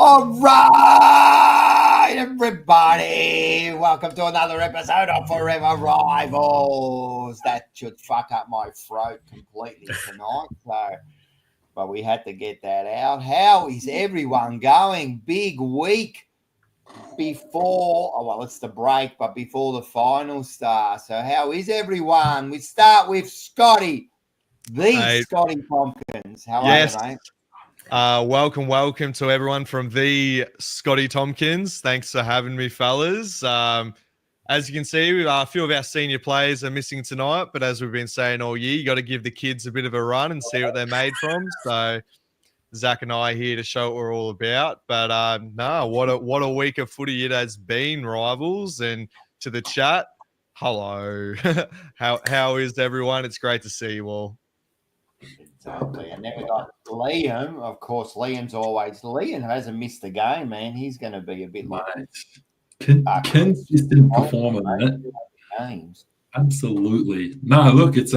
All right, everybody. Welcome to another episode of Forever Rivals. That should fuck up my throat completely tonight. But we had to get that out. How is everyone going? Big week before, it's the break, but before the final start. So how is everyone? We start with Scotty, Scotty Tompkins. How are you, mate? Welcome to everyone from the Scotty Tompkins. Thanks for having me, fellas. As you can see, a few of our senior players are missing tonight, but as we've been saying all year, you got to give the kids a bit of a run and see what they're made from. So Zach and I are here to show what we're all about. But what a week of footy it has been, Rivals. And to the chat, hello. How is everyone? It's great to see you all. Exactly. And then we got Liam. Of course, Liam hasn't missed a game, man. He's going to be a bit like consistent performer, man. Games. Absolutely. No, look, it's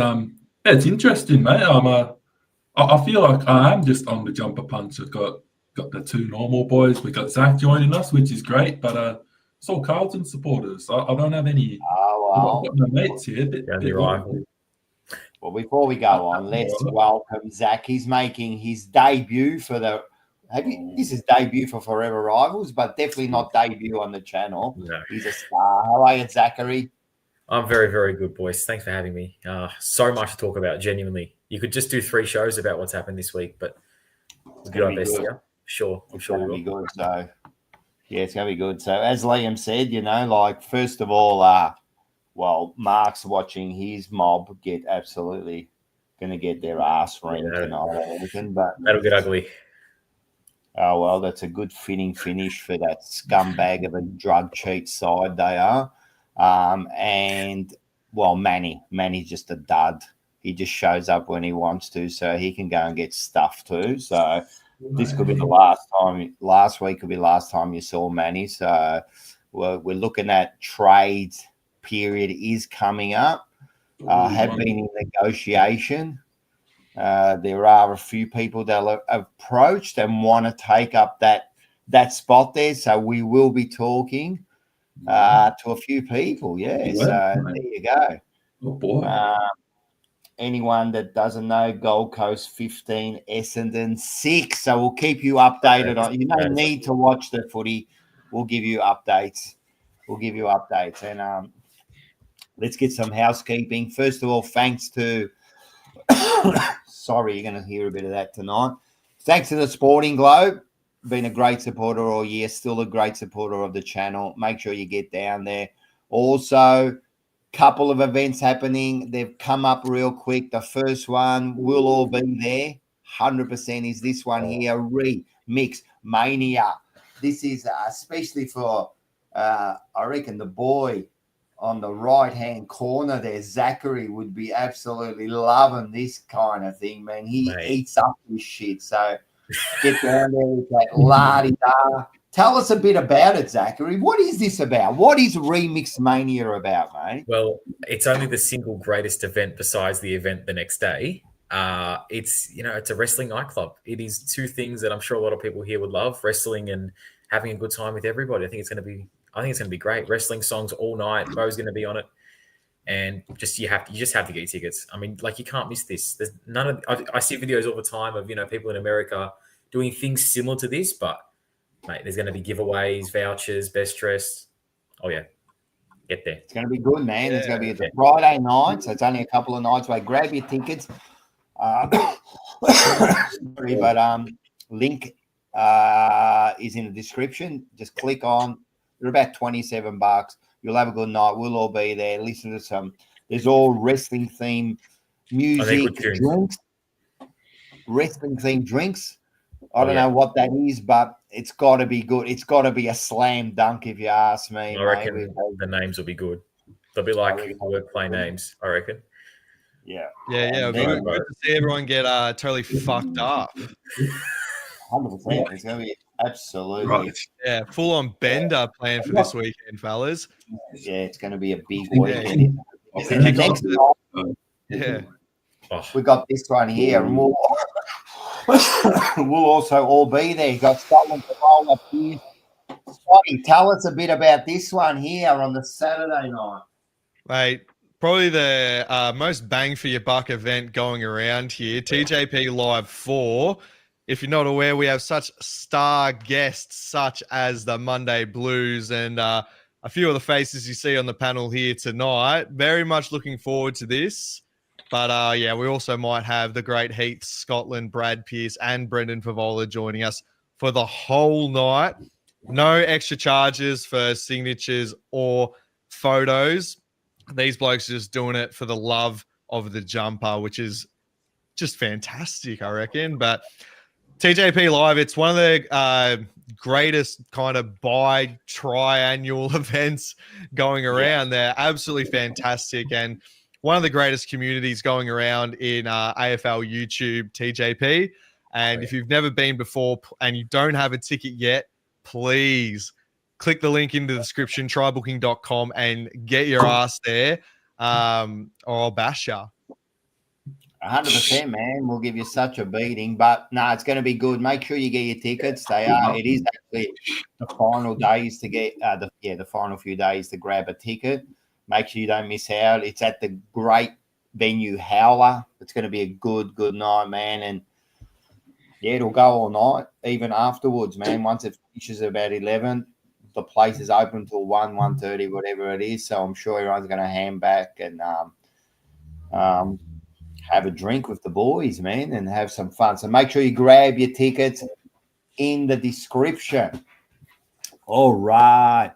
interesting, mate. I feel like I am just on the jumper punch. I've got the two normal boys. We got Zach joining us, which is great, but it's all Carlton supporters. I don't have any. I've got no mates here. Well, before we go on, let's welcome Zach. He's making his debut for this is debut for Forever Rivals, but definitely not debut on the channel. No. He's a star. How are you, Zachary? I'm very, very good, boys. Thanks for having me. So much to talk about, genuinely. You could just do 3 shows about what's happened this week, but we'll do our best here. Sure. I'm sure we will. Be good. So, yeah, it's going to be good. So, as Liam said, first of all, Mark's watching his mob get absolutely going to get their ass ring tonight. But that'll get ugly. Oh, well, that's a good finish for that scumbag of a drug cheat side they are. Manny's just a dud. He just shows up when he wants to, so he can go and get stuffed too. So this could be the last time. Last week could be the last time you saw Manny. So we're looking at trades. Period is coming up. Have been in negotiation. There are a few people that are approached and want to take up that spot there. So we will be talking to a few people. Yeah. So there you go. Oh boy. Anyone that doesn't know, Gold Coast 15, Essendon 6. So we'll keep you updated on. You don't need to watch the footy. We'll give you updates. And let's get some housekeeping. First of all, thanks to sorry, you're going to hear a bit of that tonight. Thanks to the Sporting Globe. Been a great supporter all year. Still a great supporter of the channel. Make sure you get down there. Also, couple of events happening. They've come up real quick. The first one will all be there. 100% is this one here. Remix Mania. This is especially for, I reckon, the boy on the right-hand corner there, Zachary, would be absolutely loving this kind of thing, man. He eats up this shit. So get down there with that la-di-da. Tell us a bit about it, Zachary. What is this about? What is Remix Mania about, mate? Well, it's only the single greatest event besides the event the next day. It's a wrestling nightclub. It is 2 things that I'm sure a lot of people here would love: wrestling and having a good time with everybody. I think it's going to be great. Wrestling songs all night. Bo's going to be on it, and you just have to get tickets. I mean, you can't miss this. There's none of. I see videos all the time of people in America doing things similar to this, but mate, there's going to be giveaways, vouchers, best dressed. Oh yeah, get there. It's going to be good, man. It's going to be the Friday night, so it's only a couple of nights away. Grab your tickets. Link is in the description. Just click on. They're about $27. You'll have a good night. We'll all be there. Listen to some. There's all wrestling themed music, drinks. Wrestling themed drinks. I don't know what that is, but it's got to be good. It's got to be a slam dunk, if you ask me. I reckon the names will be good. They'll be like wordplay names, I reckon. Yeah. It'll be good to see everyone get totally fucked up. 100%. It's going to be absolutely. Right. Yeah, full-on bender plan for this weekend, fellas. Yeah, it's going to be a big weekend. We got this one here. we'll also all be there. Got Scotland to roll up here. Scotty, tell us a bit about this one here on the Saturday night. Mate, probably the most bang for your buck event going around here. TJP Live 4. If you're not aware, we have such star guests such as the Monday Blues and a few of the faces you see on the panel here tonight. Very much looking forward to this. But yeah, we also might have the great Heath Scotland, Brad Pearce, and Brendan FEVOLA joining us for the whole night. No extra charges for signatures or photos. These blokes are just doing it for the love of the jumper, which is just fantastic, I reckon. But TJP Live, it's one of the greatest kind of triannual events going around. They're absolutely fantastic and one of the greatest communities going around in AFL YouTube, TJP. And if you've never been before and you don't have a ticket yet, please click the link in the description, trybooking.com, and get your ass there or I'll bash ya. 100%, man. We'll give you such a beating. But, no, it's going to be good. Make sure you get your tickets. It is actually the final days to get the final few days to grab a ticket. Make sure you don't miss out. It's at the great venue Howler. It's going to be a good night, man. And, yeah, it'll go all night, even afterwards, man. Once it finishes about 11, the place is open till 1:30, whatever it is. So I'm sure everyone's going to hand back and have a drink with the boys, man, and have some fun. So make sure you grab your tickets in the description. All right.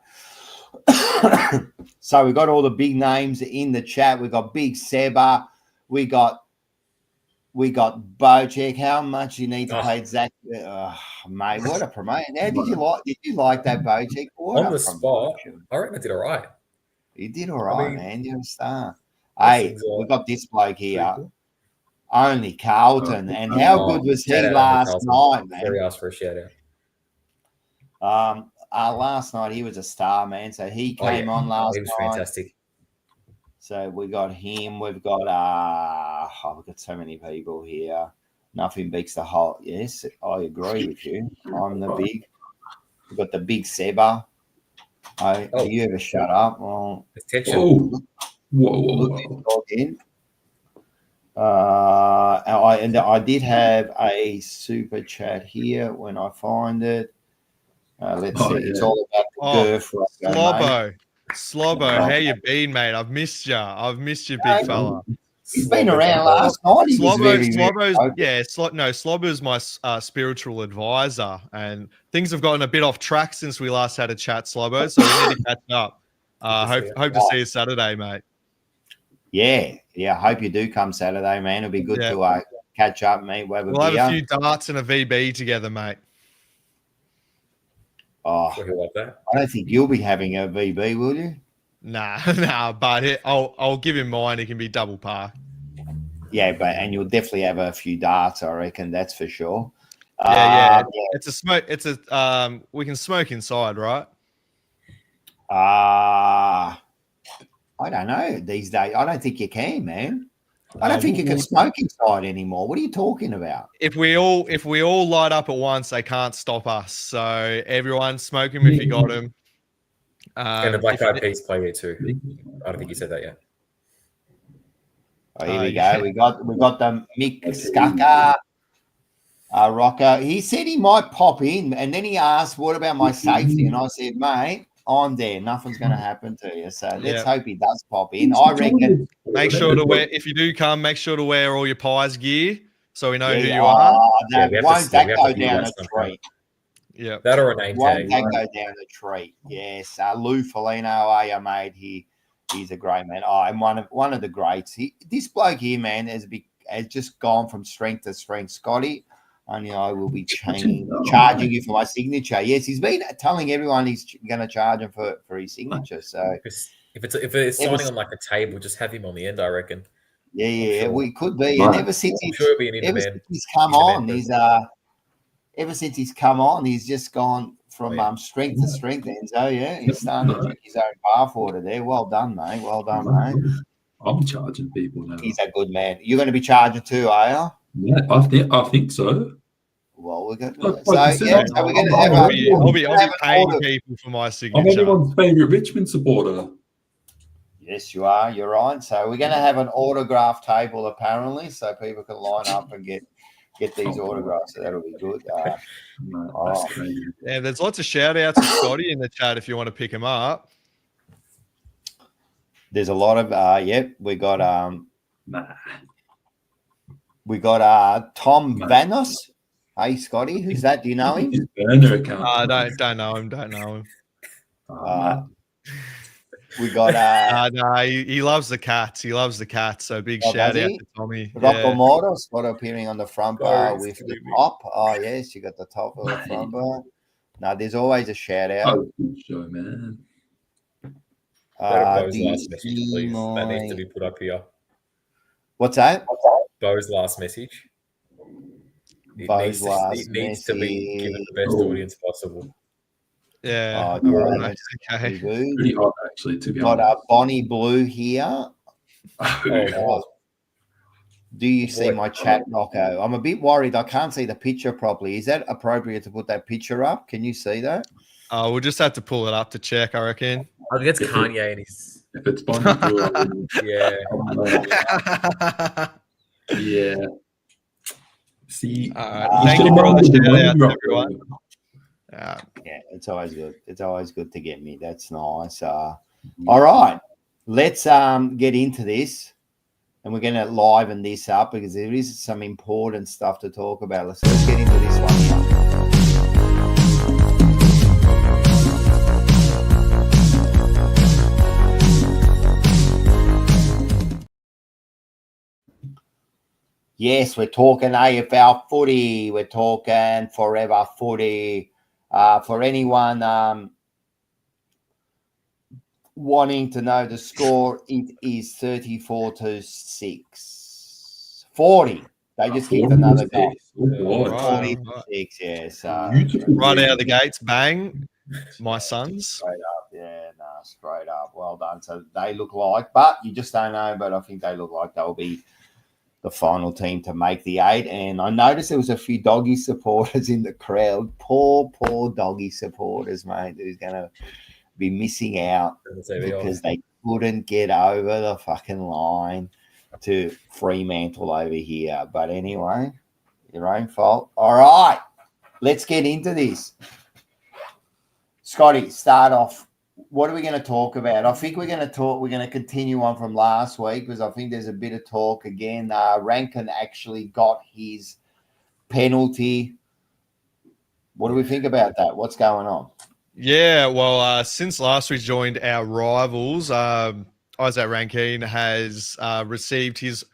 So we got all the big names in the chat. We got Big Seba. We got Bojack. How much you need to pay Zach? Mate, what a promotion! How did you like that, Bojack? On the spot, I reckon I did all right. You did all right, man. You're a star. Hey, we got this bloke here. Cool. Only Carlton. And how good was he last night, man? Very asked for a shout out. Last night he was a star, man. So he came on last night. He was fantastic. So we got him. We've got we've got so many people here. Nothing beats the whole. Yes, I agree with you. I'm the big. We've got the big Seba. Do you ever shut up? Well, attention. Whoa. I did have a super chat here when I find it. Let's see. Yeah. It's all about the girth. Slobbo, how you been, mate? I've missed you. Big fella. He's been around last night. Slobbo's my spiritual advisor, and things have gotten a bit off track since we last had a chat, Slobbo. So we need to catch up. Hope to see you Saturday, mate. Yeah. Hope you do come Saturday, man. It'll be good to catch up, mate. We'll have a few darts and a VB together, mate. Oh, I don't think you'll be having a VB, will you? Nah. But I'll give him mine. It can be double par. Yeah, and you'll definitely have a few darts, I reckon. That's for sure. Yeah. It's a smoke. We can smoke inside, right? I don't know these days. I don't think you can, man. I don't think you can smoke inside anymore. What are you talking about? If we all light up at once, they can't stop us. So everyone smoke them if you got them. And the Black Eyed Peas play here too. I don't think you said that yet. Oh, here we go. We got the Mick Skaka rocker. He said he might pop in, and then he asked, "What about my safety?" And I said, "Mate, I'm there. Nothing's going to happen to you. So let's hope he does pop in. I reckon. Make sure to wear, if you do come, make sure to wear all your Pies gear so we know who you are. Won't that go down a tree? Yeah. That or a name tag. Won't that go down a tree? Yes. Lou Felino, mate. He's a great man. And one of the greats. This bloke here, man, has just gone from strength to strength. Scotty, only I will be charging you for my signature. Yes, he's been telling everyone he's going to charge him for his signature. So if it's signing on like a table, just have him on the end, I reckon. Yeah, sure. We could be. And ever since he's come on, he's just gone from strength to strength. And so he's starting to drink his own bathwater there. Well done, mate. Well done, mate. I'm charging people now. He's a good man. You're going to be charging too, are you? Yeah, I think so. Well, we're going Look, so like you yeah, said, so we're going to I'm- have I'll be have an paying order. people for my I'm signature. everyone's favourite Richmond supporter. Yes, you are. You're right. So we're going to have an autograph table apparently, so people can line up and get these autographs. So that'll be good. No, all that's right. crazy. Yeah, there's lots of shout outs to Scotty in the chat if you want to pick him up. There's a lot of yep. We got Nah. Tom No. Vanos. Hey Scotty, who's that? Do you know him? His burner account. Don't know him. Oh, We got No, he loves the cats. He loves the cats. So big Oh, shout does out he? to Tommy. Rocco Yeah. Moro spot appearing on the front bar Go, with the Scooby. top. Oh yes, you got the top of the front bar. Now there's always a shout out. oh, good show, man. Bo's Do you last message, see please. That needs to my- be put up here. What's that? Bo's last message. Bo's last it needs to be given the best message. audience possible. Yeah. Oh, all yeah, right. Okay. Pretty hot, actually, to be Got honest. Bonnie Blue here. Oh, God. Do you see Boy. my chat, Knocko? I'm a bit worried. I can't see the picture properly. Is that appropriate to put that picture up? Can you see that? We'll just have to pull it up to check, I reckon. I think that's Kanye and his. If it's Bonnie Blue, I wouldn't. Yeah. Yeah. See, Thank you for all the shout outs, everyone. Yeah, it's always good. It's always good to get me. That's nice. All right, let's get into this, and we're going to liven this up because there is some important stuff to talk about. Let's get into this one here. Yes, we're talking AFL footy. We're talking forever footy. For anyone wanting to know the score, it is 34-6. 40. They just kicked another goal. Right. 46, yeah. So, Right out of the gates, bang. My sons. straight up. Yeah, no, straight up. Well done. So they look like, but you just don't know, but I think they look like they'll be the final team to make the 8. And I noticed there was a few doggy supporters in the crowd. Poor doggy supporters, mate, who's going to be missing out because they couldn't get over the fucking line to Fremantle over here. But anyway, your own fault. All right, let's get into this. Scotty, start off. What are we going to talk about? I think we're going to continue on from last week because I think there's a bit of talk again. Ranken actually got his penalty. What do we think about that? What's going on? Yeah, well, since last we joined our rivals, Isaac Ranken has received his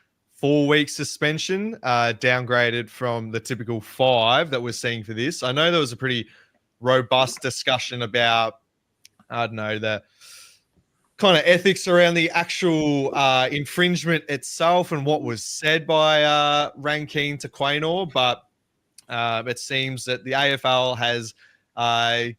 4-week suspension, downgraded from the typical 5 that we're seeing for this. I know there was a pretty robust discussion about, I don't know, the kind of ethics around the actual infringement itself and what was said by Ranken to Quaynor, but it seems that the AFL has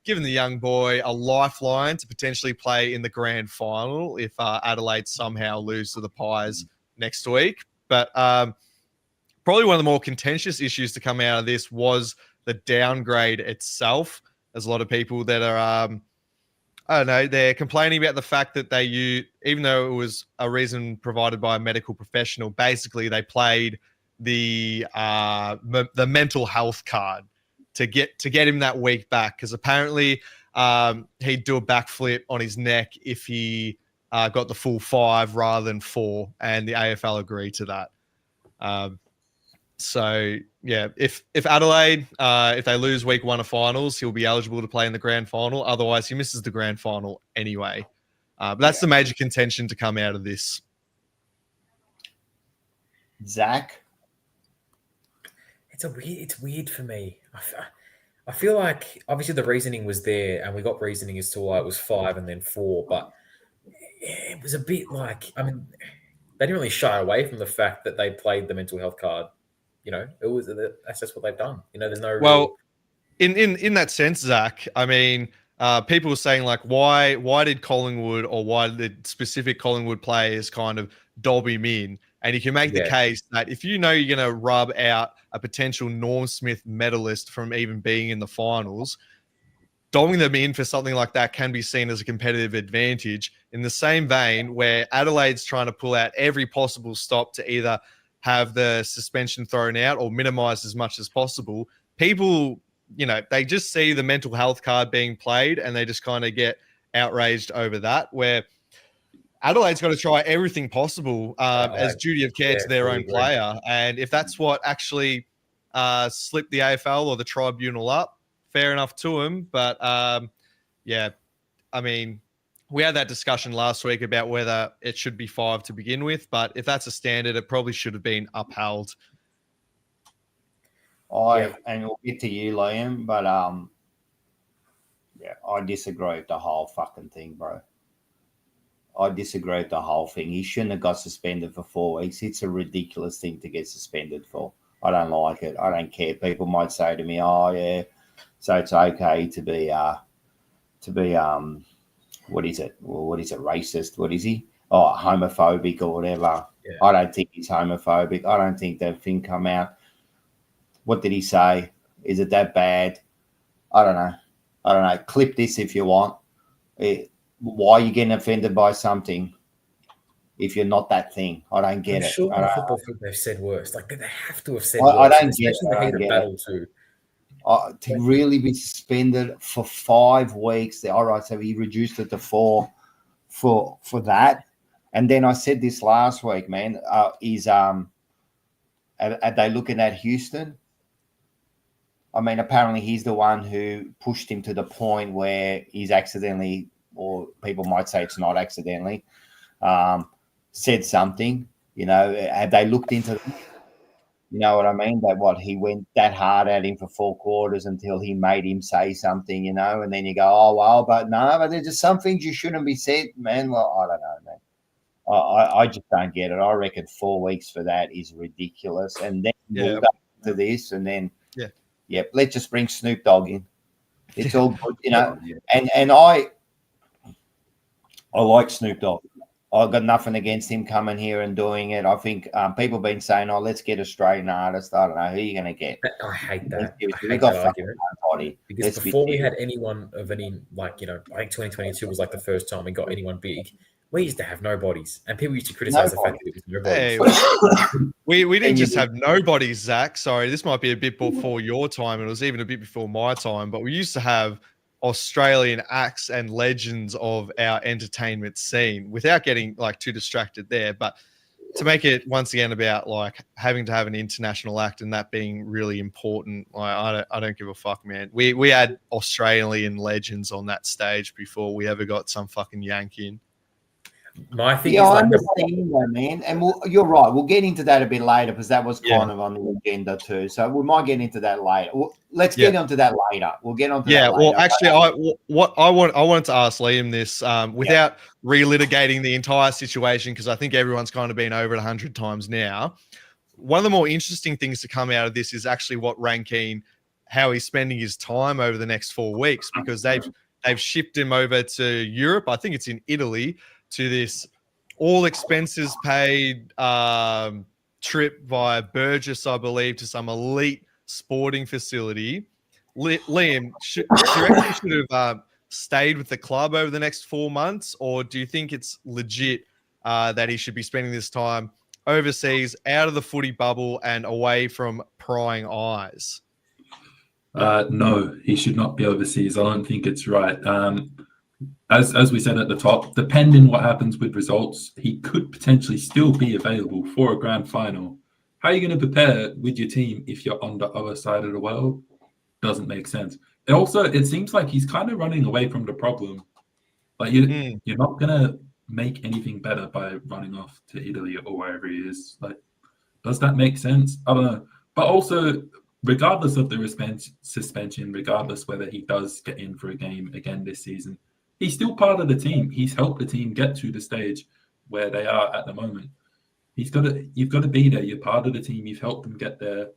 given the young boy a lifeline to potentially play in the grand final if Adelaide somehow lose to the Pies next week. But probably one of the more contentious issues to come out of this was the downgrade itself. There's a lot of people that are I don't know, they're complaining about the fact that even though it was a reason provided by a medical professional, basically they played the mental health card to get him that week back, because apparently he'd do a backflip on his neck if he got the full 5 rather than 4, and the AFL agreed to that. So yeah, if Adelaide, if they lose week 1 of finals, he'll be eligible to play in the grand final. Otherwise, he misses the grand final anyway. But that's the major contention to come out of this. Zach? It's weird for me. I feel like obviously the reasoning was there, and we got reasoning as to why it was 5 and then 4. But it was a bit like, I mean, they didn't really shy away from the fact that they played the mental health card. You know, that's just what they've done. You know, there's no in that sense, Zach. I mean, people were saying like, why did Collingwood or why did specific Collingwood players kind of dob him in? And you can make the case that if you know you're going to rub out a potential Norm Smith medalist from even being in the finals, dobbing them in for something like that can be seen as a competitive advantage. In the same vein, where Adelaide's trying to pull out every possible stop to either have the suspension thrown out or minimize as much as possible, people, they just see the mental health card being played and they just kind of get outraged over that, where Adelaide's got to try everything possible as duty of care to their own player. And if that's what actually slipped the AFL or the Tribunal up, fair enough to him. But, we had that discussion last week about whether it should be 5 to begin with. But if that's a standard, it probably should have been upheld. And we'll get to you, Liam, but I disagree with the whole fucking thing, bro. I disagree with the whole thing. He shouldn't have got suspended for 4 weeks. It's a ridiculous thing to get suspended for. I don't like it. I don't care. People might say to me, "Oh yeah, so it's okay to be what is it? Well, what is it? Racist? What is he? Oh, homophobic or whatever." Yeah. I don't think he's homophobic. I don't think that thing come out. What did he say? Is it that bad? I don't know. Clip this if you want. Why are you getting offended by something if you're not that thing? I don't get it. Sure, in football they've said worse. Like they have to have said worse. I don't get it. Battle too. To really be suspended for 5 weeks. All right, so he reduced it to 4 for that. And then I said this last week, man. Are they looking at Houston? I mean, apparently he's the one who pushed him to the point where he's accidentally, or people might say it's not accidentally, said something. Have they looked into that? You know what I mean? That he went that hard at him for 4 quarters until he made him say something, and then you go, oh, well, but there's just some things you shouldn't be said, man. Well, I don't know, man. I just don't get it. I reckon 4 weeks for that is ridiculous. And then we'll go to this and then, let's just bring Snoop Dogg in. It's all good, And I like Snoop Dogg. I've got nothing against him coming here and doing it. I think people have been saying, "Oh, let's get Australian artists." I don't know who you're going to get. I hate that. We got fucking nobody. Because before we had anyone of any, I think 2022 was like the first time we got anyone big. We used to have nobodies, and people used to criticize the fact that it was nobodies. We didn't just have nobodies, Zach. Sorry, this might be a bit before your time. It was even a bit before my time, but we used to have Australian acts and legends of our entertainment scene without getting too distracted there. But to make it once again about having to have an international act and that being really important, I don't give a fuck, man. We had Australian legends on that stage before we ever got some fucking yank in. My thing is I understand that, man. And you're right. We'll get into that a bit later because that was kind of on the agenda too. So we might get into that later. Let's get onto that later. We'll get onto that later. Well, actually, I wanted to ask Liam this without relitigating the entire situation, because I think everyone's kind of been over it 100 times now. One of the more interesting things to come out of this is actually what Ranken, how he's spending his time over the next 4 weeks, because they've shipped him over to Europe. I think it's in Italy, to this all expenses paid trip via Burgess, I believe, to some elite sporting facility. Liam, do you reckon he should have stayed with the club over the next 4 months, or do you think it's legit that he should be spending this time overseas, out of the footy bubble and away from prying eyes? No, he should not be overseas. I don't think it's right. As we said at the top, depending what happens with results, he could potentially still be available for a grand final. How are you going to prepare with your team if you're on the other side of the world? Doesn't make sense. And also, it seems like he's kind of running away from the problem. You're not going to make anything better by running off to Italy or wherever he is. Does that make sense? I don't know. But also, regardless of the suspension, regardless whether he does get in for a game again this season, he's still part of the team. He's helped the team get to the stage where they are at the moment. You've got to be there. You're part of the team. You've helped them get there.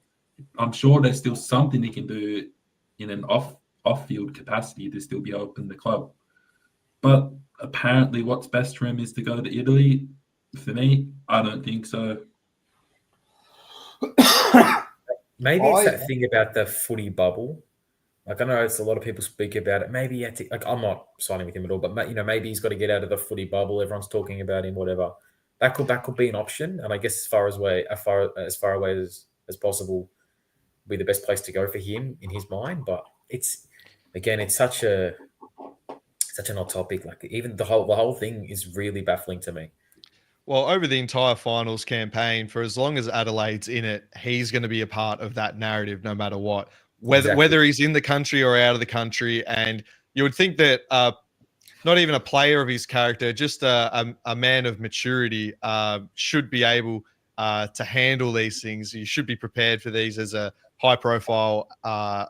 I'm sure there's still something he can do in an off-field capacity to still be helping the club. But apparently what's best for him is to go to Italy. For me, I don't think so. Maybe it's that thing about the footy bubble. Like, I know it's a lot of people speak about it. Maybe I'm not siding with him at all, but maybe he's got to get out of the footy bubble. Everyone's talking about him, whatever. That could be an option. And I guess as far away as possible, be the best place to go for him in his mind. But it's such an odd topic. Like, even the whole thing is really baffling to me. Well, over the entire finals campaign, for as long as Adelaide's in it, he's going to be a part of that narrative no matter what, whether he's in the country or out of the country. And you would think that not even a player of his character, just a man of maturity should be able to handle these things. You should be prepared for these as a high-profile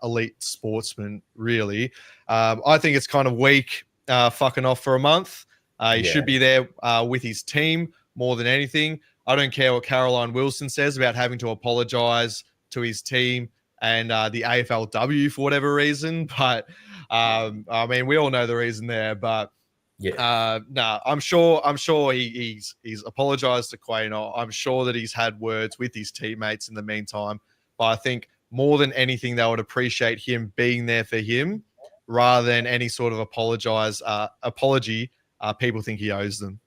elite sportsman, really. I think it's kind of weak fucking off for a month. He should be there with his team more than anything. I don't care what Caroline Wilson says about having to apologise to his team and the AFLW for whatever reason. But, I mean, we all know the reason there. But, I'm sure he's apologised to Quaynor. I'm sure that he's had words with his teammates in the meantime. But I think more than anything, they would appreciate him being there for him rather than any sort of apology people think he owes them.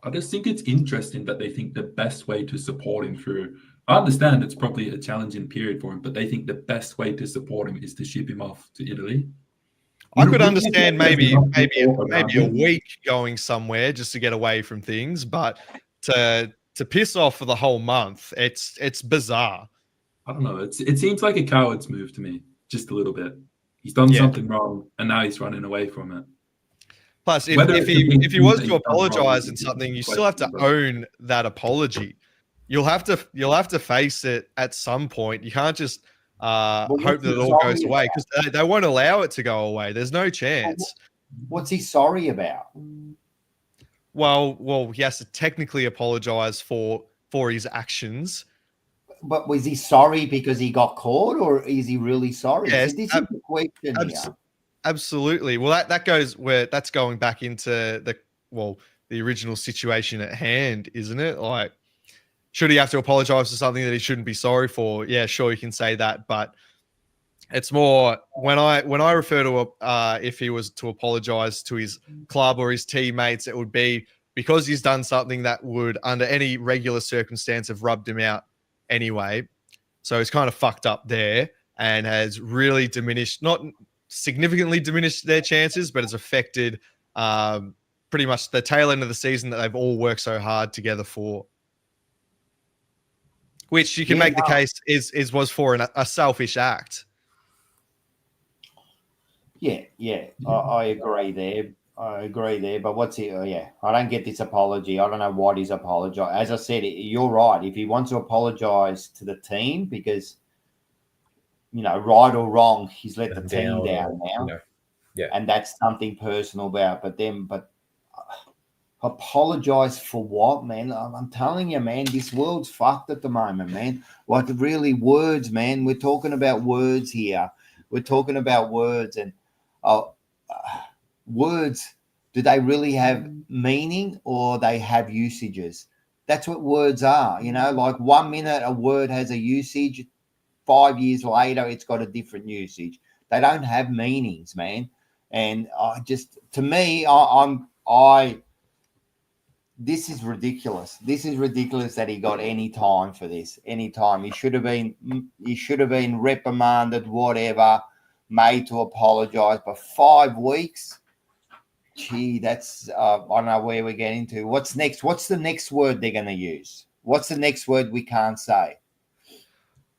I just think it's interesting that they think the best way to support him through. I understand it's probably a challenging period for him, but they think the best way to support him is to ship him off to Italy. I could understand maybe a week going somewhere just to get away from things, but to piss off for the whole month, it's bizarre. I don't know. It seems like a coward's move to me, just a little bit. He's done something wrong, and now he's running away from it. Plus, if he was to apologise in something, you still have to own that apology. You'll have to face it at some point. You can't just hope that it all goes away, because they won't allow it to go away. There's no chance. What's he sorry about? Well, he has to technically apologise for his actions. But was he sorry because he got caught, or is he really sorry? Yes, This is the question here. Absolutely. Well, that's going back into the original situation at hand, isn't it? Like, should he have to apologize for something that he shouldn't be sorry for? Yeah, sure, you can say that, but it's more when I refer to if he was to apologize to his club or his teammates, it would be because he's done something that would, under any regular circumstance, have rubbed him out anyway. So he's kind of fucked up there and has really diminished, not significantly diminished their chances, but it's affected pretty much the tail end of the season that they've all worked so hard together for. Which you can make the case was for a selfish act. Yeah. I agree there. But what's he? I don't get this apology. I don't know what he's apologized. As I said, you're right. If he wants to apologize to the team because, right or wrong, he's let the team down now. And that's something personal about. But apologize for what, man? I'm telling you, man, this world's fucked at the moment, man. Like, really, words, man. We're talking about words here. We're talking about words, and words, do they really have meaning, or they have usages? That's what words are. Like 1 minute a word has a usage, 5 years later it's got a different usage. They don't have meanings, man. And this is ridiculous. This is ridiculous that he got any time for this. Any time. He should have been reprimanded, whatever, made to apologise. But 5 weeks, gee, that's I don't know where we're getting to. What's next? What's the next word they're going to use? What's the next word we can't say?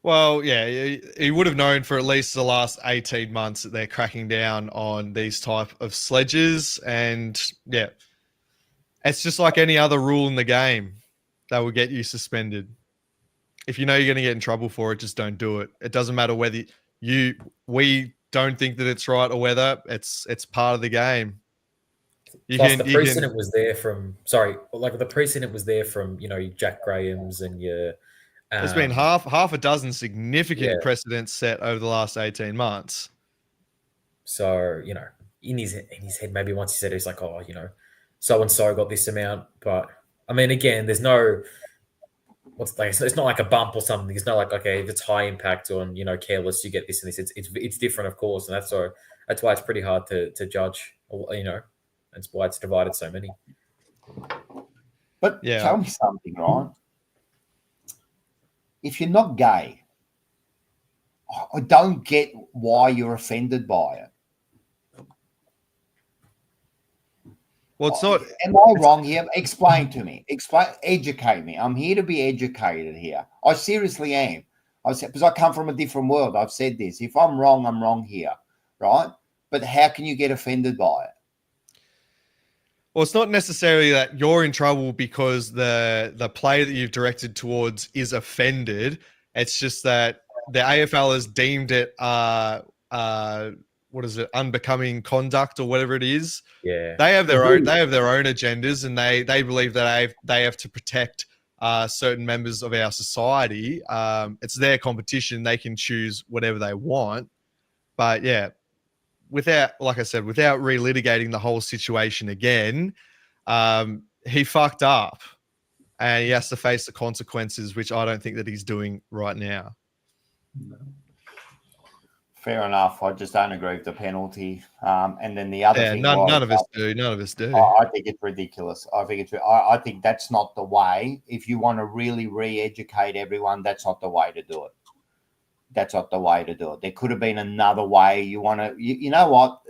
Well, yeah, he would have known for at least the last 18 months that they're cracking down on these type of sledges, and yeah. It's just like any other rule in the game that will get you suspended. If you know you're going to get in trouble for it, just don't do it. It doesn't matter whether we don't think that it's right or whether it's part of the game. The precedent was there from Jack Graham's and your. There's been half a dozen significant precedents set over the last 18 months. So in his head, maybe once he said it, he's like, so-and-so got this amount. But, I mean, again, there's no it's not like a bump or something. It's not like, okay, if it's high impact or careless, you get this and this. It's different, of course, and that's why it's pretty hard to judge. That's why it's divided so many. But tell me something, right? If you're not gay, I don't get why you're offended by it. Well, it's not. Am I wrong here? Explain to me. Educate me. I'm here to be educated here. I seriously am. Because I come from a different world. I've said this. If I'm wrong here, right? But how can you get offended by it? Well, it's not necessarily that you're in trouble because the player that you've directed towards is offended. It's just that the AFL has deemed it unbecoming conduct or whatever it is. Yeah, they have their own agendas, and they believe that they have to protect certain members of our society. It's their competition; they can choose whatever they want. But yeah, without relitigating the whole situation again, he fucked up, and he has to face the consequences, which I don't think that he's doing right now. No. Fair enough. I just don't agree with the penalty. And then the other thing, none of us do. None of us do. I think it's ridiculous. I think that's not the way. If you want to really re-educate everyone, that's not the way to do it. That's not the way to do it. There could have been another way. You know what?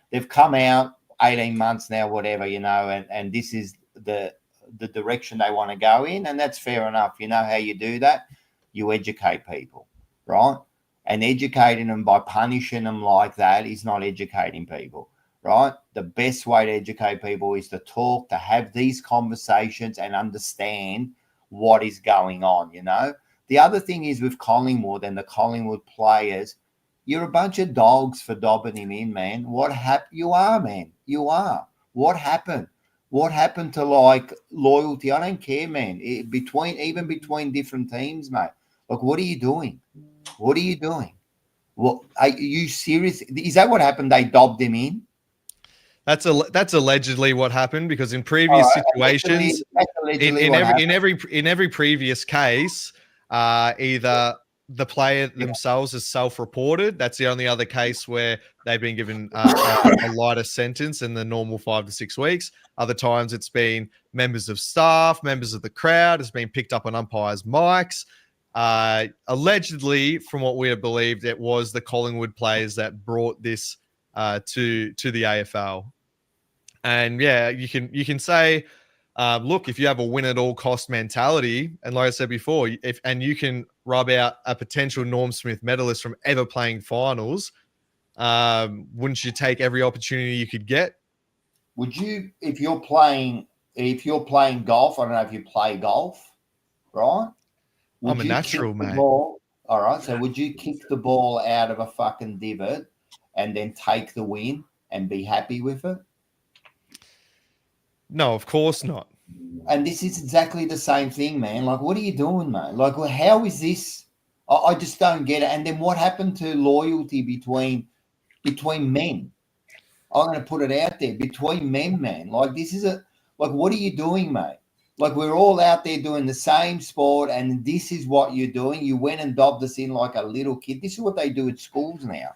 They've come out 18 months now, whatever, and this is the direction they want to go in, and that's fair enough. You know how you do that? You educate people, right? And educating them by punishing them like that is not educating people, right? The best way to educate people is to talk, to have these conversations and understand what is going on, The other thing is with Collingwood and the Collingwood players, you're a bunch of dogs for dobbing him in, man. What happened? You are, man. You are. What happened? What happened to loyalty? I don't care, man. Even between different teams, mate. What are you doing? What are you doing? Well, are you serious? Is that what happened? They dobbed him in? That's allegedly what happened, because in previous situations, in every previous case, either the player themselves is self-reported. That's the only other case where they've been given a lighter sentence in the normal 5 to 6 weeks. Other times it's been members of staff, members of the crowd. It's been picked up on umpires' mics. Allegedly, from what we have believed, it was the Collingwood players that brought this to the AFL. And yeah, you can say, look, if you have a win at all cost mentality, and like I said before, and you can rub out a potential Norm Smith medalist from ever playing finals, wouldn't you take every opportunity you could get? Would you, if you're playing golf? I don't know if you play golf, right? I'm a natural, mate. All right. So would you kick the ball out of a fucking divot and then take the win and be happy with it? No, of course not. And this is exactly the same thing, man. What are you doing, mate? How is this? I just don't get it. And then what happened to loyalty between men? I'm going to put it out there, between men, man. What are you doing, mate? We're all out there doing the same sport, and this is what you're doing. You went and dobbed us in like a little kid. This is what they do at schools now.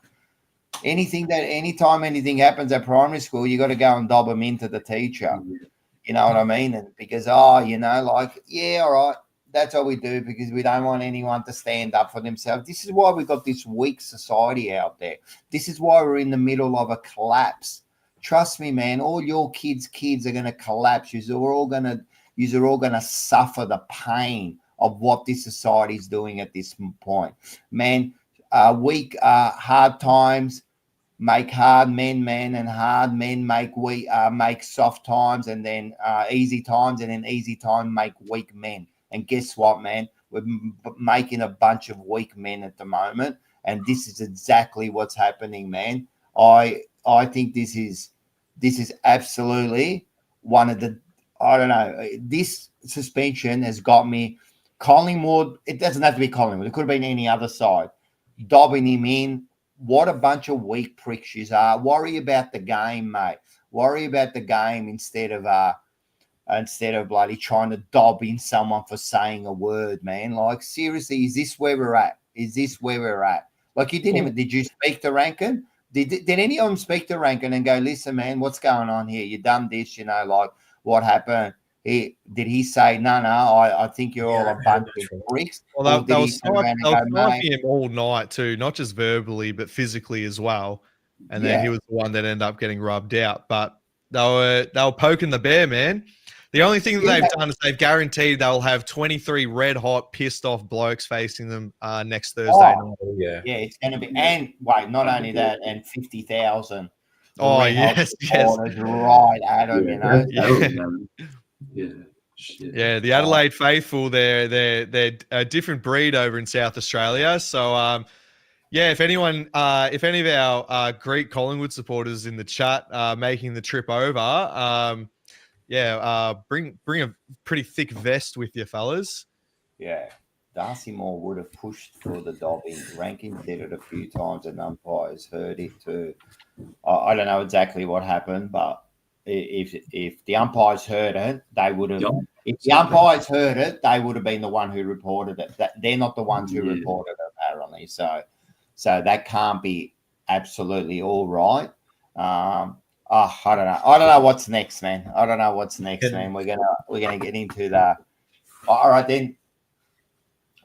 Anytime anything happens at primary school, you got to go and dob them into the teacher. You know what I mean? And because, all right, that's what we do, because we don't want anyone to stand up for themselves. This is why we've got this weak society out there. This is why we're in the middle of a collapse. Trust me, man, all your kids are going to collapse. You're all going to suffer the pain of what this society is doing at this point. Man, hard times make hard men, man, and hard men make soft times, and then easy times, and then easy time make weak men. And guess what, man? We're making a bunch of weak men at the moment, and this is exactly what's happening, man. I think this is absolutely one of the, I don't know, this suspension has got me. Collingwood, it doesn't have to be Collingwood. It could have been any other side. Dobbing him in. What a bunch of weak pricks you are. Worry about the game, mate. Worry about the game instead of instead of bloody trying to dob in someone for saying a word, man. Like, seriously, is this where we're at? Is this where we're at? Like, you didn't even, did you speak to Ranken? Did any of them speak to Ranken and go, listen, man, what's going on here? You done this, you know, like, what happened? Did he say, no, I think you're all a bunch of bricks? Well, they were sniping him all night too, not just verbally, but physically as well. And then he was the one that ended up getting rubbed out. But they were poking the bear, man. The only thing that they've done is they've guaranteed they'll have 23 red hot, pissed off blokes facing them next Thursday night. Yeah, it's going to be. And wait, not only that, and 50,000. Oh, yes. Right at them, you know. Yeah, the Adelaide faithful, they're a different breed over in South Australia. So, if any of our Greek Collingwood supporters in the chat making the trip over, bring a pretty thick vest with you, fellas. Yeah, Darcy Moore would have pushed for the dobbing. Rankin did it a few times, and umpires heard it too. I don't know exactly what happened, but if the umpires heard it, they would have. If the umpires heard it, they would have been the one who reported it. They're not the ones who reported it, apparently. So that can't be absolutely all right. I don't know. I don't know what's next, man. I don't know what's next, man. We're gonna get into the. All right, then.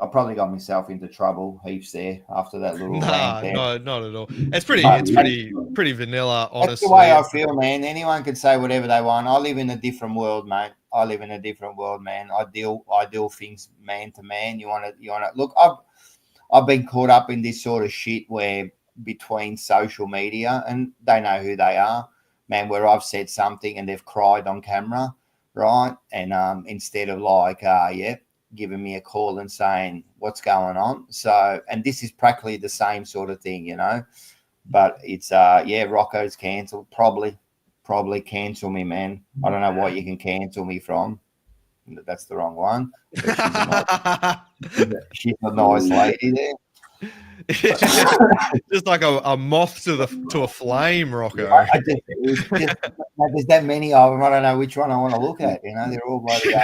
I probably got myself into trouble heaps there after that little rant there. No, not at all. It's pretty vanilla, honestly. That's the way I feel, man. Anyone can say whatever they want. I live in a different world, mate. I live in a different world, man. I deal things man to man. You want to look. I've been caught up in this sort of shit where between social media, and they know who they are, man. Where I've said something and they've cried on camera, right? And instead of giving me a call and saying what's going on. So, and this is practically the same sort of thing, you know, but it's, Rocco's cancelled. Probably cancel me, man. I don't know what you can cancel me from. That's the wrong one. She's a nice lady there. Just like a moth to a flame, Rocco. There's that many of them. I don't know which one I want to look at. You know, they're all bloody.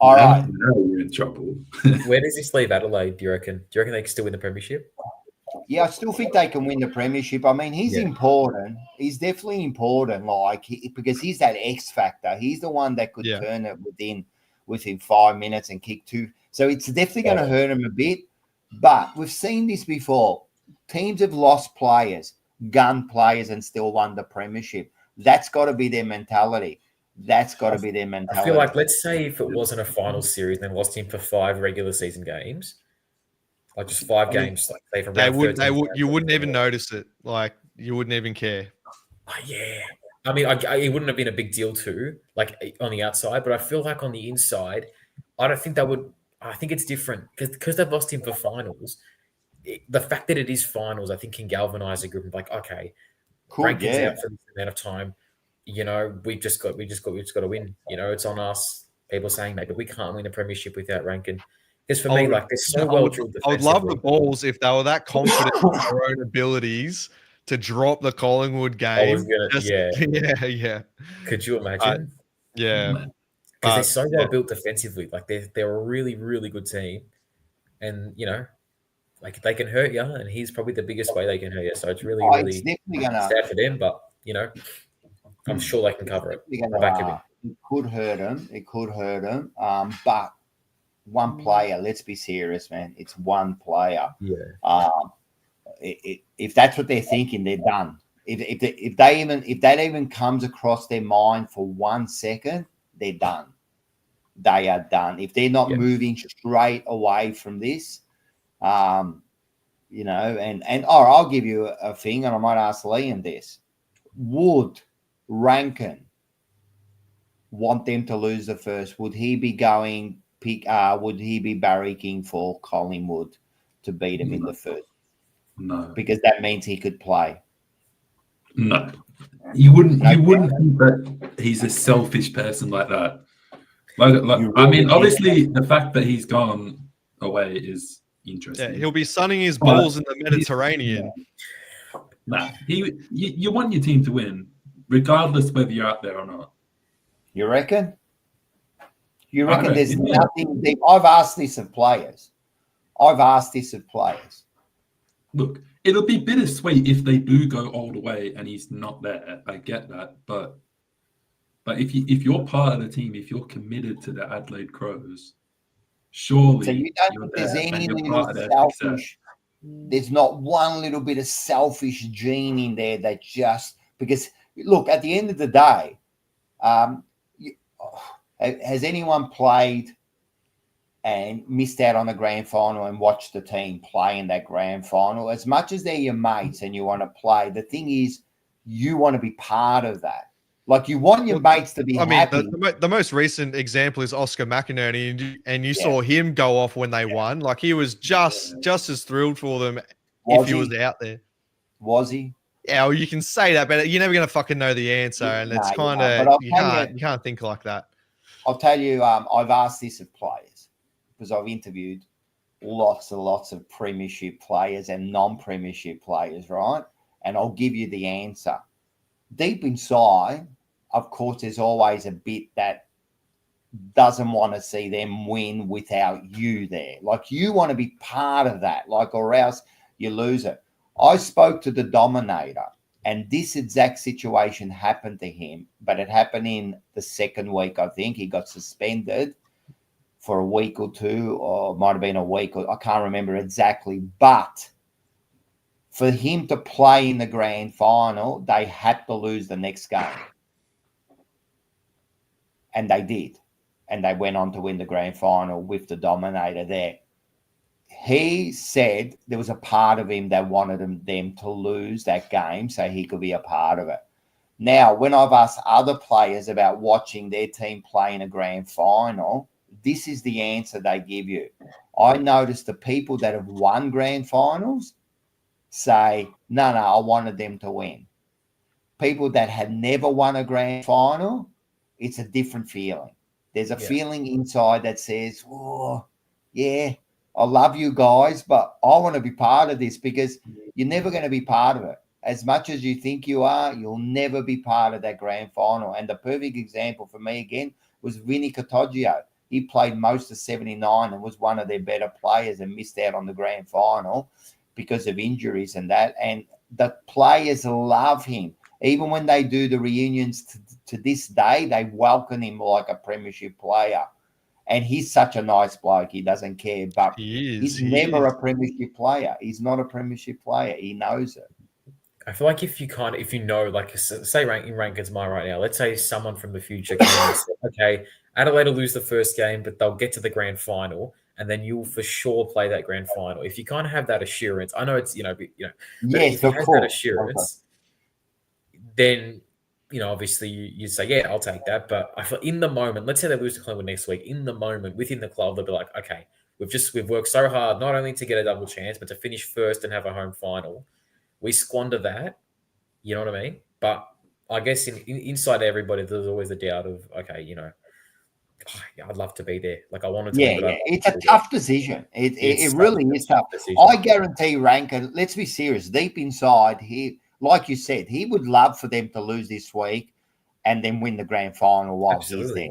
All right. You're in trouble. Where does this leave Adelaide? Do you reckon? Do you reckon they can still win the premiership? Yeah, I still think they can win the premiership. I mean, he's important. He's definitely important. Because he's that X factor. He's the one that could turn it within 5 minutes and kick two. So it's definitely going to hurt him a bit. But we've seen this before. Teams have lost players, gun players, and still won the premiership. That's got to be their mentality. I feel like, let's say if it wasn't a final series and lost him for 5 regular season games, like just 5 games, like say from you wouldn't even notice it. Like you wouldn't even care. Oh, yeah. I mean, it wouldn't have been a big deal too, like on the outside, but I feel like on the inside, I don't think that would. I think it's different because they've lost him for finals. The fact that it is finals, I think, can galvanize a group. Like, okay, Rankin's out for this amount of time. You know, we just got to win. You know, it's on us. People saying maybe we can't win a premiership without Ranken. Because for me, like, they're so well drilled. I would love the Balls if they were that confident in their own abilities to drop the Collingwood game. Yeah. Could you imagine? Yeah. Because they're so well built defensively. Like they're a really, really good team. And, you know, like they can hurt you, and he's probably the biggest way they can hurt you. So it's really, really sad for them. But, you know, I'm sure they can cover it. It could hurt him. But one player, let's be serious, man. It's one player. Yeah. If that's what they're thinking, they're done. If that even comes across their mind for 1 second, they're done. They are done. If they're not moving straight away from this, you know, and I'll give you a thing, and I might ask Liam this. Would Ranken want them to lose the first? Would he be would he be barracking for Collingwood to beat him in the first? No. Because that means he could play. No. You wouldn't think that he's a selfish person like that. I mean, obviously, the fact that he's gone away is interesting. Yeah, he'll be sunning his balls in the Mediterranean. Nah, you want your team to win. regardless whether you're out there or not. You reckon? You reckon reckon, there's yeah. nothing deep? I've asked this of players. Look, it'll be bittersweet if they do go all the way and he's not there. I get that, but if you're part of the team, if you're committed to the Adelaide Crows, surely So you don't you're think there's there any and you're little part of their success. selfish? There's not one little bit of selfish gene in there that just because look at the end of the day, has anyone played and missed out on a grand final and watched the team play in that grand final? As much as they're your mates and you want to play, the thing is you want to be part of that. Like you want your mates to be happy. The most recent example is Oscar McInerney, and you saw him go off when they won. Like he was just as thrilled for them if he was out there. Was he? Yeah, well, you can say that, but you're never going to fucking know the answer, and it's kind of you can't think like that. I'll tell you, I've asked this of players because I've interviewed lots and lots of premiership players and non-premiership players, right? And I'll give you the answer. Deep inside, of course, there's always a bit that doesn't want to see them win without you there. Like you want to be part of that, like, or else you lose it. I spoke to the Dominator, and this exact situation happened to him, but it happened in the second week. I think he got suspended for a week or two, or it might have been a week, or I can't remember exactly, but for him to play in the grand final, they had to lose the next game. And they did. And they went on to win the grand final with the Dominator there. He said there was a part of him that wanted them to lose that game so he could be a part of it. Now, when I've asked other players about watching their team play in a grand final, this is the answer they give you. I noticed the people that have won grand finals say, no, I wanted them to win. People that had never won a grand final, it's a different feeling. There's a feeling inside that says, oh, yeah, I love you guys, but I want to be part of this because you're never going to be part of it. As much as you think you are, you'll never be part of that grand final. And the perfect example for me, again, was Vinny Cotoggio. He played most of 79 and was one of their better players and missed out on the grand final because of injuries and that. And the players love him. Even when they do the reunions to this day, they welcome him like a premiership player. And he's such a nice bloke. He doesn't care. But he's never a premiership player. He's not a premiership player. He knows it. I feel like if you know, like say Ranken's mine right now, let's say someone from the future can say, okay, Adelaide will lose the first game, but they'll get to the grand final. And then you'll for sure play that grand final. If you kind of have that assurance, I know it's, but yes, if you have that assurance, then, obviously you say, yeah, I'll take that. But I feel in the moment, let's say they lose to Collingwood next week, in the moment within the club, they'll be like, okay, we've worked so hard, not only to get a double chance, but to finish first and have a home final. We squander that, you know what I mean? But I guess inside everybody, there's always the doubt of, okay, I'd love to be there. Like I wanted to. Yeah. It's a tough decision. It really is tough. I guarantee Ranken, let's be serious, deep inside, he, like you said, he would love for them to lose this week and then win the grand final while he's there.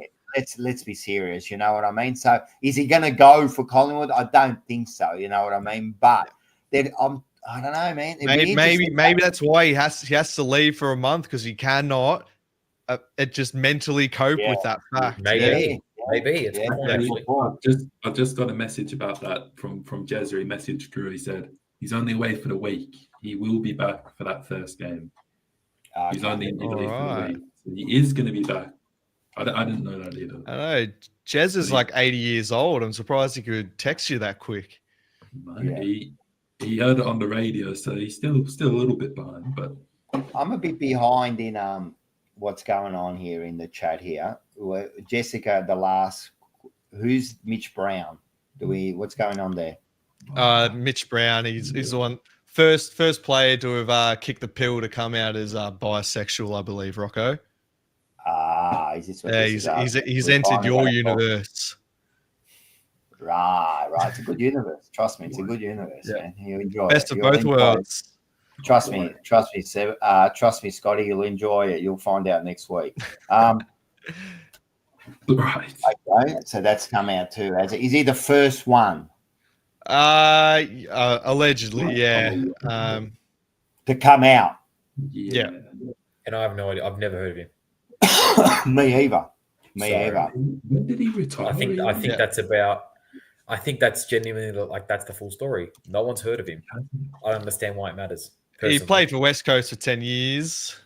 Let's be serious, you know what I mean? So is he going to go for Collingwood? I don't think so, you know what I mean? But then I don't know, man. Maybe that's why he has to leave for a month because he cannot just mentally cope with that fact. Maybe. I just got a message about that from Jezza. He messaged through. He said he's only away for the week. He will be back for that first game. He's only away for the week. So he is going to be back. I didn't know that either. I know. Jez is like 80 years old. I'm surprised he could text you that quick. He heard it on the radio, so he's still a little bit behind. But I'm a bit behind in what's going on here in the chat here. Jessica, the last, who's Mitch Brown? What's going on there? Mitch Brown, he's the one first player to have kicked the pill to come out as bisexual, I believe. Rocco. Is this what he's entered your universe. Right. It's a good universe. Trust me, it's a good universe, man. You enjoy Best it. of both worlds. Trust me, Scotty. You'll enjoy it. You'll find out next week. Right. Okay, so that's come out too. Is he the first one Allegedly, yeah. to come out? Yeah. And I have no idea. I've never heard of him. Me either. Sorry. When did he retire? I think that's about. I think that's genuinely like that's the full story. No one's heard of him. I don't understand why it matters. He played for West Coast for 10 years.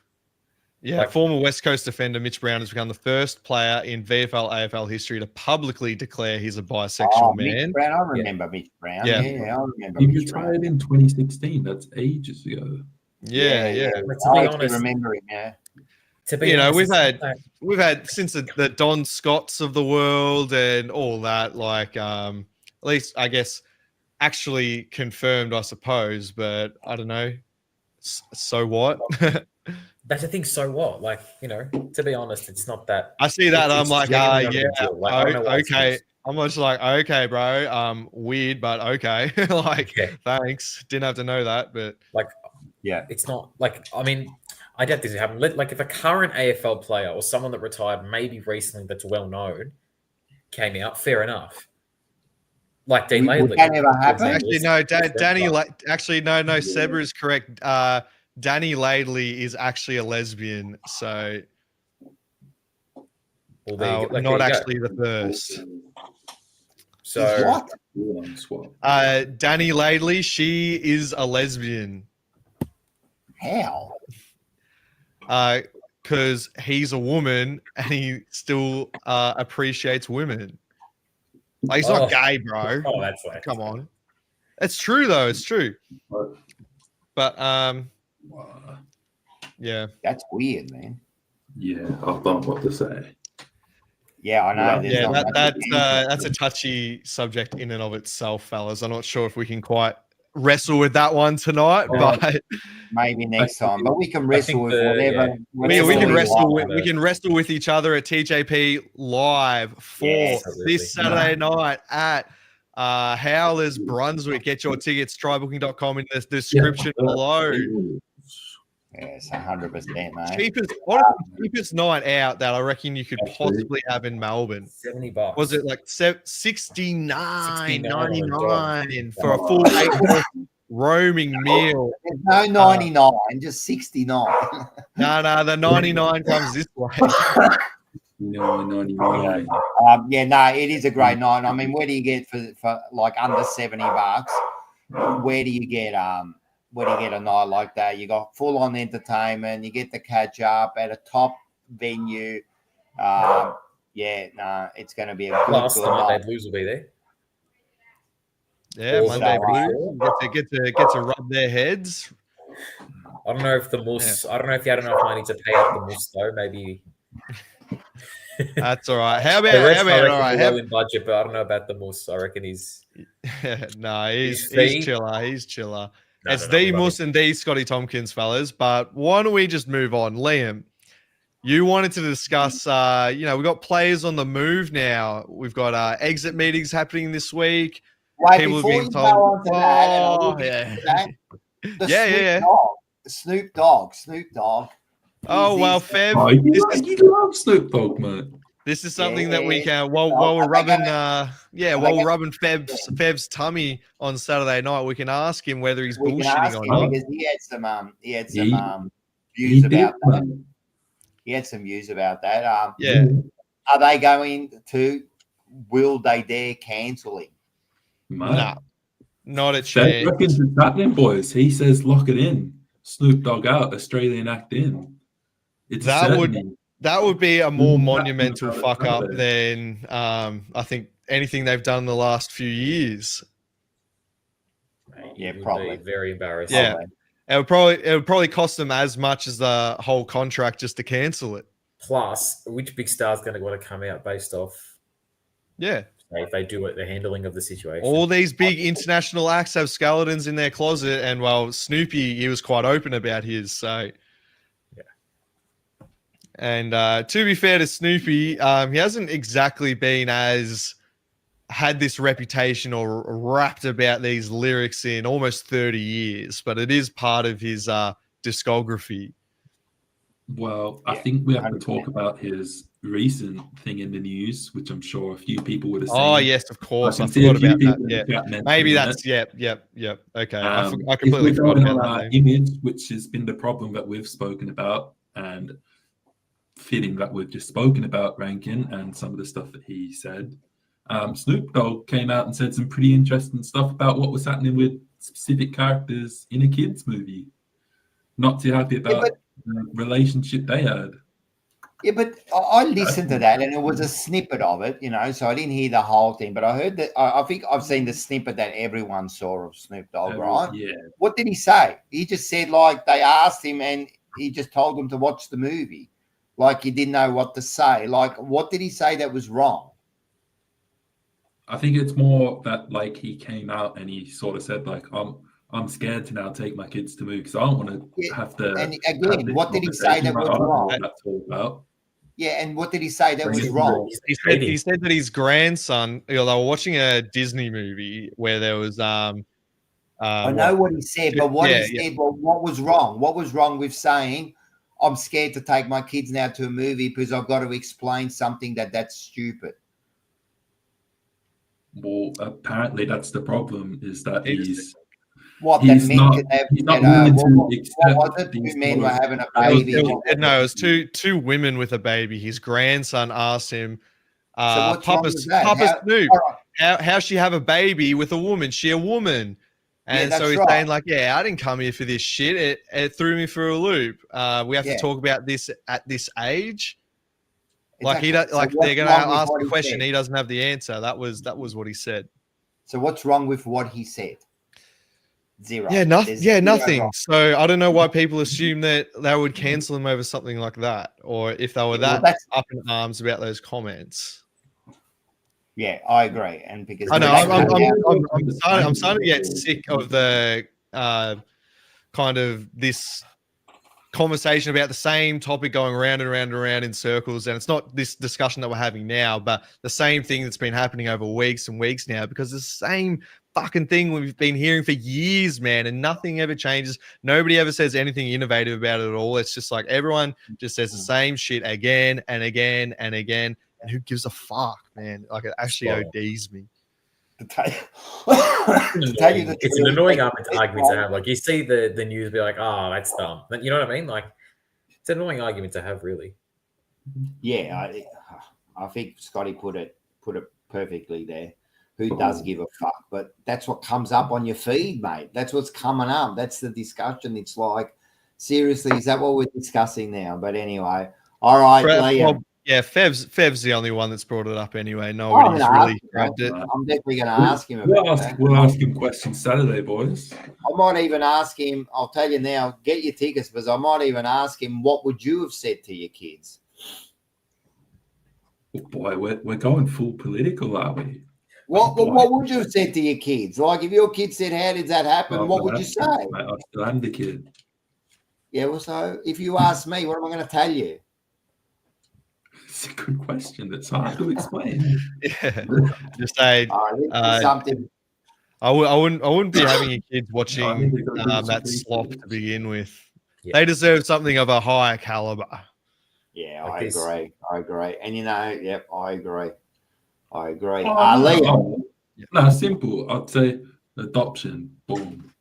Yeah, former West Coast defender Mitch Brown has become the first player in VFL AFL history to publicly declare he's a bisexual man. Mitch Brown, I remember Mitch Brown. Yeah, I remember. He retired in 2016. That's ages ago. Yeah. I remember him. Yeah. To be honest, we've had since the Don Scotts of the world and all that. Like, at least I guess actually confirmed, I suppose. But I don't know. So what? That's the thing. So what? Like, to be honest, it's not that. I see that. I'm like, okay. I'm just like, okay, bro. Weird, but okay. Thanks. Didn't have to know that, but it's not like. I mean, I doubt this would happen. Like, if a current AFL player or someone that retired maybe recently that's well known came out, fair enough. Like Dean Laidley. Would that ever happen? Actually, no. No. Seba is correct. Danny Laidley is actually a lesbian, so not actually the first. So what? Danny Laidley, she is a lesbian. How? Because he's a woman and he still appreciates women. Like, he's not gay, bro. Oh, that's like, come on. It's true though. It's true. But yeah, that's weird, man. Yeah, I don't know what to say. Yeah, I know. Yeah, that's a touchy subject in and of itself, fellas. I'm not sure if we can quite wrestle with that one tonight, but maybe next time. But we can wrestle with whatever. We can wrestle with we can wrestle with each other at TJP live for this Saturday night at Howlers Brunswick. Get your tickets, trybooking.com in the description below. Yes, 100%, mate. Cheapest night out that I reckon you could possibly have in Melbourne. $70. Was it like $69.99 for a full 8-course roaming meal? There's no 99, just 69. No, the 99 comes this way. No, 99. It is a great night. I mean, where do you get for like under $70? Where do you get a night like that? You got full on entertainment. You get to catch up at a top venue. It's going to be a good night. Monday Blues will be there. Yeah, Monday Blues get to rub their heads. I don't know if the Moose. I don't know if you had enough money to pay out the Moose though. Maybe. That's all right. How about all right? In budget, but I don't know about the Moose. I reckon he's. No, he's chiller. He's chiller. It's the Moose and the Scotty Tompkins, fellas. But why don't we just move on? Liam, you wanted to discuss, we've got players on the move now. We've got exit meetings happening this week. Wait, people before you go on to that, Snoop Dogg. Oh, well, Fev. You love Snoop Dogg, man. This is something that we can while we're rubbing Fev's tummy on Saturday night, we can ask him whether he's bullshitting or not. Because he had some views about that. He had some views about that. Are they going to? Will they dare cancel him? No, not a chance. That reckons it's happening, boys. He says lock it in. Snoop Dogg out. Australian Act in. That would be a more monumental fuck up than I think anything they've done in the last few years. Yeah, probably very embarrassing. Yeah, it would probably cost them as much as the whole contract just to cancel it. Plus, which big star is going to want to come out based off? Yeah, if they do it, the handling of the situation. All these big international acts have skeletons in their closet, and Snoopy, he was quite open about his. So. And to be fair to Snoopy, he hasn't exactly been as had this reputation or rapped about these lyrics in almost 30 years, but it is part of his discography. Well, I think we have to talk about his recent thing in the news, which I'm sure a few people would have seen. Oh, yes, of course. I can see a forgot few about people that. in the Yeah. chat Maybe mentioning that's, it. yep. Okay. I If completely we're forgot going about on that our name. image, which has been the problem that we've spoken about, and fitting that we've just spoken about Rankin and some of the stuff that he said. Snoop Dogg came out and said some pretty interesting stuff about what was happening with specific characters in a kids' movie. Not too happy about the relationship they had. Yeah, but I listened to that, and it was a snippet of it, so I didn't hear the whole thing. But I heard that. I think I've seen the snippet that everyone saw of Snoop Dogg, right? Yeah. What did he say? He just said, like, they asked him, and he just told them to watch the movie, like he didn't know what to say. Like, what did he say that was wrong? I think it's more that, like, he came out and he sort of said, like, I'm scared to now take my kids to movies because I don't want to have to. And again, what did he say that was wrong? That's all about. Yeah, and what did he say that was wrong? He said that his grandson, they were watching a Disney movie where there was I know what he said, but what he said, well, what was wrong? What was wrong with saying, I'm scared to take my kids now to a movie because I've got to explain something that's stupid? Well, apparently that's the problem, is that he's not willing to accept two men were having a baby. It was two women with a baby. His grandson asked him, Papa Snoop, how she have a baby with a woman? She a woman? And so he's saying, like, I didn't come here for this shit. It threw me for a loop. We have to talk about this at this age. Exactly. Like they're going to ask the question, he doesn't have the answer. That was what he said. So what's wrong with what he said? Zero. Yeah, nothing. Yeah, nothing. Wrong. So I don't know why people assume that they would cancel him over something like that, or if they were up in arms about those comments. Yeah, I agree. And because I know I'm starting to get sick of the kind of this conversation about the same topic going round and round and round in circles, and it's not this discussion that we're having now, but the same thing that's been happening over weeks and weeks now, because the same fucking thing we've been hearing for years, man, and nothing ever changes. Nobody ever says anything innovative about it at all. It's just like everyone just says the same shit again and again and again, and who gives a fuck, man? Like, it actually ODs me. It's an annoying argument to have. Like, you see the news be like, oh, that's dumb. But you know what I mean? Like, it's an annoying argument to have, really. Yeah, I think Scotty put it perfectly there. Who does give a fuck? But that's what comes up on your feed, mate. That's what's coming up. That's the discussion. It's like, seriously, is that what we're discussing now? But anyway, all right, Liam. Yeah, Fev's the only one that's brought it up anyway. Nobody's really grabbed it. I'm definitely going to ask him about that. We'll ask him questions Saturday, boys. I might even ask him, I'll tell you now, get your tickets, because I might even ask him, what would you have said to your kids? Oh boy, we're going full political, are we? What would you have said to your kids? Like, if your kid said, how did that happen? What would you say? I still am the kid. Yeah, well, so if you ask me, what am I going to tell you? It's a good question. That's hard to explain. Yeah, just say something. I wouldn't be having your kids watching that slop to begin with. Yeah. They deserve something of a higher caliber. Yeah, I agree. And I agree. No, simple. I'd say adoption. Boom.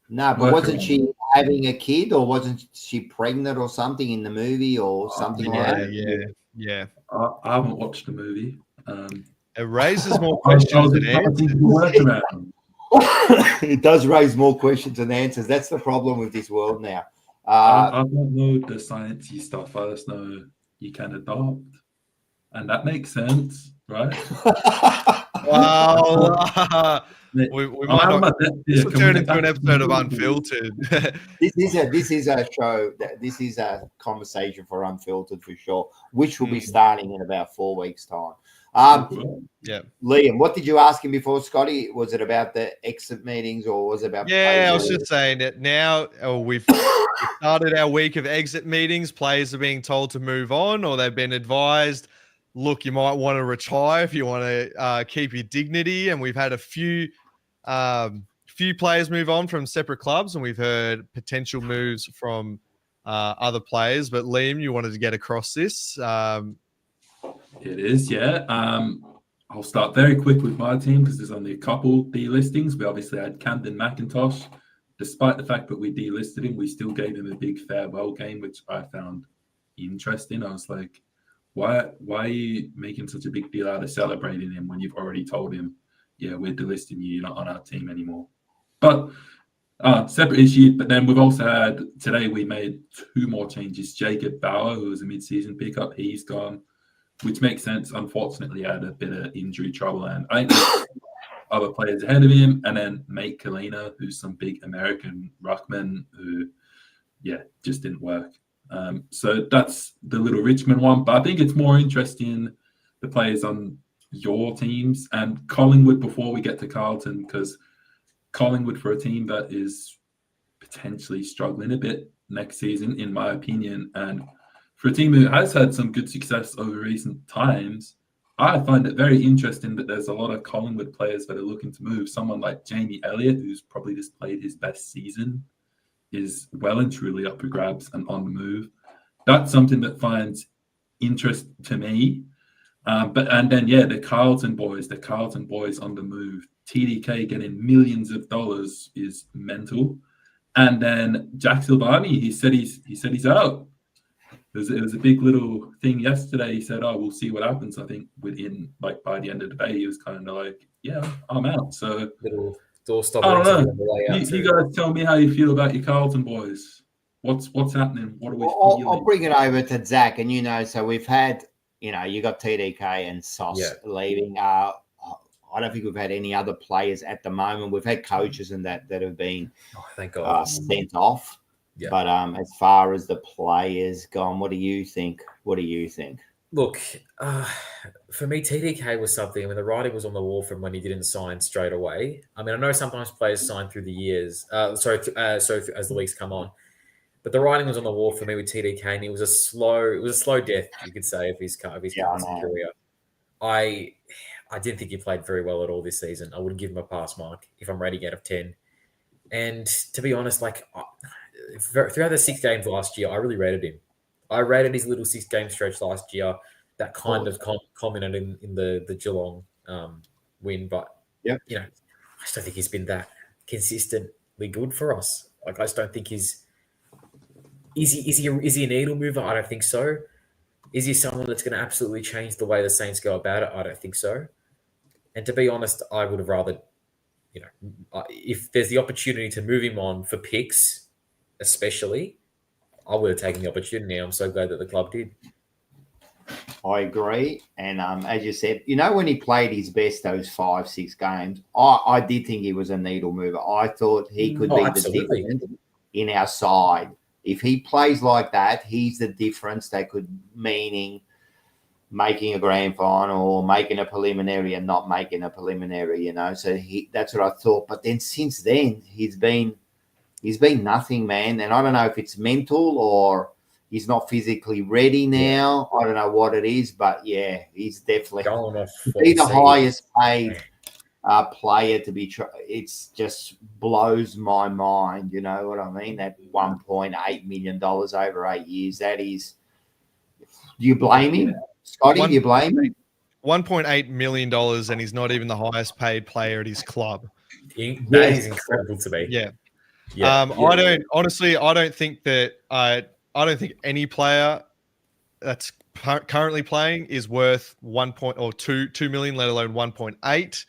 No, but wasn't she having a kid, or wasn't she pregnant or something in the movie or something like that? Yeah. I haven't watched the movie. It raises more questions than answers. It does raise more questions than answers. That's the problem with this world now. I don't know the sciencey stuff. I just know you can adopt, and that makes sense, right? Wow. We might not. This will turn into an episode of Unfiltered. This is a show. This is a conversation for Unfiltered for sure, which will be starting in about 4 weeks' time. Yeah, Liam, what did you ask him before, Scotty? Was it about the exit meetings, or was it about? Yeah, I was just saying that now we've started our week of exit meetings. Players are being told to move on, or they've been advised, look, you might want to retire if you want to keep your dignity. And we've had a few players move on from separate clubs, and we've heard potential moves from other players. But Liam, you wanted to get across this. It is, yeah. I'll start very quick with my team because there's only a couple delistings. We obviously had Camden McIntosh. Despite the fact that we delisted him, we still gave him a big farewell game, which I found interesting. I was like, why are you making such a big deal out of celebrating him when you've already told him, yeah, we're delisting you, you're not on our team anymore? But separate issue. But then we've also had, today we made 2 more changes. Jacob Bauer, who was a mid-season pickup, he's gone, which makes sense. Unfortunately, had a bit of injury trouble, and I think there's other players ahead of him. And then Mate Kalina, who's some big American ruckman who, yeah, just didn't work. So that's the Little Richmond one. But I think it's more interesting the players on your teams and Collingwood before we get to Carlton, because Collingwood, for a team that is potentially struggling a bit next season, in my opinion, and for a team who has had some good success over recent times, I find it very interesting that there's a lot of Collingwood players that are looking to move. Someone like Jamie Elliott, who's probably just played his best season, is well and truly up for grabs and on the move. That's something that finds interest to me. And then the Carlton boys on the move. TDK getting millions of dollars is mental. And then Jack Silvagni, he said he's out. It was a big little thing yesterday. He said, "Oh, we'll see what happens." I think within by the end of the day, he was kind of like, "Yeah, I'm out." So Little doorstop. I don't know. You guys tell me how you feel about your Carlton boys. What's happening? What are we feeling? I'll bring it over to Zach, and so we've had, you got TDK and Sauce leaving. I don't think we've had any other players at the moment. We've had coaches and that have been thank God. sent off. Yeah. But as far as the players gone, what do you think? Look, for me, TDK was something. I mean, the writing was on the wall from when he didn't sign straight away. I mean, I know sometimes players sign through the years. As the weeks come on, but the writing was on the wall for me with TDK, and it was a slow death, you could say, of his career. I didn't think he played very well at all this season. I wouldn't give him a pass mark if I'm rating out of 10. And to be honest, throughout the 6 games last year, I really rated him. I rated his little 6-game stretch last year that kind of culminated in the Geelong win. But, I just don't think he's been that consistently good for us. I just don't think he's – is he a needle mover? I don't think so. Is he someone that's going to absolutely change the way the Saints go about it? I don't think so. And to be honest, I would have rather, if there's the opportunity to move him on for picks, especially, I would have taken the opportunity. I'm so glad that the club did. I agree. And as you said, when he played his best those 5-6 games, I did think he was a needle mover. I thought he could be absolutely the difference in our side. If he plays like that, he's the difference. They could meaning making a grand final or making a preliminary and not making a preliminary, So that's what I thought. But then since then, he's been nothing, man. And I don't know if it's mental or he's not physically ready now. I don't know what it is, but yeah, he's definitely the highest paid player to be. It's just blows my mind. You know what I mean? That $1.8 million over 8 years. That is. Do you blame him, Scotty? Do you blame him? $1.8 million, and he's not even the highest paid player at his club. That is incredible to me. Yeah. I don't think that I don't think any player that's currently playing is worth 2 million, let alone 1.8.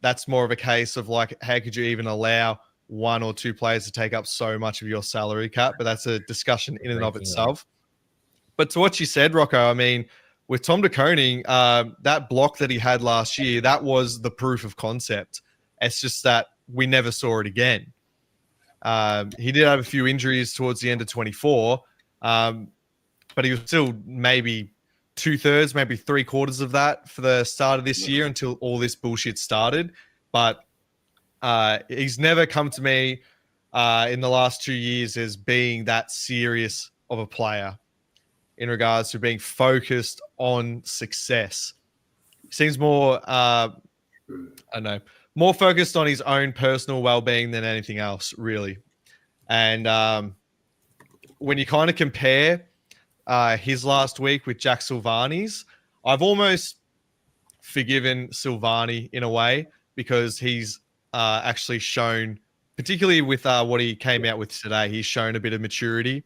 That's more of a case of how could you even allow 1 or 2 players to take up so much of your salary cap? But that's a discussion in and of itself. But to what you said, Rocco, I mean, with Tom de Koning, that block that he had last year, that was the proof of concept. It's just that we never saw it again. He did have a few injuries towards the end of 24, but he was still maybe 2/3, maybe 3/4 of that for the start of this year until all this bullshit started. But he's never come to me in the last 2 years as being that serious of a player. in regards to being focused on success. He seems more, I don't know, more focused on his own personal well-being than anything else, really. And when you kind of compare his last week with Jack Silvagni's, I've almost forgiven Silvagni in a way because he's actually shown, particularly with what he came out with today, he's shown a bit of maturity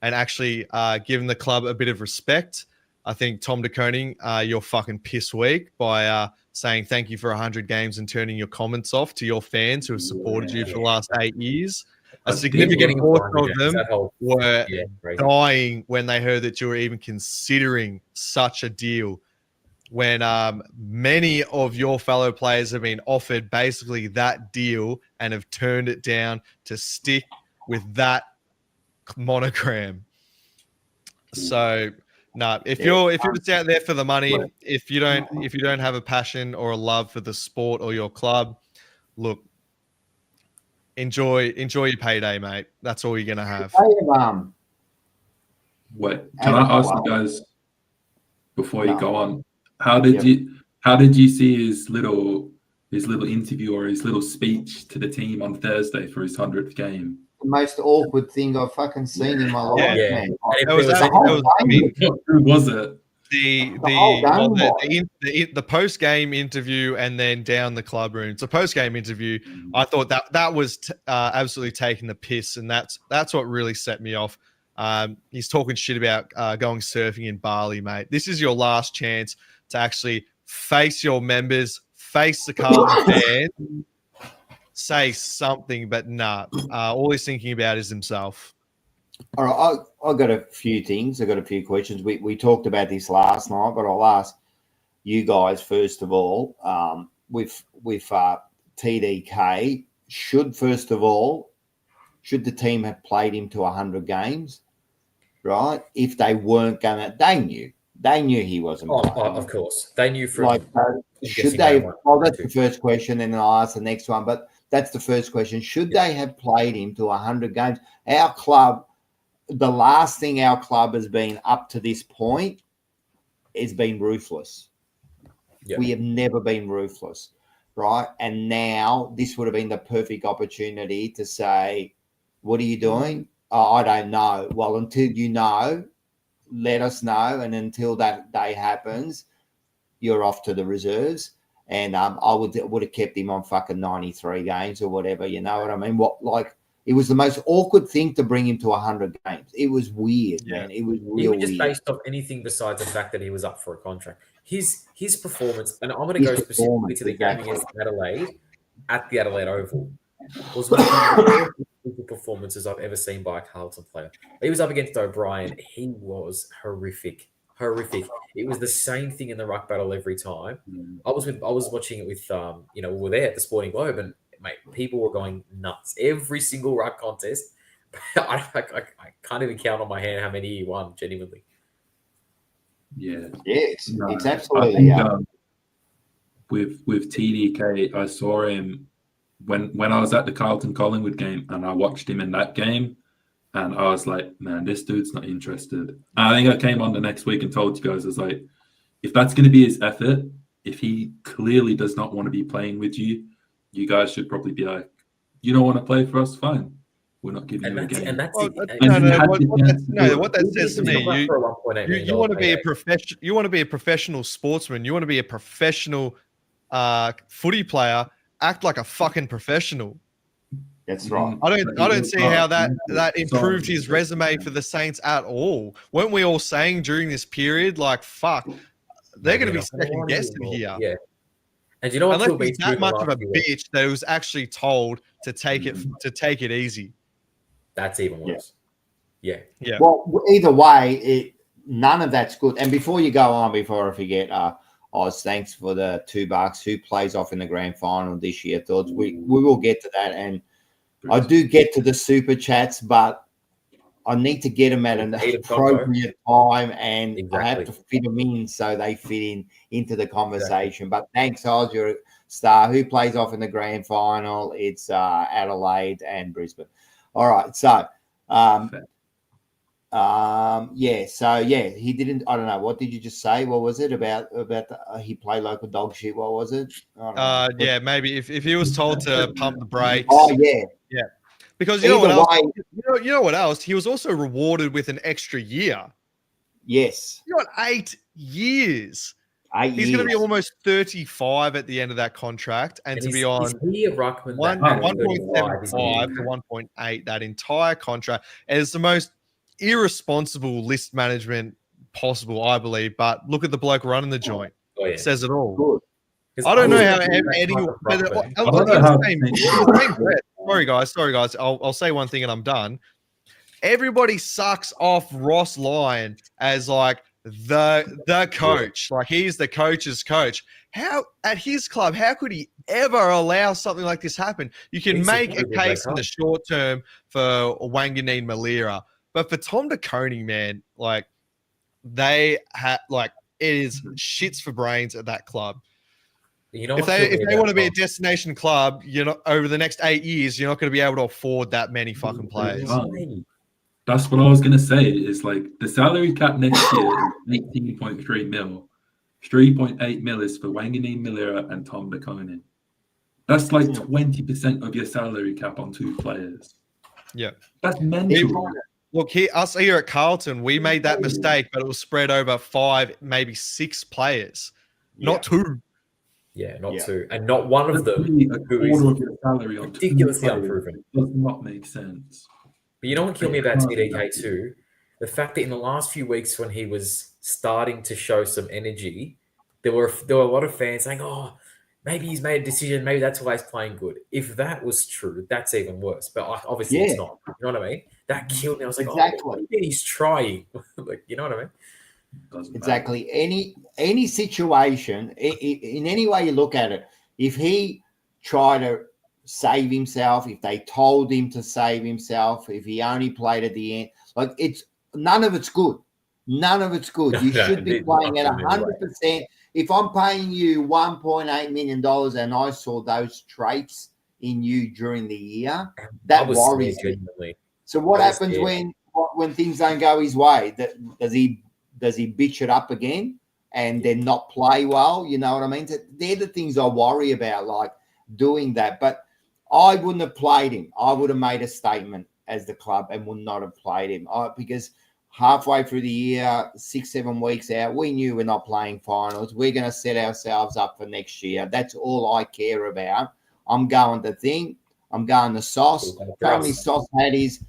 and actually given the club a bit of respect. I think Tom de Koning, you're fucking piss weak by saying thank you for 100 games and turning your comments off to your fans who have supported you for the last 8 years. A significant portion of them were dying when they heard that you were even considering such a deal, when many of your fellow players have been offered basically that deal and have turned it down to stick with that monogram. So no, if you're just out there for the money, if you don't have a passion or a love for the sport or your club, look, enjoy your payday, mate. That's all you're gonna have. Wait, can I ask you guys before you go on? How did you see his little interview or his little speech to the team on Thursday for his 100th game? The most awkward thing I've fucking seen in my life, man. Who was it? The post game interview and then down the club room. It's a post game interview. I thought that was absolutely taking the piss, and that's what really set me off. He's talking shit about going surfing in Bali, mate. This is your last chance to actually face your members, face the Carlton fans, say something, but nah. All he's thinking about is himself. All right, I got a few things. I got a few questions. We talked about this last night, but I'll ask you guys first of all. With TDK, should the team have played him to 100 games? Right? If they weren't gonna, they knew he wasn't. Of course, they knew from. Should they? Well, that's the first question, and then I'll ask the next one. But that's the first question. Should they have played him to 100 games? Our club. The last thing our club has been up to this point has been ruthless. Yep. We have never been ruthless, right? And now this would have been the perfect opportunity to say, what are you doing? Oh, I don't know. Well, until you know, let us know. And until that day happens, you're off to the reserves. And I would have kept him on fucking 93 games or whatever. You know what I mean? It was the most awkward thing to bring him to 100 games. It was weird, man. It was real just weird. Based off anything besides the fact that he was up for a contract. His performance, and I'm going to go specifically to the game against Adelaide at the Adelaide Oval, was one of the most performances I've ever seen by a Carlton player. He was up against O'Brien. He was horrific. It was the same thing in the ruck battle every time. I was watching it with we were there at the Sporting Globe, and mate, people were going nuts. Every single ruck contest, I can't even count on my hand how many he won, genuinely. Yeah. Yes, it's absolutely. With TDK, I saw him when I was at the Carlton Collingwood game, and I watched him in that game, and I was like, man, this dude's not interested. And I think I came on the next week and told you guys, I was like, if that's going to be his effort, if he clearly does not want to be playing with you, you guys should probably be like, you don't want to play for us? Fine. We're not giving you a game. And that's what that says to me, you want to be a professional. You want to be a professional sportsman. You want to be a professional footy player. Act like a fucking professional. That's right. I don't see how that improved his resume for the Saints at all. Weren't we all saying during this period, like, fuck, they're going to be second guessing here? Yeah. And you know what? Unless he's that much of a bitch that was actually told to take it easy. That's even worse. Yeah. Well, either way, none of that's good. And before you go on, before I forget, Oz, thanks for the $2. Who plays off in the grand final this year? Thoughts? We will get to that, and I do get to the super chats, but I need to get them at an appropriate time, and I have to fit them in so they fit into the conversation. But thanks, Oz, you're a star. Who plays off in the grand final? It's Adelaide and Brisbane. All right, so He didn't. I don't know. What did you just say? What was it about he played local dog shit? What was it? I don't know. Maybe if he was told to pump the brakes. Oh yeah. Because you know what Either else? way- You know what else? He was also rewarded with an extra year. Yes. He got 8 years. 8 He's years. going to be almost 35 at the end of that contract, and to be on is he a ruckman 1.75 to 1.8 that entire contract. And it's the most irresponsible list management possible, I believe. But look at the bloke running the joint. Oh, yeah. It says it all. Good. I don't know how Sorry guys. I'll say one thing and I'm done. Everybody sucks off Ross Lyon as like the coach. Like he's the coach's coach. How at his club, how could he ever allow something like this happen? You can make a case in the short term for Wanganeen Malira, but for Tom DeConing, man, like they had like it is shits for brains at that club. You know, if they want to be a destination club, you're not over the next 8 years, you're not going to be able to afford that many fucking players. That's what I was going to say. Is like the salary cap next year is 18.3 mil. 3.8 mil is for Wanganeen Malira and Tom DeConing. That's like 20% of your salary cap on 2 players. Yeah. That's mental. Look, us here at Carlton, we made that mistake, but it was spread over 5, maybe 6 players, not 2. Yeah, not 2. And not one of them who is ridiculously unproven. Does not make sense. But you know what killed me about TDK too? The fact that in the last few weeks when he was starting to show some energy, there were a lot of fans saying, oh, maybe he's made a decision. Maybe that's why he's playing good. If that was true, that's even worse. But obviously it's not. You know what I mean? That killed me. I was like, oh, he's trying. Like, you know what I mean? Exactly. Any situation, in any way you look at it, if he tried to save himself, if they told him to save himself, if he only played at the end, like none of it's good. None of it's good. You should be playing at 100%. If I'm paying you $1.8 million and I saw those traits in you during the year, that worries me. So what happens when things don't go his way? Does he bitch it up again and then not play well? You know what I mean? They're the things I worry about, like doing that. But I wouldn't have played him. I would have made a statement as the club and would not have played him because halfway through the year, 6-7 weeks out, we knew we're not playing finals. We're going to set ourselves up for next year. That's all I care about. I'm going to think. I'm going to Sauce. Apparently, Sauce had his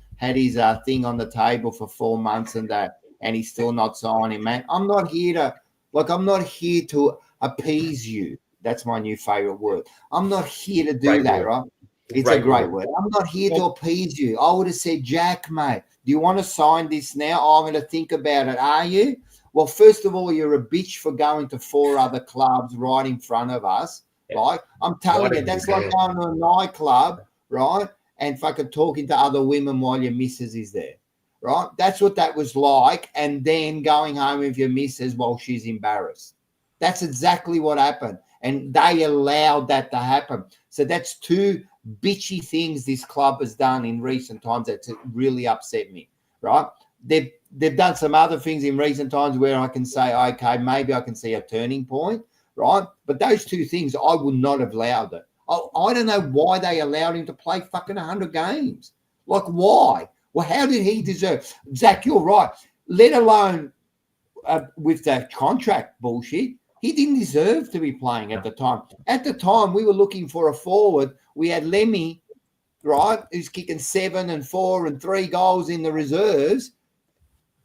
thing on the table for 4 months and he's still not signing, man. I'm not here to appease you. That's my new favorite word. I'm not here to do that, right? It's a great word. I'm not here to appease you. I would have said, Jack, mate, do you want to sign this now? I'm going to think about it. Are you? Well, first of all, you're a bitch for going to 4 other clubs right in front of us, right? I'm telling you, that's like going to a nightclub, right? And fucking talking to other women while your missus is there, right? That's what that was like. And then going home with your missus while she's embarrassed. That's exactly what happened. And they allowed that to happen. So that's 2 bitchy things this club has done in recent times that really upset me, right? They've done some other things in recent times where I can say, okay, maybe I can see a turning point, right? But those 2 things, I would not have allowed it. I don't know why they allowed him to play fucking 100 games. Like, why? Well, how did he deserve? Zach, you're right. Let alone with that contract bullshit, he didn't deserve to be playing at the time. At the time, we were looking for a forward. We had Lemmy, right, who's kicking 7 and 4 and 3 goals in the reserves.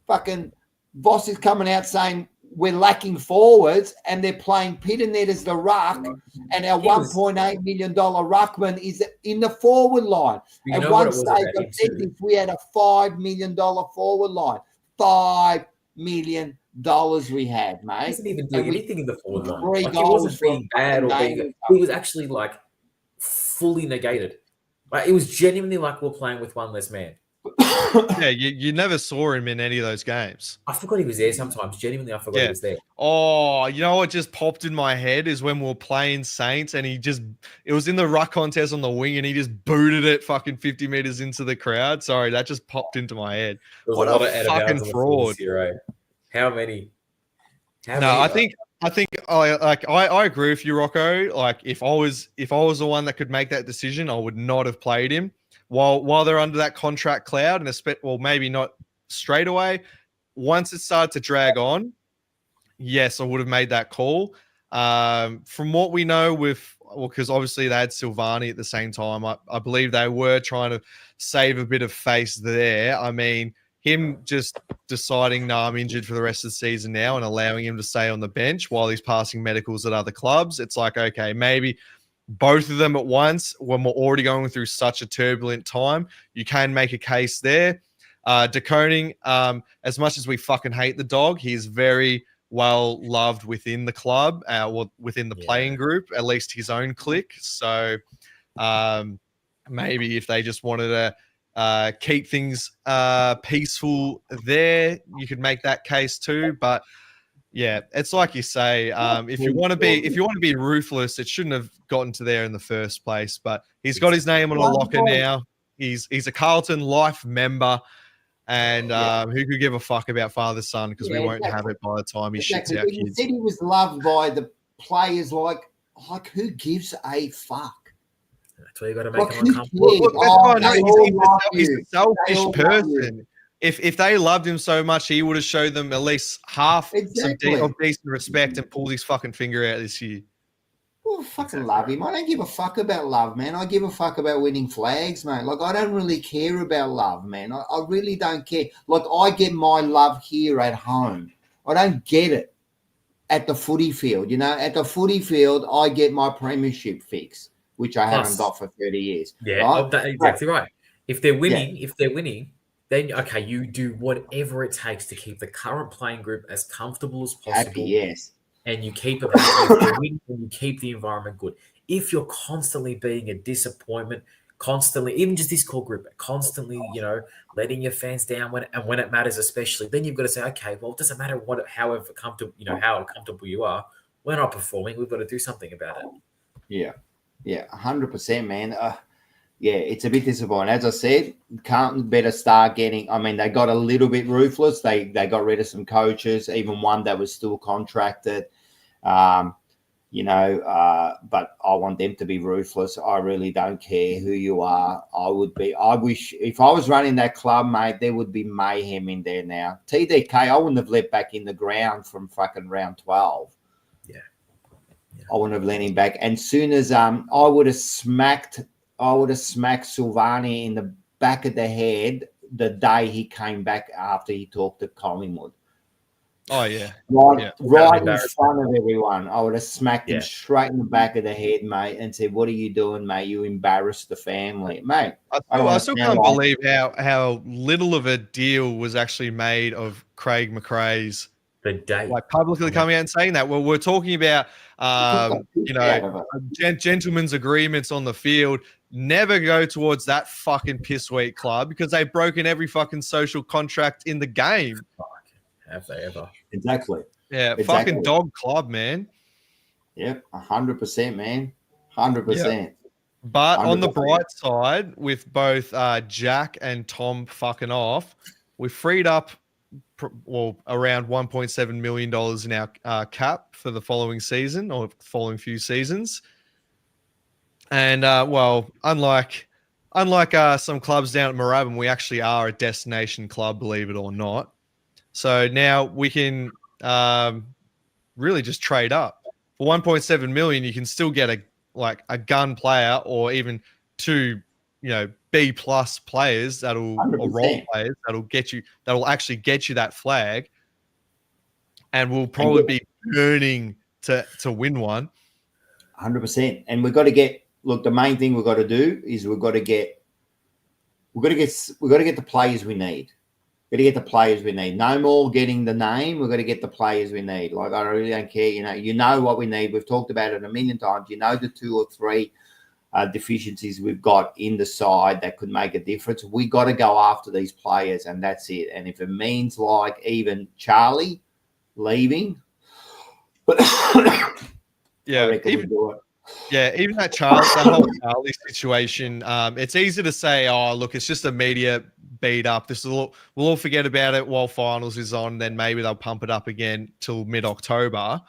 Fucking Voss is coming out saying we're lacking forwards and they're playing Pitternet as the ruck and our $1.8 million ruckman is in the forward line. At one stage, I said this, we had a $5 million forward line. $5 million we had, mate. He wasn't even doing anything in the forward line. Like, he wasn't being bad or being. He was actually like fully negated. Like, it was genuinely like we're playing with one less man. Yeah, you never saw him in any of those games. I forgot he was there sometimes. Genuinely, I forgot he was there. Oh, you know what just popped in my head is when we were playing Saints and it was in the ruck contest on the wing and he just booted it fucking 50 meters into the crowd. Sorry, that just popped into my head. What a fucking fraud. How many? I think I agree with you, Rocco. Like if I was the one that could make that decision, I would not have played him while they're under that contract cloud, and maybe not straight away. Once it started to drag on, yes, I would have made that call. From what we know because obviously they had Silvagni at the same time, I believe they were trying to save a bit of face there. I mean, him just deciding, no, I'm injured for the rest of the season now and allowing him to stay on the bench while he's passing medicals at other clubs. It's like, okay, maybe both of them at once when we're already going through such a turbulent time. You can make a case there. De Koning, as much as we fucking hate the dog, he's very well loved within the club, within the playing group, at least his own clique. So maybe if they just wanted to keep things peaceful there, you could make that case too. But yeah, it's like you say, if you want to be ruthless, it shouldn't have gotten to there in the first place. But he's got his name on a locker now. He's a Carlton life member, and who could give a fuck about father son, because we won't have it by the time he shits out kids. He said he was loved by the players. Like who gives a fuck? That's why you got to make him uncomfortable. He's a selfish person. If they loved him so much, he would have showed them at least half of decent respect and pulled his fucking finger out this year. Well, fucking love him. I don't give a fuck about love, man. I give a fuck about winning flags, mate. Like, I don't really care about love, man. I really don't care. Like, I get my love here at home. I don't get it at the footy field. You know, at the footy field, I get my premiership fix, which I haven't got for 30 years. Yeah, right? That's exactly right. If they're winning, then, okay, you do whatever it takes to keep the current playing group as comfortable as possible. Happy, yes. And you keep it and you keep the environment good. If you're constantly being a disappointment, constantly, even just this core group, constantly, letting your fans down when it matters, especially, then you've got to say, okay, well, it doesn't matter how comfortable you are. We're not performing. We've got to do something about it. Yeah, 100%, man. It's a bit disappointing. As I said, Carlton better start getting. I mean, they got a little bit ruthless. They got rid of some coaches, even one that was still contracted. But I want them to be ruthless. I really don't care who you are. I wish if I was running that club, mate, there would be mayhem in there now. TDK, I wouldn't have let back in the ground from fucking round 12. I wouldn't have let him back. And soon as I would have smacked Silvagni in the back of the head the day he came back after he talked to Collingwood. Oh, yeah. Right in front of everyone. I would have smacked him straight in the back of the head, mate, and said, what are you doing, mate? You embarrassed the family. Mate, I still can't believe how little of a deal was actually made of Craig McRae's publicly coming out and saying that. Well, we're talking about, gentlemen's agreements on the field. Never go towards that fucking piss weak club because they've broken every fucking social contract in the game. Have they ever? Exactly. Yeah, fucking dog club, man. Yep, 100%, man. 100%. Yep. But 100%. On the bright side, with both Jack and Tom fucking off, we freed up around $1.7 million in our cap for the following season or following few seasons. And, unlike some clubs down at Moorabbin, we actually are a destination club, believe it or not. So now we can really just trade up. For $1.7 million, you can still get a gun player or even two, B+ players or role players that'll actually get you that flag, and we'll probably be burning to win one. 100%. And we've got to get. Look, the main thing we've got to do is we've got to get the players we need. We've got to get the players we need. No more getting the name. We've got to get the players we need. Like, I really don't care. You know what we need. We've talked about it a million times. The 2 or 3 deficiencies we've got in the side that could make a difference. We got to go after these players, and that's it. And if it means like even Charlie leaving, yeah, even that whole Charlie situation. It's easy to say, "Oh, look, it's just a media beat up. We'll all forget about it while finals is on. Then maybe they'll pump it up again till mid-October."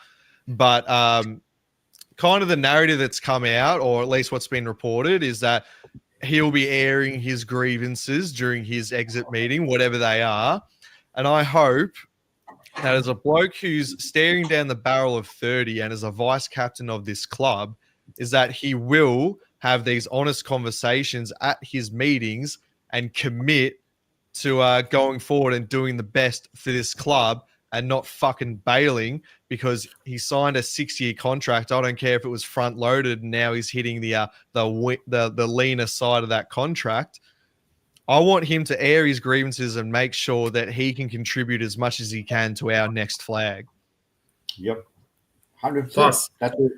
But kind of the narrative that's come out, or at least what's been reported, is that he'll be airing his grievances during his exit meeting, whatever they are. And I hope that as a bloke who's staring down the barrel of 30 and as a vice captain of this club, is that he will have these honest conversations at his meetings and commit to going forward and doing the best for this club and not fucking bailing because he signed a 6-year contract. I don't care if it was front loaded and now he's hitting the leaner side of that contract. I want him to air his grievances and make sure that he can contribute as much as he can to our next flag. Yep. 100%. Plus, that's it.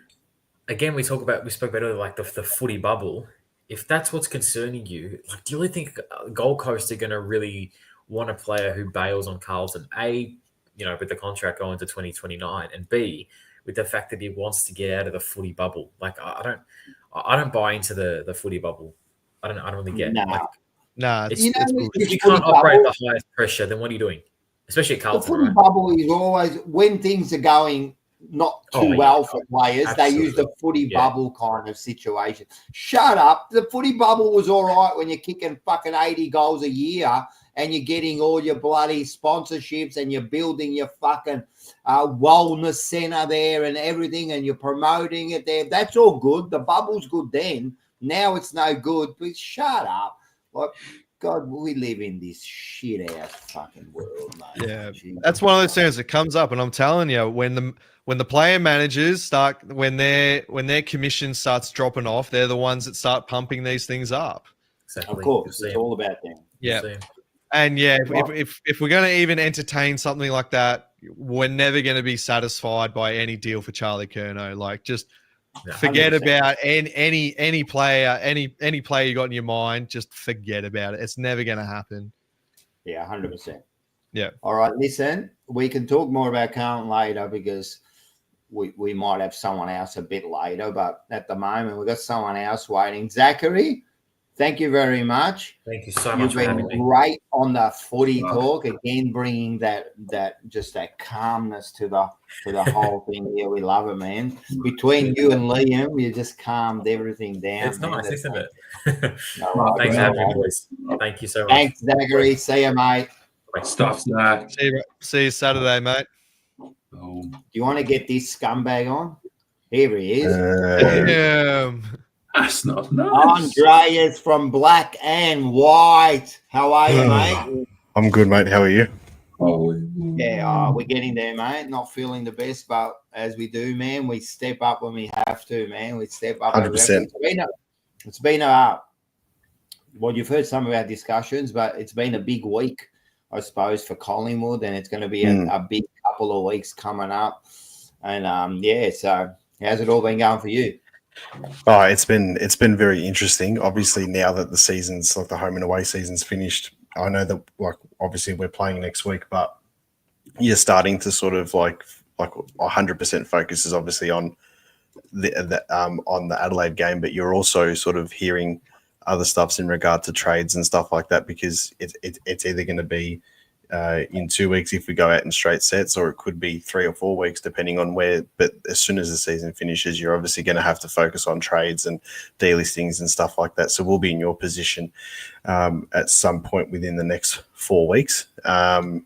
Again, we spoke about earlier, like the footy bubble. If that's what's concerning you, like, do you really think Gold Coast are going to really want a player who bails on Carlton? A, with the contract going to 2029, and B, with the fact that he wants to get out of the footy bubble. Like, I don't buy into the footy bubble. I don't really get. Nah, if you can't operate at the highest pressure, then what are you doing? Especially at Carlton. The footy bubble is always when things are going not too well for players. Absolutely. They use the footy bubble kind of situation. Shut up. The footy bubble was all right when you're kicking fucking 80 goals a year and you're getting all your bloody sponsorships and you're building your fucking wellness center there and everything and you're promoting it there. That's all good. The bubble's good then. Now it's no good. Please shut up. Like, God, we live in this shit-ass fucking world, mate. Yeah, that's one of those things that comes up, and I'm telling you, when the player managers start, when their commission starts dropping off, they're the ones that start pumping these things up. Exactly. Of course, it's all about them. Yeah, and if we're going to even entertain something like that, we're never going to be satisfied by any deal for Charlie Curnow. Like, just. Forget 100%. About any player, any player you got in your mind. Just forget about it. It's never going to happen. Yeah, 100%. Yeah. All right. Listen, we can talk more about Carlton later because we might have someone else a bit later. But at the moment, we've got someone else waiting. Zachary, thank you very much. Thank you so much. You've been great on the footy talk again, bringing that calmness to the whole thing here. We love it, man. Between you and Liam, you just calmed everything down. It's nice, isn't it? Thanks for having me, boys. Thank you so much. Thanks, Zachary. See you, mate. Stuff that. See you Saturday, mate. Do you want to get this scumbag on? Here he is. That's not nice. Andreas from Black and White. How are you, mate? I'm good, mate. How are you? Yeah, we're getting there, mate. Not feeling the best, but as we do, man, we step up when we have to, man. We step up. 100%. It's been well, you've heard some of our discussions, but it's been a big week, I suppose, for Collingwood, and it's going to be a big couple of weeks coming up. And so how's it all been going for you? Oh, it's been very interesting. Obviously, now that the season's like the home and away season's finished, I know that like obviously we're playing next week, but you're starting to sort of like 100% focus is obviously on the Adelaide game, but you're also sort of hearing other stuffs in regard to trades and stuff like that because it's either going to be in 2 weeks if we go out in straight sets, or it could be 3 or 4 weeks depending on where. But as soon as the season finishes, you're obviously going to have to focus on trades and delistings and stuff like that. So we'll be in your position at some point within the next 4 weeks.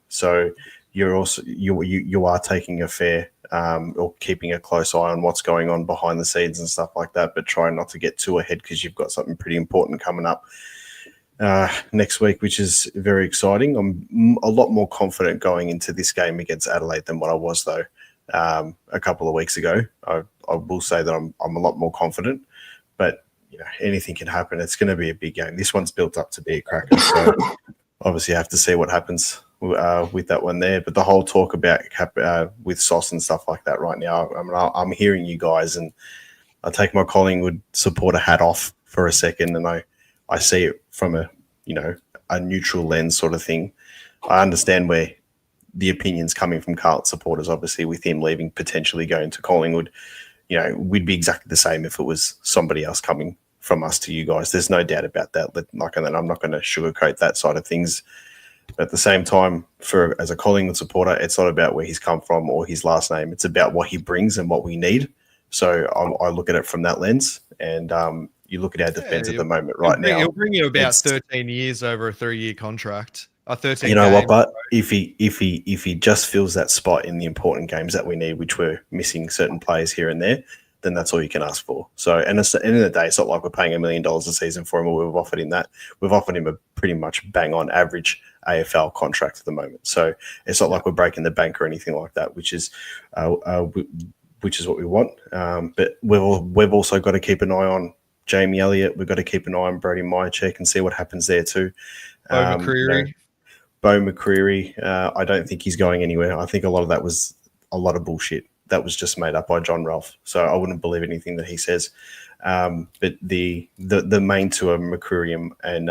So you're also you are taking a fair or keeping a close eye on what's going on behind the scenes and stuff like that, but trying not to get too ahead because you've got something pretty important coming up next week, which is very exciting. I'm a lot more confident going into this game against Adelaide than what I was though a couple of weeks ago. I will say that I'm a lot more confident, but anything can happen. It's going to be a big game. This one's built up to be a cracker, so obviously I have to see what happens with that one there. But the whole talk about with Sauce and stuff like that right now, I mean, I'm hearing you guys, and I take my Collingwood supporter hat off for a second, and I see it from a neutral lens sort of thing. I understand where the opinions coming from Carlton supporters, obviously, with him leaving, potentially going to Collingwood. We'd be exactly the same if it was somebody else coming from us to you guys. There's no doubt about that. And I'm not going to sugarcoat that side of things. But at the same time, as a Collingwood supporter, it's not about where he's come from or his last name. It's about what he brings and what we need. So I look at it from that lens. And you look at our defence at the moment now. He'll bring you about 13 years over a 3-year contract. 13 you know games. what, but if he just fills that spot in the important games that we need, which we're missing certain players here and there, then that's all you can ask for. So, and at the end of the day, it's not like we're paying $1 million a season for him, or we've offered him that. We've offered him a pretty much bang on average AFL contract at the moment. So it's not like we're breaking the bank or anything like that, which is what we want. But we've also got to keep an eye on Jamie Elliott. We've got to keep an eye on Brody Myercheck and see what happens there too. Bo McCreary, I don't think he's going anywhere. I think a lot of that was a lot of bullshit that was just made up by John Ralph. So I wouldn't believe anything that he says. But the main two are McCreary and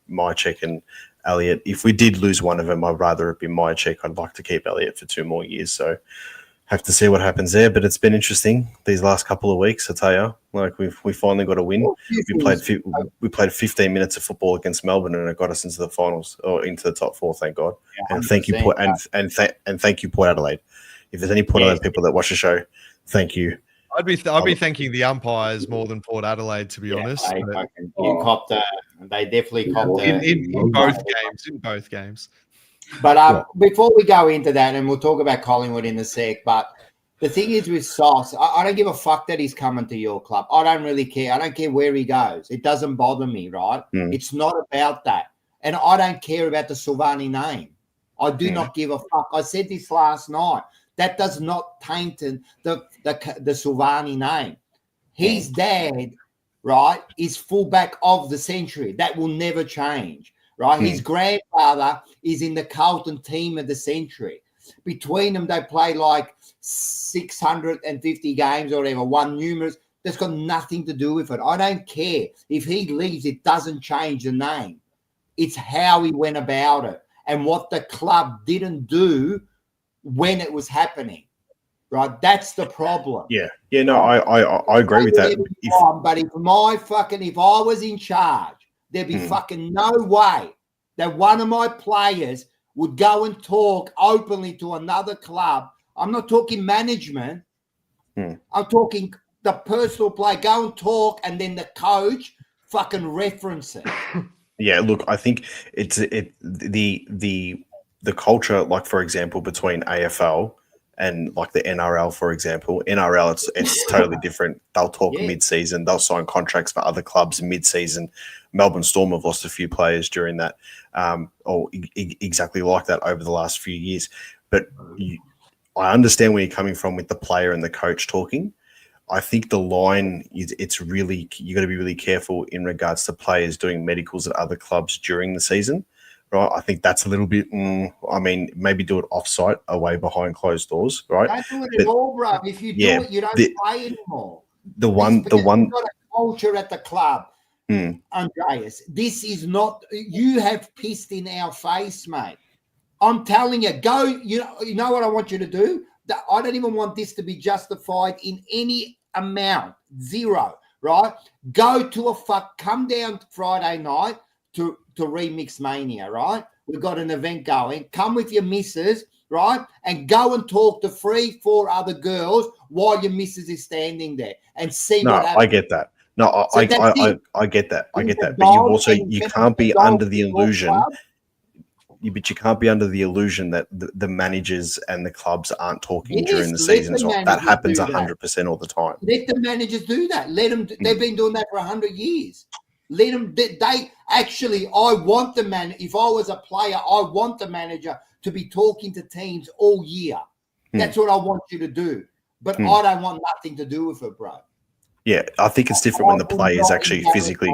Myercheck and Elliott. If we did lose one of them, I'd rather it be Myercheck. I'd like to keep Elliott for 2 more years. So have to see what happens there. But it's been interesting these last couple of weeks. I tell you, like we finally got a win. We played 15 minutes of football against Melbourne, and it got us into the finals or into the top 4. Thank God. Yeah, and thank you, Port, and thank you, Port Adelaide. If there's any Port Adelaide people that watch the show, thank you. I'd be thanking the umpires more than Port Adelaide, to be honest. They definitely copped in both games. But before we go into that, and we'll talk about Collingwood in a sec, but the thing is with Sauce, I don't give a fuck that he's coming to your club. I don't really care. I don't care where he goes. It doesn't bother me, right? It's not about that. And I don't care about the Silvagni name. I do not give a fuck. I said this last night. That does not taint the Silvagni name. His dad, right, is fullback of the century. That will never change. Right, his grandfather is in the Carlton team of the century. Between them, they play like 650 games or whatever, won numerous. That's got nothing to do with it. I don't care. If he leaves, it doesn't change the name. It's how he went about it and what the club didn't do when it was happening. Right, that's the problem. No, I agree with that. But if I was in charge, there'd be fucking no way that one of my players would go and talk openly to another club. I'm not talking management. I'm talking the personal player. Go and talk, and then the coach fucking reference it. Yeah, look, I think it's the culture, like for example, between AFL and like the NRL, for example. NRL, it's totally different. They'll talk mid-season. They'll sign contracts for other clubs mid-season. Melbourne Storm have lost a few players during that, exactly like that over the last few years. But I understand where you're coming from with the player and the coach talking. I think the line it's really, you got to be really careful in regards to players doing medicals at other clubs during the season. Right, I think that's a little bit. Maybe do it off-site, away behind closed doors. Right, don't do it at all, bro. If you do it, you don't play anymore. The one. We've got a culture at the club, Andreas. This is not. You have pissed in our face, mate. I'm telling you, go. You know what I want you to do. I don't even want this to be justified in any amount. Zero. Right? Go to come down Friday night to Remix Mania, right? We've got an event going. Come with your missus, right? And go and talk to 3-4 other girls while your missus is standing there and see what happens. I get that. No, I get that. I get that. But you can't be under the illusion. But you can't be under the illusion that the managers and the clubs aren't talking during the season. That happens 100% all the time. Let the managers do that. Let them. They've been doing that for 100 years. Let them. They actually. I want the man. If I was a player, I want the manager to be talking to teams all year. That's what I want you to do. But I don't want nothing to do with it, bro. Yeah, I think it's different when the players actually physically.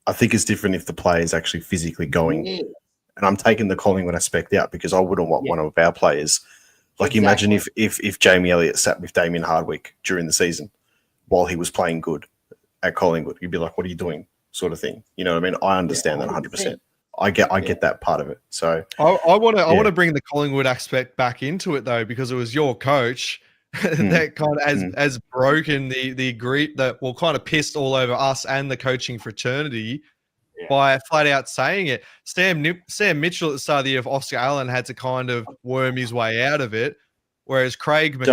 I think it's different if the player is actually physically going. Yeah. And I'm taking the Collingwood aspect out because I wouldn't want one of our players. Like imagine if Jamie Elliott sat with Damien Hardwick during the season. while he was playing good at Collingwood. You'd be like, what are you doing? Sort of thing. You know what I mean? I understand that 100%. I get that part of it. So I want to bring the Collingwood aspect back into it though, because it was your coach that kind of has broken the agree that kind of pissed all over us and the coaching fraternity by flat out saying it. Sam Mitchell at the start of the year, if Oscar Allen had to kind of worm his way out of it, whereas Craig McRae.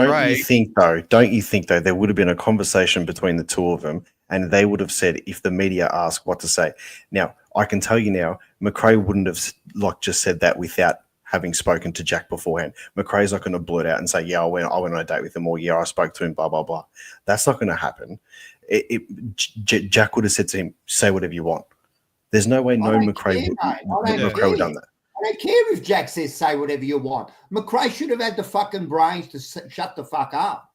Don't you think though there would have been a conversation between the two of them, and they would have said if the media asked what to say. Now I can tell you now, McRae wouldn't have just said that without having spoken to Jack beforehand. McRae's not going to blurt out and say, "Yeah, I went on a date with him," or "Yeah, I spoke to him." Blah blah blah. That's not going to happen. Jack would have said to him, "Say whatever you want." There's no way McRae would have done that. I don't care if Jack says say whatever you want. McRae should have had the fucking brains to shut the fuck up.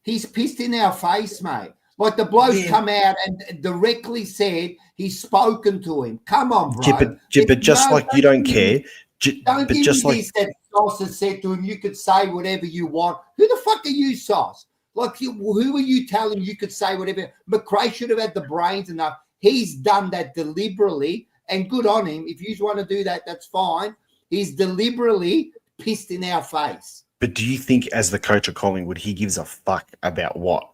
He's pissed in our face, mate. Like the bloke come out and directly said he's spoken to him. Come on, bro. But just like you don't care. Don't give me this that Sauce has said to him, you could say whatever you want. Who the fuck are you, Sauce? Like, who are you telling you could say whatever? McRae should have had the brains enough. He's done that deliberately, and good on him. If you want to do that, that's fine. He's deliberately pissed in our face. But do you think, as the coach of Collingwood, he gives a fuck about what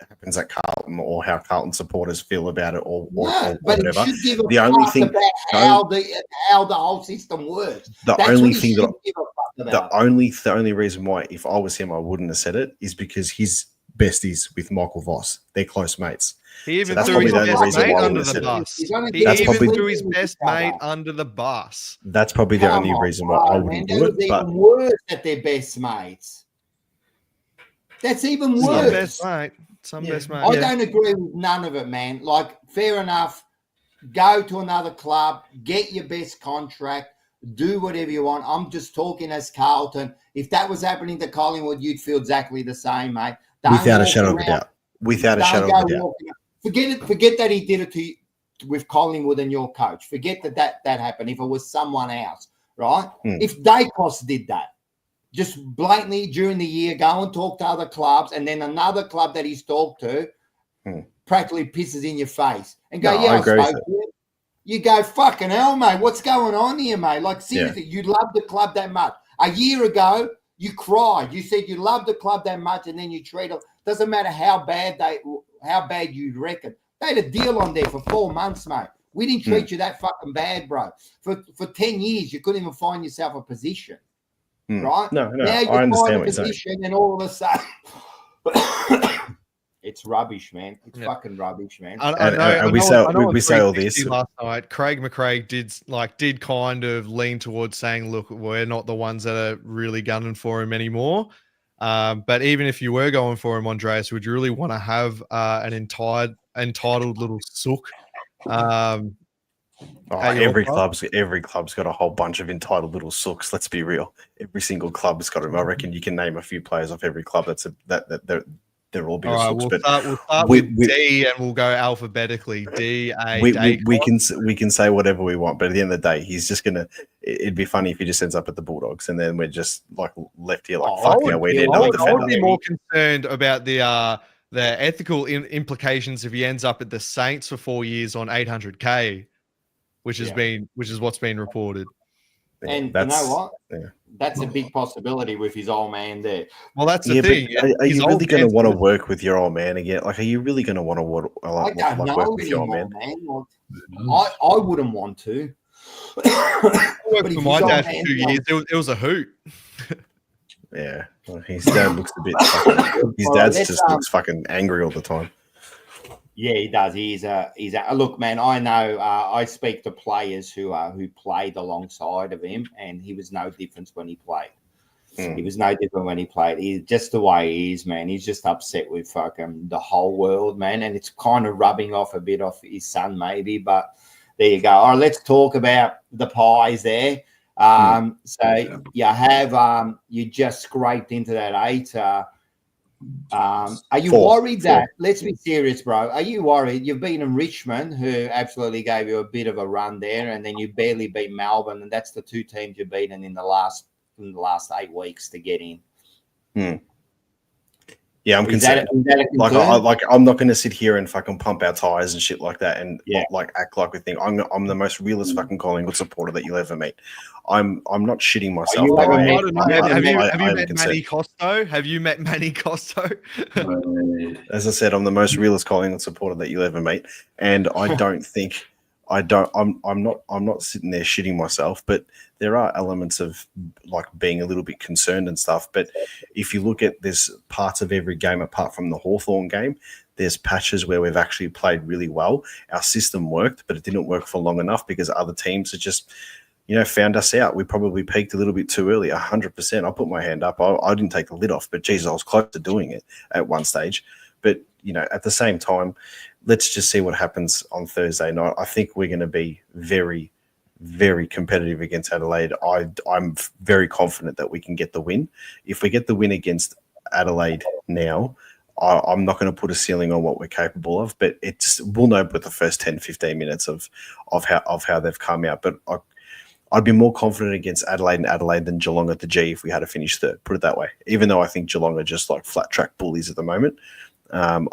happens at Carlton or how Carlton supporters feel about it or but whatever? He should give a fuck about how the whole system works. The only reason why, if I was him, I wouldn't have said it is because his besties with Michael Voss. They're close mates. He even threw his best mate under the bus. He even threw his best mate under the bus. That's probably the only reason why I wouldn't do it. It's even worse that they're best mates. That's even worse. Some best mate. I don't agree with none of it, man. Like, fair enough. Go to another club, get your best contract, do whatever you want. I'm just talking as Carlton. If that was happening to Collingwood, you'd feel exactly the same, mate. Without a shadow of a doubt. Without a shadow of a doubt. Forget that he did it with Collingwood and your coach. Forget that happened. If it was someone else, right? If Dacos did that, just blatantly during the year, go and talk to other clubs, and then another club that he's talked to practically pisses in your face and go, I spoke to you. You go, fucking hell, mate, what's going on here, mate? Like, seriously, you love the club that much. A year ago, you cried. You said you love the club that much, and then you treat them. Doesn't matter how bad you reckon. They had a deal on there for 4 months, mate. We didn't treat you that fucking bad, bro. For 10 years, you couldn't even find yourself a position. Right? No, now you I understand find a what you're position, saying. and all of a sudden, it's rubbish, man. It's fucking rubbish, man. We say all this last night. Craig McRae did kind of lean towards saying, "Look, we're not the ones that are really gunning for him anymore." But even if you were going for him, Andreas, would you really want to have an entitled little sook? Every club's got a whole bunch of entitled little sooks. Let's be real. Every single club's got them. I reckon you can name a few players off every club they're all big sooks. We'll start with D, and we'll go alphabetically. D, A. We can say whatever we want, but at the end of the day, he's just gonna. It'd be funny if he just ends up at the Bulldogs, and then we're just like left here like fuck. We need another defender. I would be more concerned about the ethical implications if he ends up at the Saints for 4 years on $800K. Which is what's been reported. And you know what? Yeah. That's a big possibility with his old man there. Well, that's the thing. Are you really going to want to work with your old man again? Like, are you really going to want to work with your old man? I wouldn't want to. I worked for my dad for 2 years. It was a hoot. Yeah. Well, his dad looks a bit fucking... His dad just looks fucking angry all the time. Yeah, he does. He's a look, man. I know. I speak to players who played alongside of him, and he was no different when he played. He was no different when he played. He's just the way he is, man. He's just upset with fucking the whole world, man. And it's kind of rubbing off a bit off his son, maybe. But there you go. All right, let's talk about the pies there. So you have you just scraped into that 8. Are you worried that, let's be serious, bro, are you worried? You've been in Richmond, who absolutely gave you a bit of a run there, and then you barely beat Melbourne, and that's the two teams you've beaten in the last 8 weeks to get in. Yeah, I'm concerned. Is that a concern? I'm not going to sit here and fucking pump our tires and shit like that, and Yeah. like act like we think I'm the most realist fucking Collingwood supporter that you'll ever meet. I'm not shitting myself. you ever I met- don't know. Have you met Manny Costo? Have you met Manny Costo? As I said, I'm the most realist Collingwood supporter that you'll ever meet, and I don't think I'm not sitting there shitting myself, but there are elements of like being a little bit concerned and stuff. But if you look at there's parts of every game apart from the Hawthorn game, there's patches where we've actually played really well. Our system worked, but it didn't work for long enough because other teams had just, found us out. We probably peaked a little bit too early, 100%. I'll put my hand up. I didn't take the lid off, but Jesus, I was close to doing it at one stage. But, at the same time, let's just see what happens on Thursday night. I think we're going to be very, very competitive against Adelaide. I'm very confident that we can get the win. If we get the win against Adelaide now, I'm not going to put a ceiling on what we're capable of, but we'll know with the first 10, 15 minutes of how they've come out. But I'd be more confident against Adelaide than Geelong at the G if we had to finish third, put it that way. Even though I think Geelong are just like flat track bullies at the moment, I'm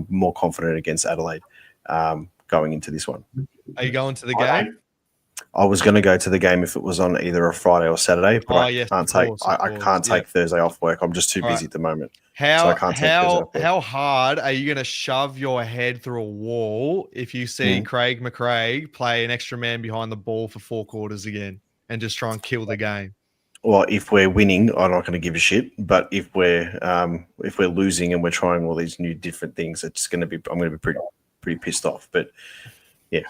more confident against Adelaide going into this one. Are you going to the game? I was going to go to the game if it was on either a Friday or Saturday, but I can't take Thursday off work. I'm just too busy at the moment. How hard are you going to shove your head through a wall if you see Craig McCraig play an extra man behind the ball for 4 quarters again and just try and kill the game? Well, if we're winning, I'm not going to give a shit. But if we're losing and we're trying all these new different things, I'm going to be pretty pissed off. But yeah,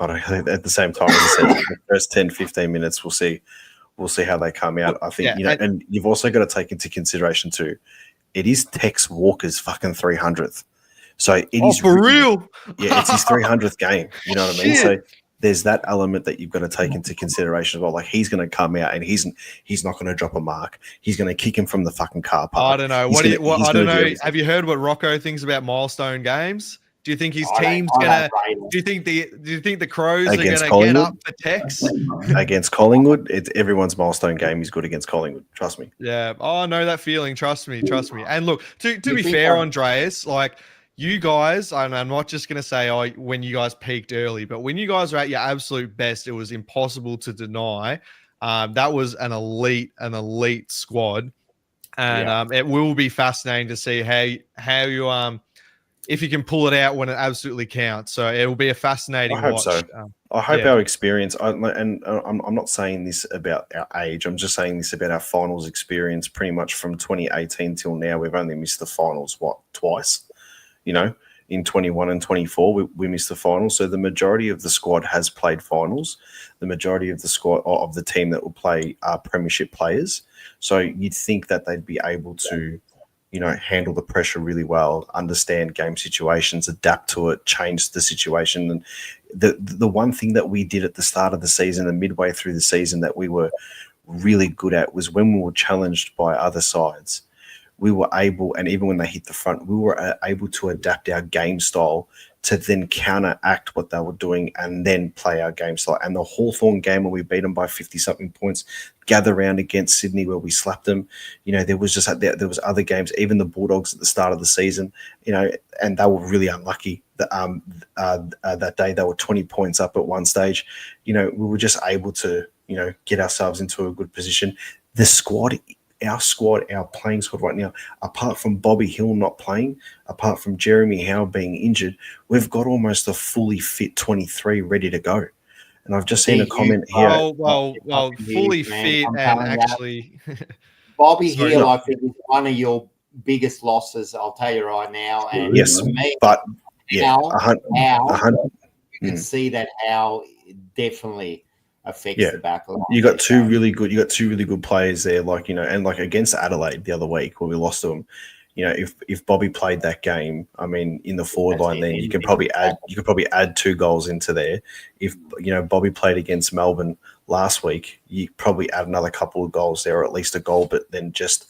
I don't. At the same time, as I said, the first 10, 15 minutes, we'll see how they come out. I think and you've also got to take into consideration too. It is Tex Walker's fucking 300th, so it is for real. Yeah, it's his 300th game. You know what I mean? So there's that element that you've got to take into consideration as well. Like he's going to come out and he's not going to drop a mark. He's going to kick him from the fucking car park. I don't know. I don't know. Have you heard what Rocco thinks about milestone games? Do you think his team's gonna? Do you think the Crows are gonna get up for Tex against Collingwood? It's everyone's milestone game is good against Collingwood. Trust me. Yeah. Oh, I know that feeling. Trust me. And look, to be fair, Andreas, like you guys, I'm not just gonna say when you guys peaked early, but when you guys were at your absolute best, it was impossible to deny. That was an elite squad, and it will be fascinating to see how you if you can pull it out when it absolutely counts. So it will be a fascinating watch. I hope so. I hope our experience, I'm not saying this about our age, I'm just saying this about our finals experience pretty much from 2018 till now. We've only missed the finals, twice? In 21 and 24, we missed the finals. So the majority of the squad has played finals. The majority of the squad of the team that will play are premiership players. So you'd think that they'd be able to handle the pressure really well, understand game situations, adapt to it, change the situation. And the one thing that we did at the start of the season and midway through the season that we were really good at was when we were challenged by other sides, we were able, and even when they hit the front, we were able to adapt our game style to then counteract what they were doing and then play our game style. And the Hawthorn game where we beat them by 50-something points, gather round against Sydney where we slapped them. There was other games, even the Bulldogs at the start of the season, and they were really unlucky. That day they were 20 points up at one stage. We were just able to, get ourselves into a good position. Our playing squad right now, apart from Bobby Hill not playing, apart from Jeremy Howe being injured, we've got almost a fully fit 23 ready to go. And I've just seen a comment here. Well, fully fit and actually... Bobby Hill, I think, is one of your biggest losses, I'll tell you right now. And yes, for me, but you can see that Howe definitely affects the back line. You got two really good players there, and against Adelaide the other week where we lost to them. If Bobby played that game, I mean, in the forward line, then you could probably add 2 goals into there. If Bobby played against Melbourne last week, you probably add another couple of goals there, or at least a goal. But then just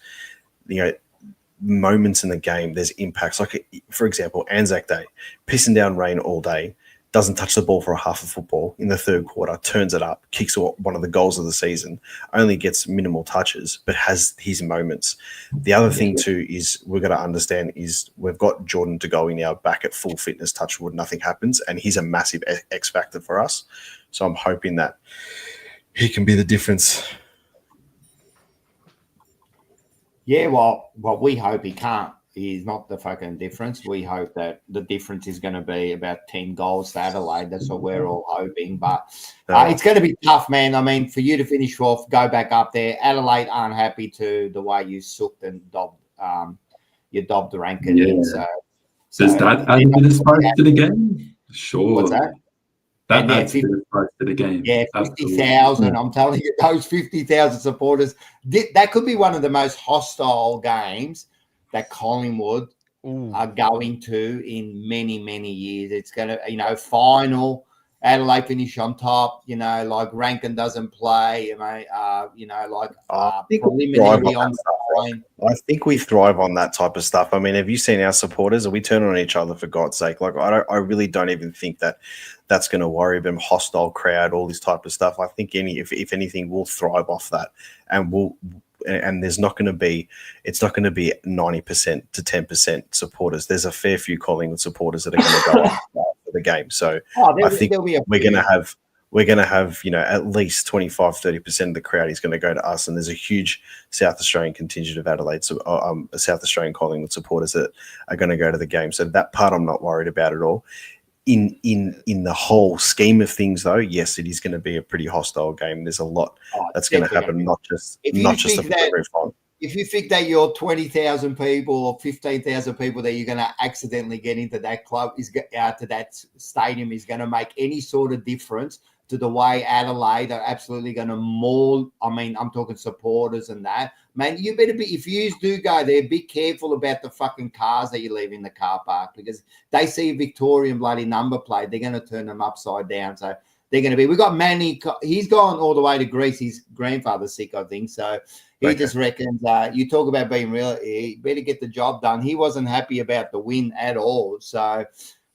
moments in the game, there's impacts. Like for example, Anzac Day, pissing down rain all day. doesn't touch the ball for a half of football in the third quarter, turns it up, kicks one of the goals of the season, only gets minimal touches, but has his moments. The other thing too is we've got to understand is we've got Jordan De Goey now back at full fitness, touch wood, nothing happens, and he's a massive X factor for us. So I'm hoping that he can be the difference. Yeah, well, we hope he can't. He's not the fucking difference. We hope that the difference is going to be about 10 goals to Adelaide. That's what we're all hoping. But it's going to be tough, man. I mean, for you to finish off, go back up there. Adelaide aren't happy to the way you sooked and dobbed the Ranken in. So does that add a bit of spice to the game? Sure. What's that? That adds a bit of spice to the game. Yeah, 50,000. I'm telling you, those 50,000 supporters, that could be one of the most hostile games that Collingwood are going to in many, many years. It's going to, final, Adelaide finish on top, like Ranken doesn't play, preliminary on the line. I think we thrive on that type of stuff. I mean, have you seen our supporters? Are we turning on each other for God's sake? Like, I really don't even think that's going to worry them. Hostile crowd, all this type of stuff. I think if anything, we'll thrive off that, and there's not going to be, it's not going to be 90% to 10% supporters. There's a fair few Collingwood supporters that are going to go up for the game. So I think we're going to have, at least 25, 30% of the crowd is going to go to us. And there's a huge South Australian contingent of Adelaide, South Australian Collingwood supporters that are going to go to the game. So that part I'm not worried about at all. In the whole scheme of things, though, yes, it is going to be a pretty hostile game. There's a lot that's going to happen, not just a preliminary final. If you think that you're 20,000 people or 15,000 people that you're going to accidentally get into that club to that stadium is going to make any sort of difference to the way Adelaide are absolutely going to maul. I mean, I'm talking supporters and that. Man, you better be, if you do go there, be careful about the fucking cars that you leave in the car park, because they see a Victorian bloody number plate, they're going to turn them upside down. So they're going to be, we got Manny, he's gone all the way to Greece. His grandfather's sick, I think. So he just reckons, you talk about being real, he better get the job done. He wasn't happy about the win at all. So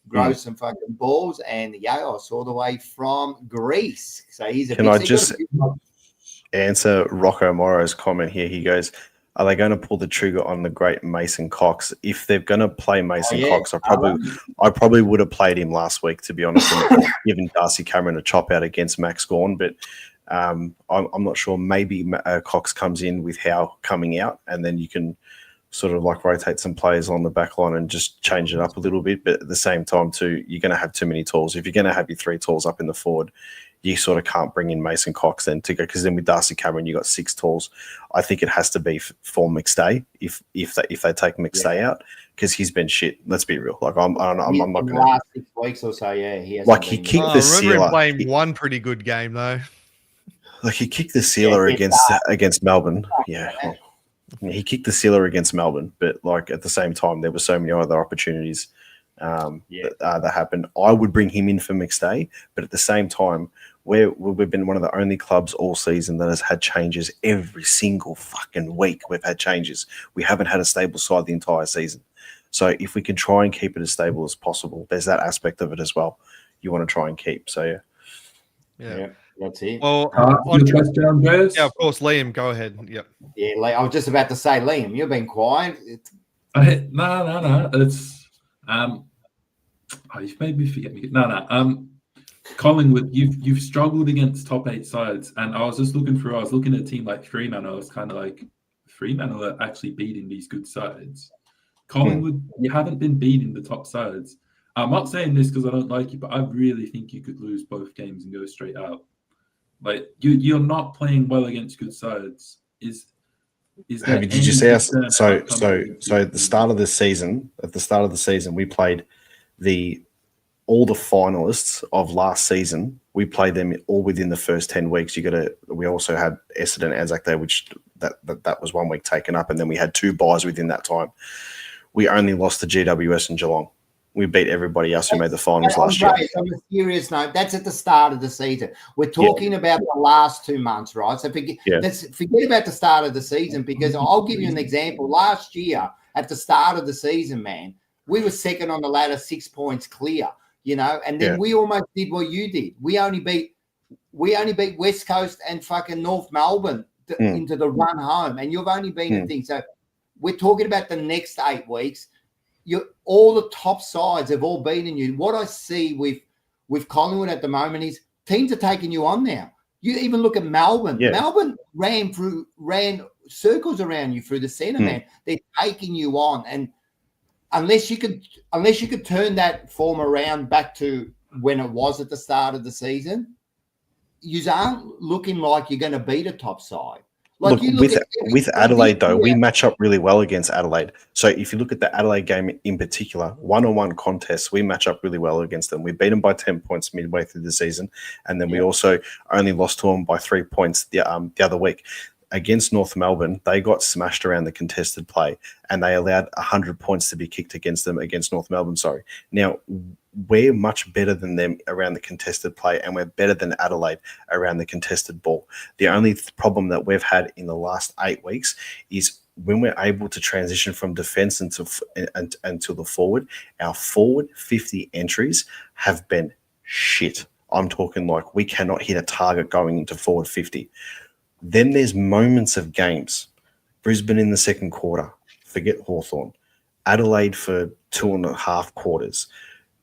grow some fucking balls, and I saw the way from Greece. So he's a. Can I just answer Rocco Morrow's comment here? He goes, "Are they going to pull the trigger on the great Mason Cox? If they're going to play Mason Cox, I probably would have played him last week, to be honest, and given Darcy Cameron a chop out against Max Gawn. But I'm not sure. Maybe Cox comes in with Howe coming out, and then you can sort of like rotate some players on the back line and just change it up a little bit. But at the same time, too, you're going to have too many tools. If you're going to have your 3 tools up in the forward, you sort of can't bring in Mason Cox then to go, because then with Darcy Cameron, you got 6 tools. I think it has to be for McStay if they take McStay out, because he's been shit. Let's be real. Like I'm not going to. Last 6 weeks or so, he has. Like he kicked the sealer. I remember him playing one pretty good game though. Like he kicked the sealer against Melbourne. Yeah. Well, he kicked the sealer against Melbourne, but like at the same time, there were so many other opportunities that happened. I would bring him in for McStay, but at the same time, we've been one of the only clubs all season that has had changes every single fucking week. We've had changes. We haven't had a stable side the entire season. So if we can try and keep it as stable as possible, there's that aspect of it as well. You want to try and keep. So yeah. That's it. Well, yeah, of course, Liam, go ahead. Yep. Yeah, I was just about to say, Liam, you've been quiet. No. It's you've made me forget me. No. Collingwood, you've struggled against top 8 sides, and I was just looking through. I was looking at a team like Fremantle. I was kind of like, Fremantle are actually beating these good sides. Collingwood, you haven't been beating the top sides. I'm not saying this because I don't like you, but I really think you could lose both games and go straight out. Like you're not playing well against good sides. Did you see us? So at the start of the season, we played all the finalists of last season. We played them all within the first 10 weeks. We also had Essendon and Anzac Day, which that was 1 week taken up, and then we had 2 buys within that time. We only lost to GWS and Geelong. We beat everybody else who made the finals last year. On a serious note, that's at the start of the season. We're talking about the last 2 months, right? So forget about the start of the season, because I'll give you an example. Last year, at the start of the season, man, we were second on the ladder, 6 points clear. you know. And then we almost did what you did. We only beat West Coast and fucking North Melbourne into the run home, and you've only been a thing. So we're talking about the next 8 weeks. All the top sides have all beaten you. What I see with Collingwood at the moment is teams are taking you on now. You even look at Melbourne. Yeah. Melbourne ran circles around you through the centre, man. They're taking you on, and unless you could turn that form around back to when it was at the start of the season, you aren't looking like you're going to beat a top side. Like look with Adelaide, though, we match up really well against Adelaide. So if you look at the Adelaide game in particular, one-on-one contests, we match up really well against them. We beat them by 10 points midway through the season, and then we also only lost to them by 3 points the other week. Against North Melbourne, they got smashed around the contested play, and they allowed 100 points to be kicked against them against North Melbourne. Now, we're much better than them around the contested play, and we're better than Adelaide around the contested ball. The only problem that we've had in the last 8 weeks is when we're able to transition from defence into the forward, our forward 50 entries have been shit. I'm talking like we cannot hit a target going into forward 50. Then there's moments of games. Brisbane in the second quarter, forget Hawthorn. Adelaide for 2.5 quarters.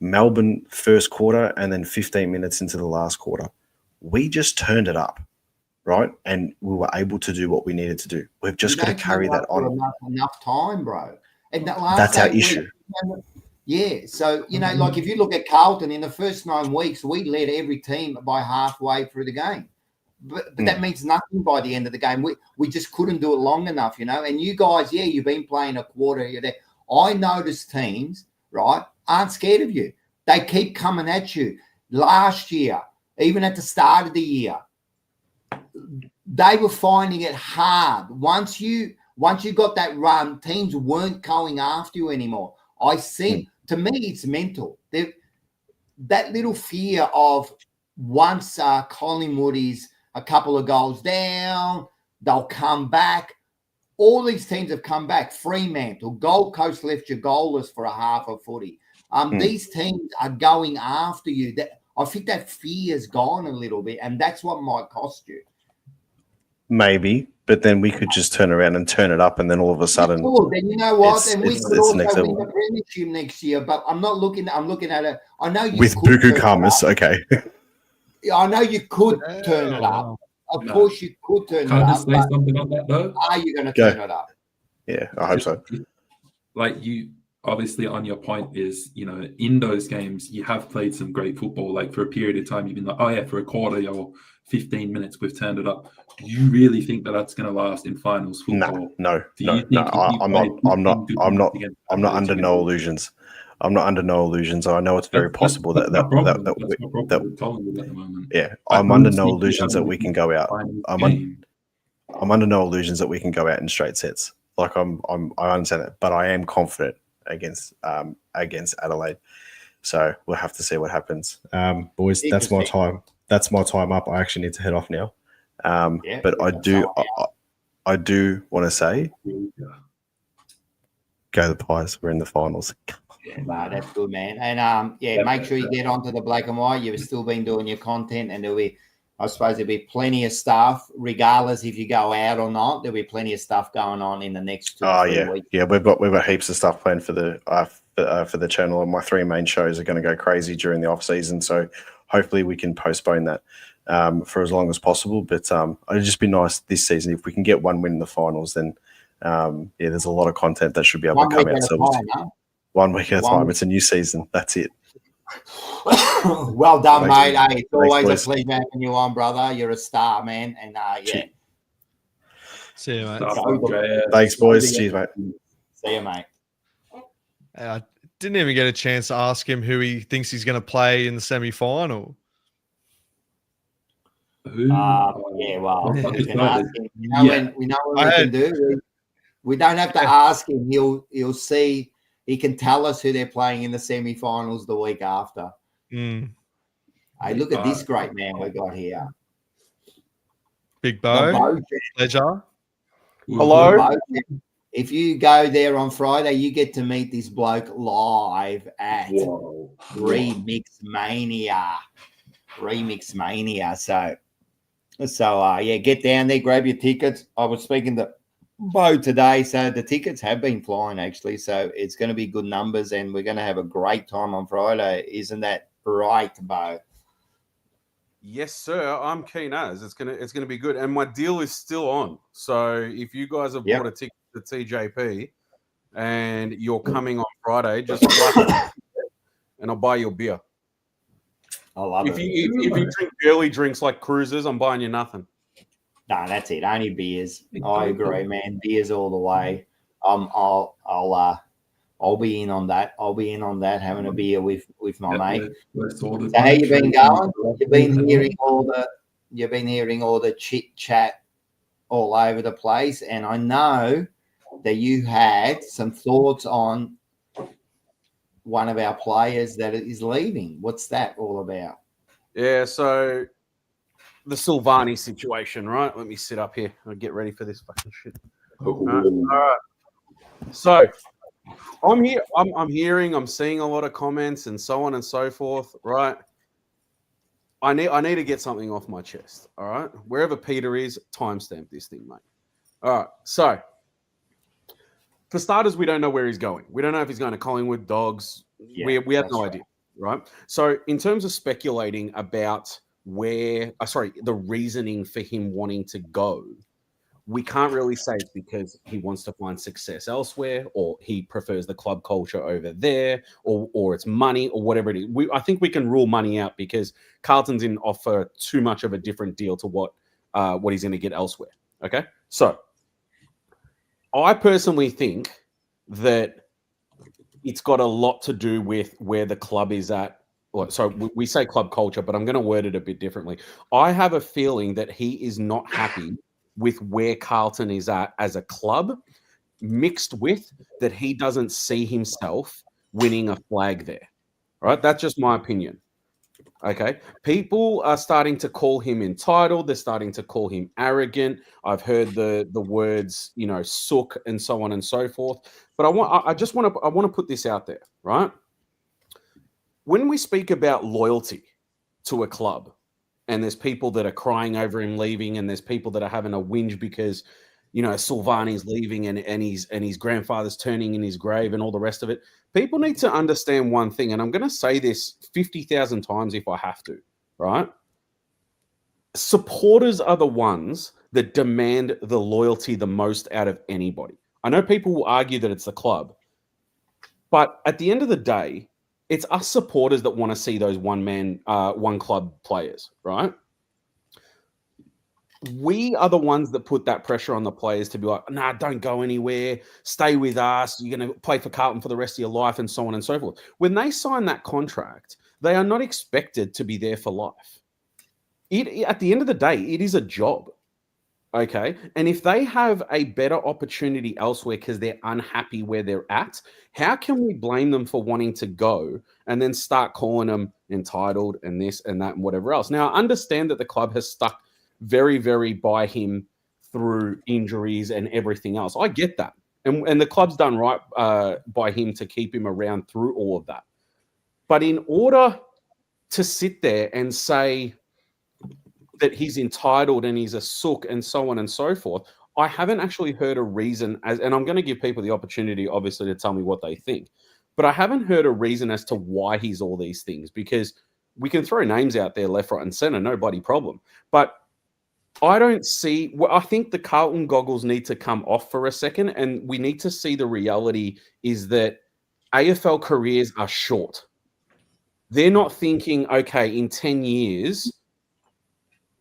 Melbourne first quarter, and then 15 minutes into the last quarter. We just turned it up, right? And we were able to do what we needed to do. We've just got to carry that on. Enough time, bro. And that's our issue. Yeah. So, you know, like if you look at Carlton, in the first 9 weeks, we led every team by halfway through the game. But that means nothing by the end of the game. We just couldn't do it long enough, you know. And you guys, you've been playing a quarter. You're there. I noticed teams, right, aren't scared of you. They keep coming at you. Last year, even at the start of the year, they were finding it hard. Once you got that run, teams weren't going after you anymore. I see. To me, it's mental. That little fear of once Collingwood is a couple of goals down, they'll come back. All these teams have come back. Fremantle, Gold Coast left you goalless for a half of footy. These teams are going after you. I think that fear's gone a little bit, and that's what might cost you. Maybe, but then we could just turn around and turn it up, and then all of a sudden, then you know what? And we could also win the premiership next year. But I'm looking at it. I know you with Buku Kamas, okay. I know you could turn it up. Of course, you could turn it up. Can I just say something on that, though? Are you going to turn it up? Yeah, I hope so. Like you, obviously, on your point is, you know, in those games, you have played some great football. Like for a period of time, you've been like, oh yeah, for a quarter or 15 minutes, we've turned it up. Do you really think that that's going to last in finals football? No. I'm not under no illusions. I'm not under no illusions. I know it's very possible that I'm under no illusions that we can go out. I'm under no illusions that we can go out in straight sets. Like I understand that, but I am confident against Adelaide. So we'll have to see what happens. Boys, that's my time. That's my time up. I actually need to head off now. But I do want to say, go the Pies. We're in the finals. Yeah, that's good, man. And make sure you get onto the Black and White. You've still been doing your content, and I suppose there'll be plenty of stuff, regardless if you go out or not. There'll be plenty of stuff going on in the next 2 or 3 weeks. Yeah, we've got heaps of stuff planned for the channel, and my 3 main shows are going to go crazy during the off season. So hopefully we can postpone that for as long as possible. But it'd just be nice this season if we can get one win in the finals. Then there's a lot of content that should be able to come out. 1 week at a time. It's a new season. That's it. Well done, mate. Hey, it's always a pleasure having you on, brother. You're a star, man. And see you, mate. Thanks, boys. Cheers, mate. See you, mate. I didn't even get a chance to ask him who he thinks he's going to play in the semi-final. We can ask him. We know what we can do. We don't have to ask him. He'll see. He can tell us who they're playing in the semi-finals the week after. Hey, look at this great man we got here. Big Bo. Pleasure. Hello. If you go there on Friday, you get to meet this bloke live at Remix Mania. Remix Mania. So yeah, get down there, grab your tickets. I was speaking to Bo today, so the tickets have been flying actually. So it's going to be good numbers, and we're going to have a great time on Friday. Isn't that right, Bo? Yes, sir. I'm keen as it's gonna be good, and my deal is still on. So if you guys have bought a ticket to TJP and you're coming on Friday, just and I'll buy you a beer. I love it. If you drink early drinks like cruisers, I'm buying you nothing. No, that's it. Only beers. I agree, man. Beers all the way. I'll be in on that. I'll be in on that, having a beer with my mate. So how you been going? You've been hearing all the chit chat all over the place, and I know that you had some thoughts on one of our players that is leaving. What's that all about? Yeah, so the Silvagni situation, right? Let me sit up here. I'll get ready for this fucking shit. All right. So I'm here. I'm seeing a lot of comments and so on and so forth, right? I need to get something off my chest. All right. Wherever Peter is, timestamp this thing, mate. All right. So for starters, we don't know where he's going. We don't know if he's going to Collingwood, Dogs. Yeah, we have no idea, right? So in terms of speculating about the reasoning for him wanting to go, we can't really say it's because he wants to find success elsewhere, or he prefers the club culture over there, or it's money, or whatever it is. I think we can rule money out because Carlton didn't offer too much of a different deal to what he's going to get elsewhere. Okay, so I personally think that it's got a lot to do with where the club is at. So we say club culture, but I'm going to word it a bit differently. I have a feeling that he is not happy with where Carlton is at as a club, mixed with that he doesn't see himself winning a flag there. All right, that's just my opinion. Okay, people are starting to call him entitled. They're starting to call him arrogant. I've heard the words, sook and so on and so forth. But I want to put this out there, right? When we speak about loyalty to a club, and there's people that are crying over him leaving, and there's people that are having a whinge because, Silvagni's leaving and his grandfather's turning in his grave and all the rest of it. People need to understand one thing, and I'm going to say this 50,000 times if I have to, right? Supporters are the ones that demand the loyalty the most out of anybody. I know people will argue that it's the club, but at the end of the day, it's us supporters that want to see those one club players, right? We are the ones that put that pressure on the players to be like, nah, don't go anywhere. Stay with us. You're going to play for Carlton for the rest of your life and so on and so forth. When they sign that contract, they are not expected to be there for life. At the end of the day, it is a job. Okay. And if they have a better opportunity elsewhere because they're unhappy where they're at, how can we blame them for wanting to go and then start calling them entitled and this and that and whatever else? Now, I understand that the club has stuck very, very by him through injuries and everything else. I get that. And the club's done right by him to keep him around through all of that. But in order to sit there and say that he's entitled and he's a sook and so on and so forth, I haven't actually heard a reason, and I'm going to give people the opportunity, obviously, to tell me what they think. But I haven't heard a reason as to why he's all these things, because we can throw names out there left, right, and center, no bloody problem. But I don't see. I think the Carlton goggles need to come off for a second, and we need to see the reality is that AFL careers are short. They're not thinking, okay, in 10 years,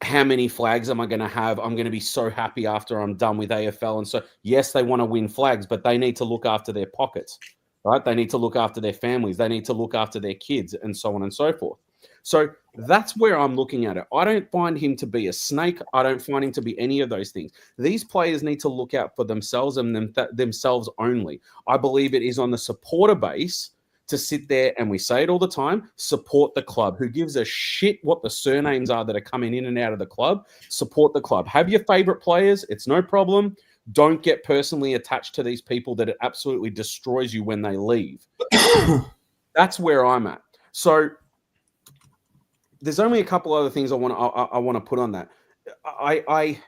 how many flags am I going to have? I'm going to be so happy after I'm done with AFL. And so, yes, they want to win flags, but they need to look after their pockets, right? They need to look after their families. They need to look after their kids and so on and so forth. So that's where I'm looking at it. I don't find him to be a snake. I don't find him to be any of those things. These players need to look out for themselves and themselves only. I believe it is on the supporter base to sit there, and we say it all the time, support the club. Who gives a shit what the surnames are that are coming in and out of the club? Support the club. Have your favorite players. It's no problem. don't get personally attached to these people that it absolutely destroys you when they leave. That's where I'm at. So there's only a couple other things I want to put on that. I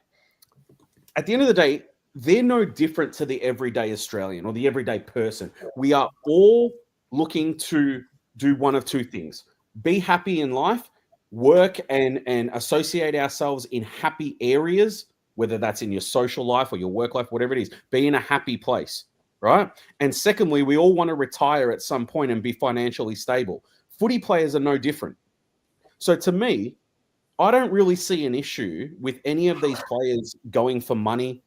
at the end of the day, they're no different to the everyday Australian or the everyday person. We are all looking to do one of two things: be happy in life, work and associate ourselves in happy areas, whether that's in your social life or your work life, whatever it is, be in a happy place, right? And secondly, we all want to retire at some point and be financially stable. Footy players are no different. So to me, I don't really see an issue with any of these players going for money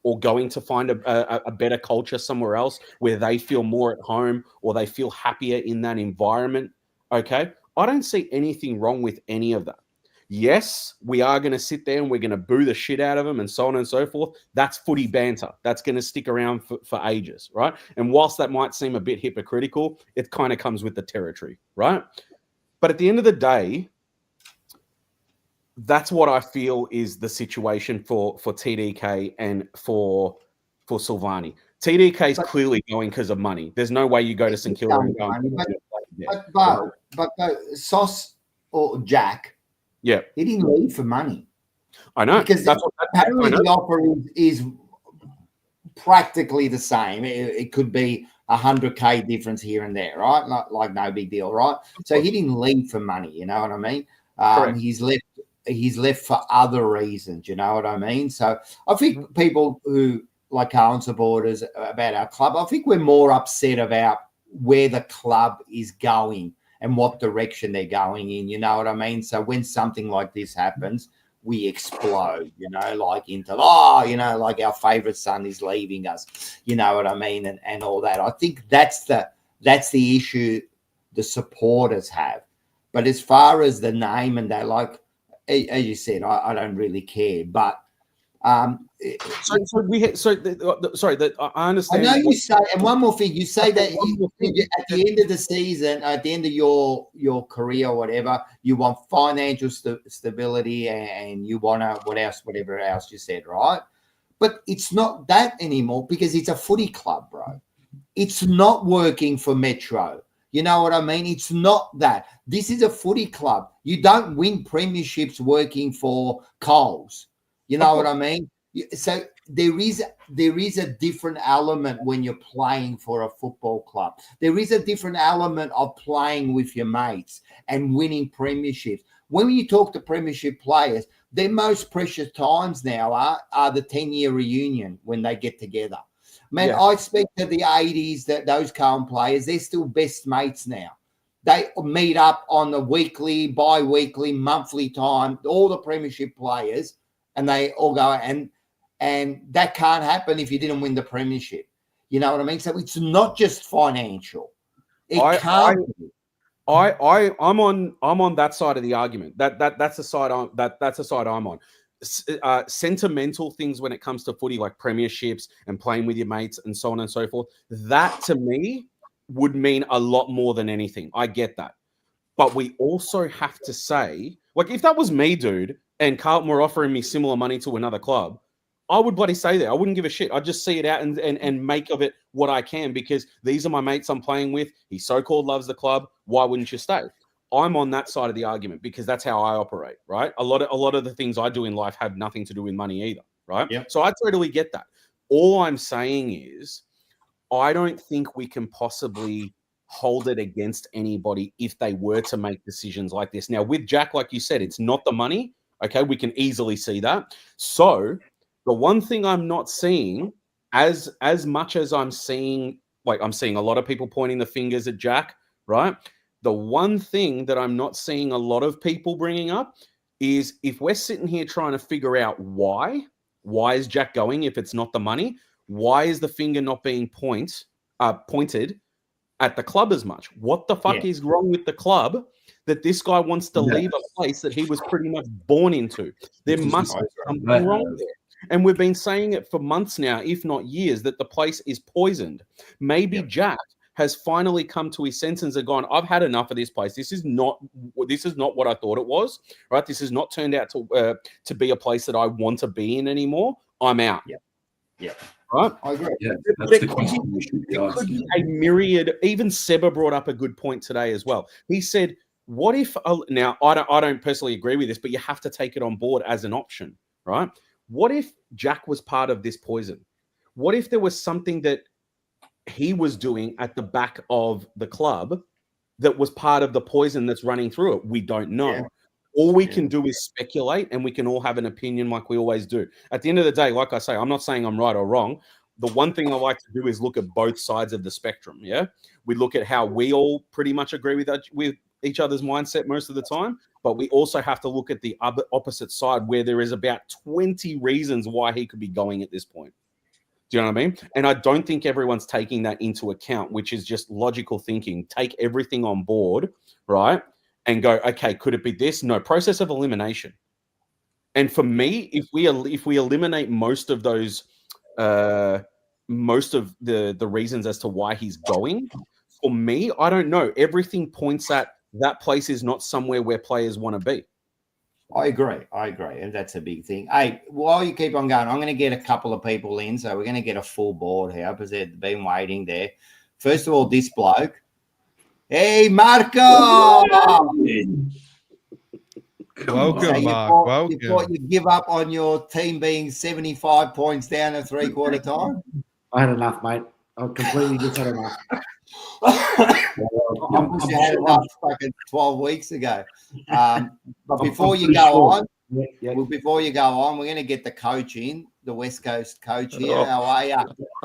or going to find a better culture somewhere else where they feel more at home or they feel happier in that environment, okay? I don't see anything wrong with any of that. Yes, we are going to sit there and we're going to boo the shit out of them and so on and so forth. That's footy banter. That's going to stick around for ages, right? And whilst that might seem a bit hypocritical, it kind of comes with the territory, right? But at the end of the day, that's what I feel is the situation for TDK and for Silvagni. TDK is clearly going because of money. There's no way you go to St Kilda and go. But Sauce or Jack, yeah, he didn't leave for money. I know, because apparently the offer is practically the same. It could be $100K difference here and there, right? Like no big deal, right? So he didn't leave for money. You know what I mean? He's left for other reasons. You know what I mean? So I think people who like Carlton supporters about our club, I think we're more upset about where the club is going and what direction they're going in. You know what I mean? So when something like this happens, we explode, you know, like into, like our favorite son is leaving us, you know what I mean? And all that. I think that's the issue the supporters have. But as far as the name and that, like, as you said, I don't really care. But I understand. I know you say, and one more thing, you say that at the end of the season, at the end of your career or whatever, you want financial stability and you want whatever else you said, right? But it's not that anymore because it's a footy club, bro. It's not working for Metro. You know what I mean? It's not that. This is a footy club. You don't win premierships working for Coles. You know what I mean? So there is a different element when you're playing for a football club. There is a different element of playing with your mates and winning premierships. When you talk to premiership players, their most precious times now are the 10-year reunion when they get together. Man, yeah. I speak to the 80s, that those Carlton players, they're still best mates now. They meet up on the weekly, bi-weekly, monthly time, all the premiership players, and they all go, and that can't happen if you didn't win the premiership. You know what I mean? So it's not just financial. I'm on that side of the argument. That's the side I'm on. Sentimental things when it comes to footy, like premierships and playing with your mates and so on and so forth, that to me would mean a lot more than anything. I get that. But we also have to say, like, if that was me, dude, and Carlton were offering me similar money to another club, I would bloody say that. I wouldn't give a shit. I'd just see it out and make of it what I can, because these are my mates I'm playing with. He so-called loves the club. Why wouldn't you stay? I'm on that side of the argument because that's how I operate, right? A lot of the things I do in life have nothing to do with money either, right? Yep. So I totally get that. All I'm saying is I don't think we can possibly hold it against anybody if they were to make decisions like this. Now, with Jack, like you said, it's not the money, okay? We can easily see that. So the one thing I'm not seeing, as much as I'm seeing a lot of people pointing the fingers at Jack, right? The one thing that I'm not seeing a lot of people bringing up is if we're sitting here trying to figure out why is Jack going if it's not the money? Why is the finger not being pointed at the club as much? What the fuck is wrong with the club that this guy wants to leave a place that he was pretty much born into? There must be something wrong there. And we've been saying it for months now, if not years, that the place is poisoned. Maybe Jack has finally come to his senses and gone, I've had enough of this place. This is not what I thought it was, right? This has not turned out to be a place that I want to be in anymore. I'm out. Yeah. Right? I agree. Yeah, that's There the could question we should be There could asking. be a myriad. Even Seba brought up a good point today as well. He said, "What if?" Now, I don't personally agree with this, but you have to take it on board as an option, right? What if Jack was part of this poison? What if there was something that he was doing at the back of the club that was part of the poison that's running through it? We don't know. Yeah. All we can do is speculate, and we can all have an opinion like we always do. At the end of the day, like I say, I'm not saying I'm right or wrong. The one thing I like to do is look at both sides of the spectrum. Yeah, we look at how we all pretty much agree with each other's mindset most of the time, but we also have to look at the other opposite side where there is about 20 reasons why he could be going at this point. Do you know what I mean? And I don't think everyone's taking that into account, which is just logical thinking. Take everything on board, right? And go, okay, could it be this? No, process of elimination. And for me, if we eliminate most of those, most of the reasons as to why he's going, for me, I don't know. Everything points at that place is not somewhere where players want to be. I agree. And that's a big thing. Hey, while you keep on going, I'm going to get a couple of people in. So we're going to get a full board here because they've been waiting there. First of all, this bloke. Hey, Marco! Welcome, Mark. Welcome. You thought you'd give up on your team being 75 points down at three-quarter time? I had enough, mate. I completely just had enough. I wish you had enough fucking 12 weeks ago. But before you go on, before you go on, we're going to get the coach in, the West Coast coach here. Oh. How are you?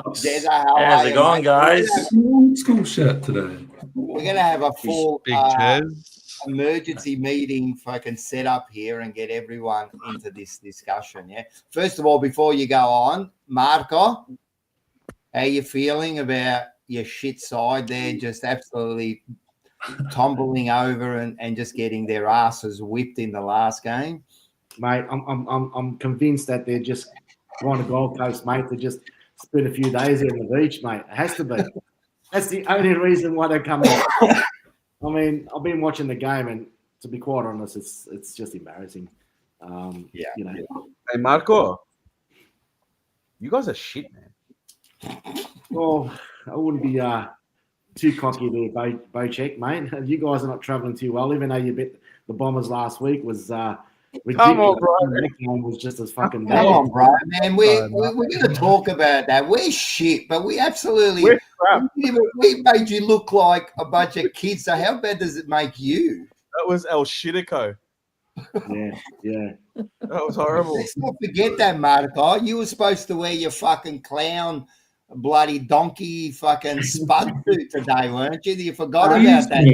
Jezza, how How's are it you, going, mate? guys? School shirt today. We're going to have a full Big Jez. emergency meeting fucking set up here and get everyone into this discussion. Yeah. First of all, before you go on, Marco, how you feeling about your shit side there? Just absolutely tumbling over and just getting their asses whipped in the last game. Mate, I'm convinced that they're just on the Gold Coast, mate, to just spend a few days here on the beach, mate. It has to be. That's the only reason why they come out. I mean, I've been watching the game, and to be quite honest, it's just embarrassing. Yeah. You know. Hey, Marco, you guys are shit, man. Well, I wouldn't be too cocky there, Bocek, mate. You guys are not travelling too well, even though you bet the Bombers last week was ridiculous. Come on, bro. That game was just as fucking Come bad. on, bro, man. We're going to talk about that. We're shit, but we absolutely We're crap. we made you look like a bunch of kids. So how bad does it make you? That was El Shitico. Yeah. That was horrible. Let's not forget that, Marco. You were supposed to wear your fucking clown, bloody donkey, fucking spud suit today, weren't you? You forgot about that.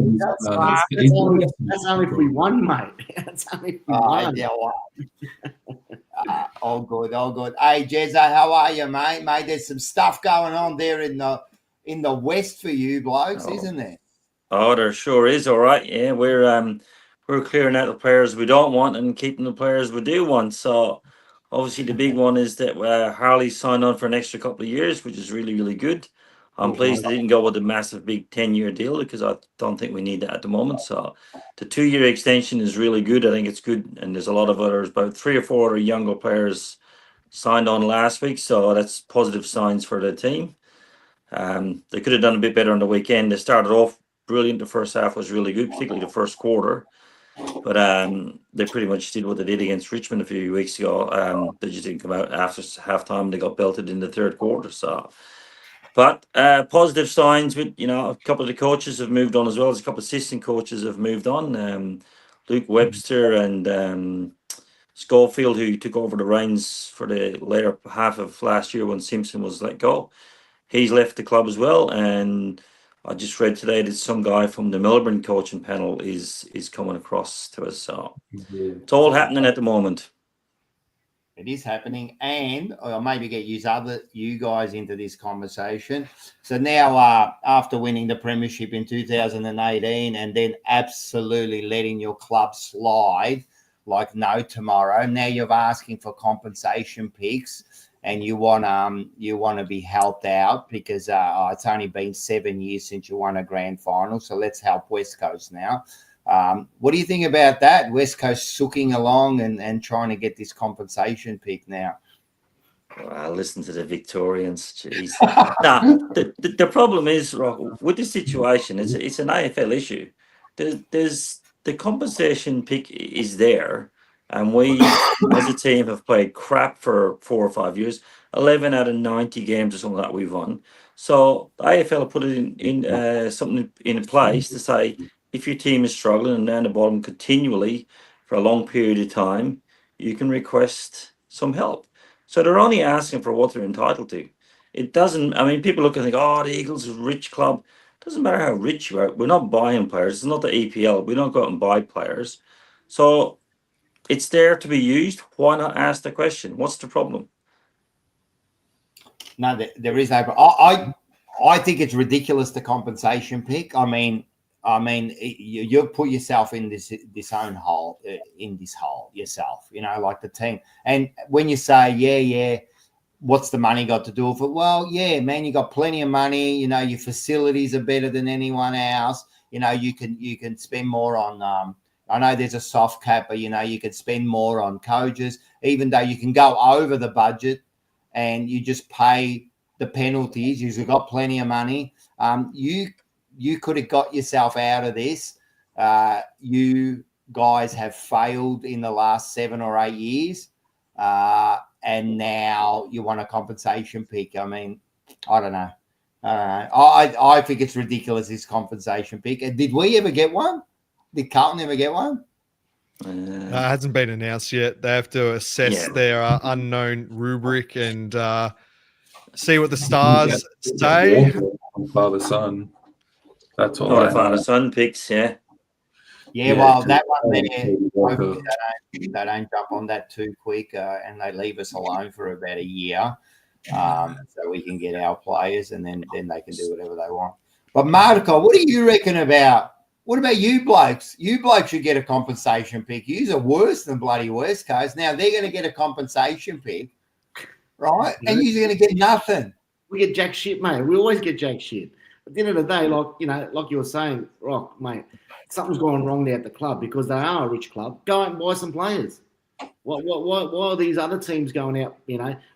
That's only if we won, mate. That's only if we won. Yeah, well. All good. Hey, Jezza, how are you, mate? Mate, there's some stuff going on there in the West for you blokes, isn't there? Oh, there sure is. All right. Yeah, we're clearing out the players we don't want and keeping the players we do want. So obviously the big one is that Harley signed on for an extra couple of years, which is really, really good. I'm pleased they didn't go with a massive big 10-year deal because I don't think we need that at the moment. So the 2-year extension is really good. I think it's good. And there's a lot of others, about 3 or 4 other younger players signed on last week. So that's positive signs for the team. They could have done a bit better on the weekend. They started off brilliant. The first half was really good, particularly the first quarter. But they pretty much did what they did against Richmond a few weeks ago. They just didn't come out after halftime. They got belted in the third quarter. So, but positive signs with, a couple of the coaches have moved on as well. There's a couple of assistant coaches have moved on. Luke Webster and Schofield, who took over the reins for the later half of last year when Simpson was let go. He's left the club as well. And I just read today that some guy from the Melbourne coaching panel is coming across to us. So it's all happening at the moment. It is happening, and I'll maybe get you guys into this conversation. So now, after winning the premiership in 2018, and then absolutely letting your club slide like no tomorrow, now you're asking for compensation picks. And you want to be helped out because it's only been 7 years since you won a grand final. So let's help West Coast now. What do you think about that? West Coast sooking along and trying to get this compensation pick now. Well, listen to the Victorians. Jeez. Nah, the problem is, Rock, with the situation, it's an AFL issue. There's the compensation pick is there, and we as a team have played crap for 4 or 5 years. 11 out of 90 games or something like that we've won. So the AFL put it in something in place to say if your team is struggling and down the bottom continually for a long period of time, you can request some help. So they're only asking for what they're entitled to. It doesn't, I mean, people look and think, oh, the Eagles is a rich club. Doesn't matter how rich you are. We're not buying players. It's not the EPL. We don't go out and buy players. So it's there to be used. Why not ask the question? What's the problem? No, there is no. I think it's ridiculous, the compensation pick. I mean, you put yourself in this own hole, in this hole yourself. You know, like the team. And when you say, yeah, what's the money got to do with it? Well, yeah, man, you got plenty of money. You know, your facilities are better than anyone else. You know, you can spend more on. I know there's a soft cap, but you know, you could spend more on coaches, even though you can go over the budget, and you just pay the penalties. You've got plenty of money. You could have got yourself out of this. You guys have failed in the last 7 or 8 years, and now you want a compensation pick. I mean, I don't know. I think it's ridiculous, this compensation pick. And did we ever get one? Did Carlton ever get one? It hasn't been announced yet. They have to assess their unknown rubric and see what the stars say. Father son. That's all. Not a father son picks, yeah. Yeah, well, that one there, hopefully they don't jump on that too quick, and they leave us alone for about a year, so we can get our players, and then they can do whatever they want. But Marco, what do you reckon about? What about you blokes? You blokes should get a compensation pick. Yous are worse than bloody West Coast. Now they're going to get a compensation pick, right? And you're going to get nothing. We get jack shit, mate. We always get jack shit. At the end of the day, like you were saying, Rock, mate, something's gone wrong there at the club because they are a rich club. Go out and buy some players. Why are these other teams going out,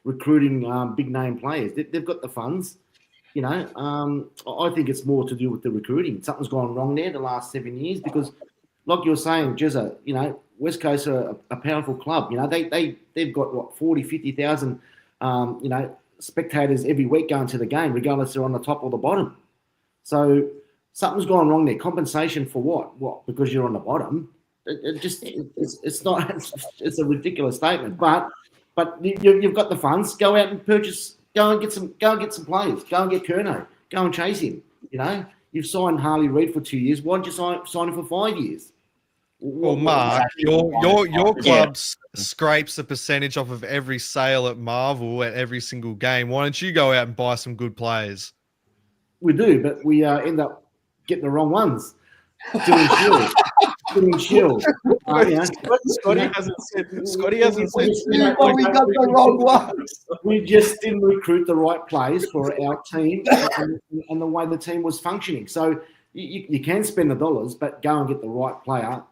recruiting big name players? They've got the funds. I think it's more to do with the recruiting. Something's gone wrong there the last 7 years because, like you were saying, Jezza, West Coast are a powerful club. They've got 40, 50,000, spectators every week going to the game, regardless they're on the top or the bottom. So something's gone wrong there. Compensation for what? What? Because you're on the bottom? It's not. It's a ridiculous statement. But you've got the funds. Go out and purchase. Go and get some players. Go and get Curnow. Go and chase him. You've signed Harley Reid for 2 years. Why don't you sign him for 5 years? Well, Mark, your club scrapes a percentage off of every sale at Marvel at every single game. Why don't you go out and buy some good players? We do, but we end up getting the wrong ones. Doing shield. Scotty hasn't said. We got the wrong ones. We just didn't recruit the right players for our team and the way the team was functioning. So you can spend the dollars, but go and get the right player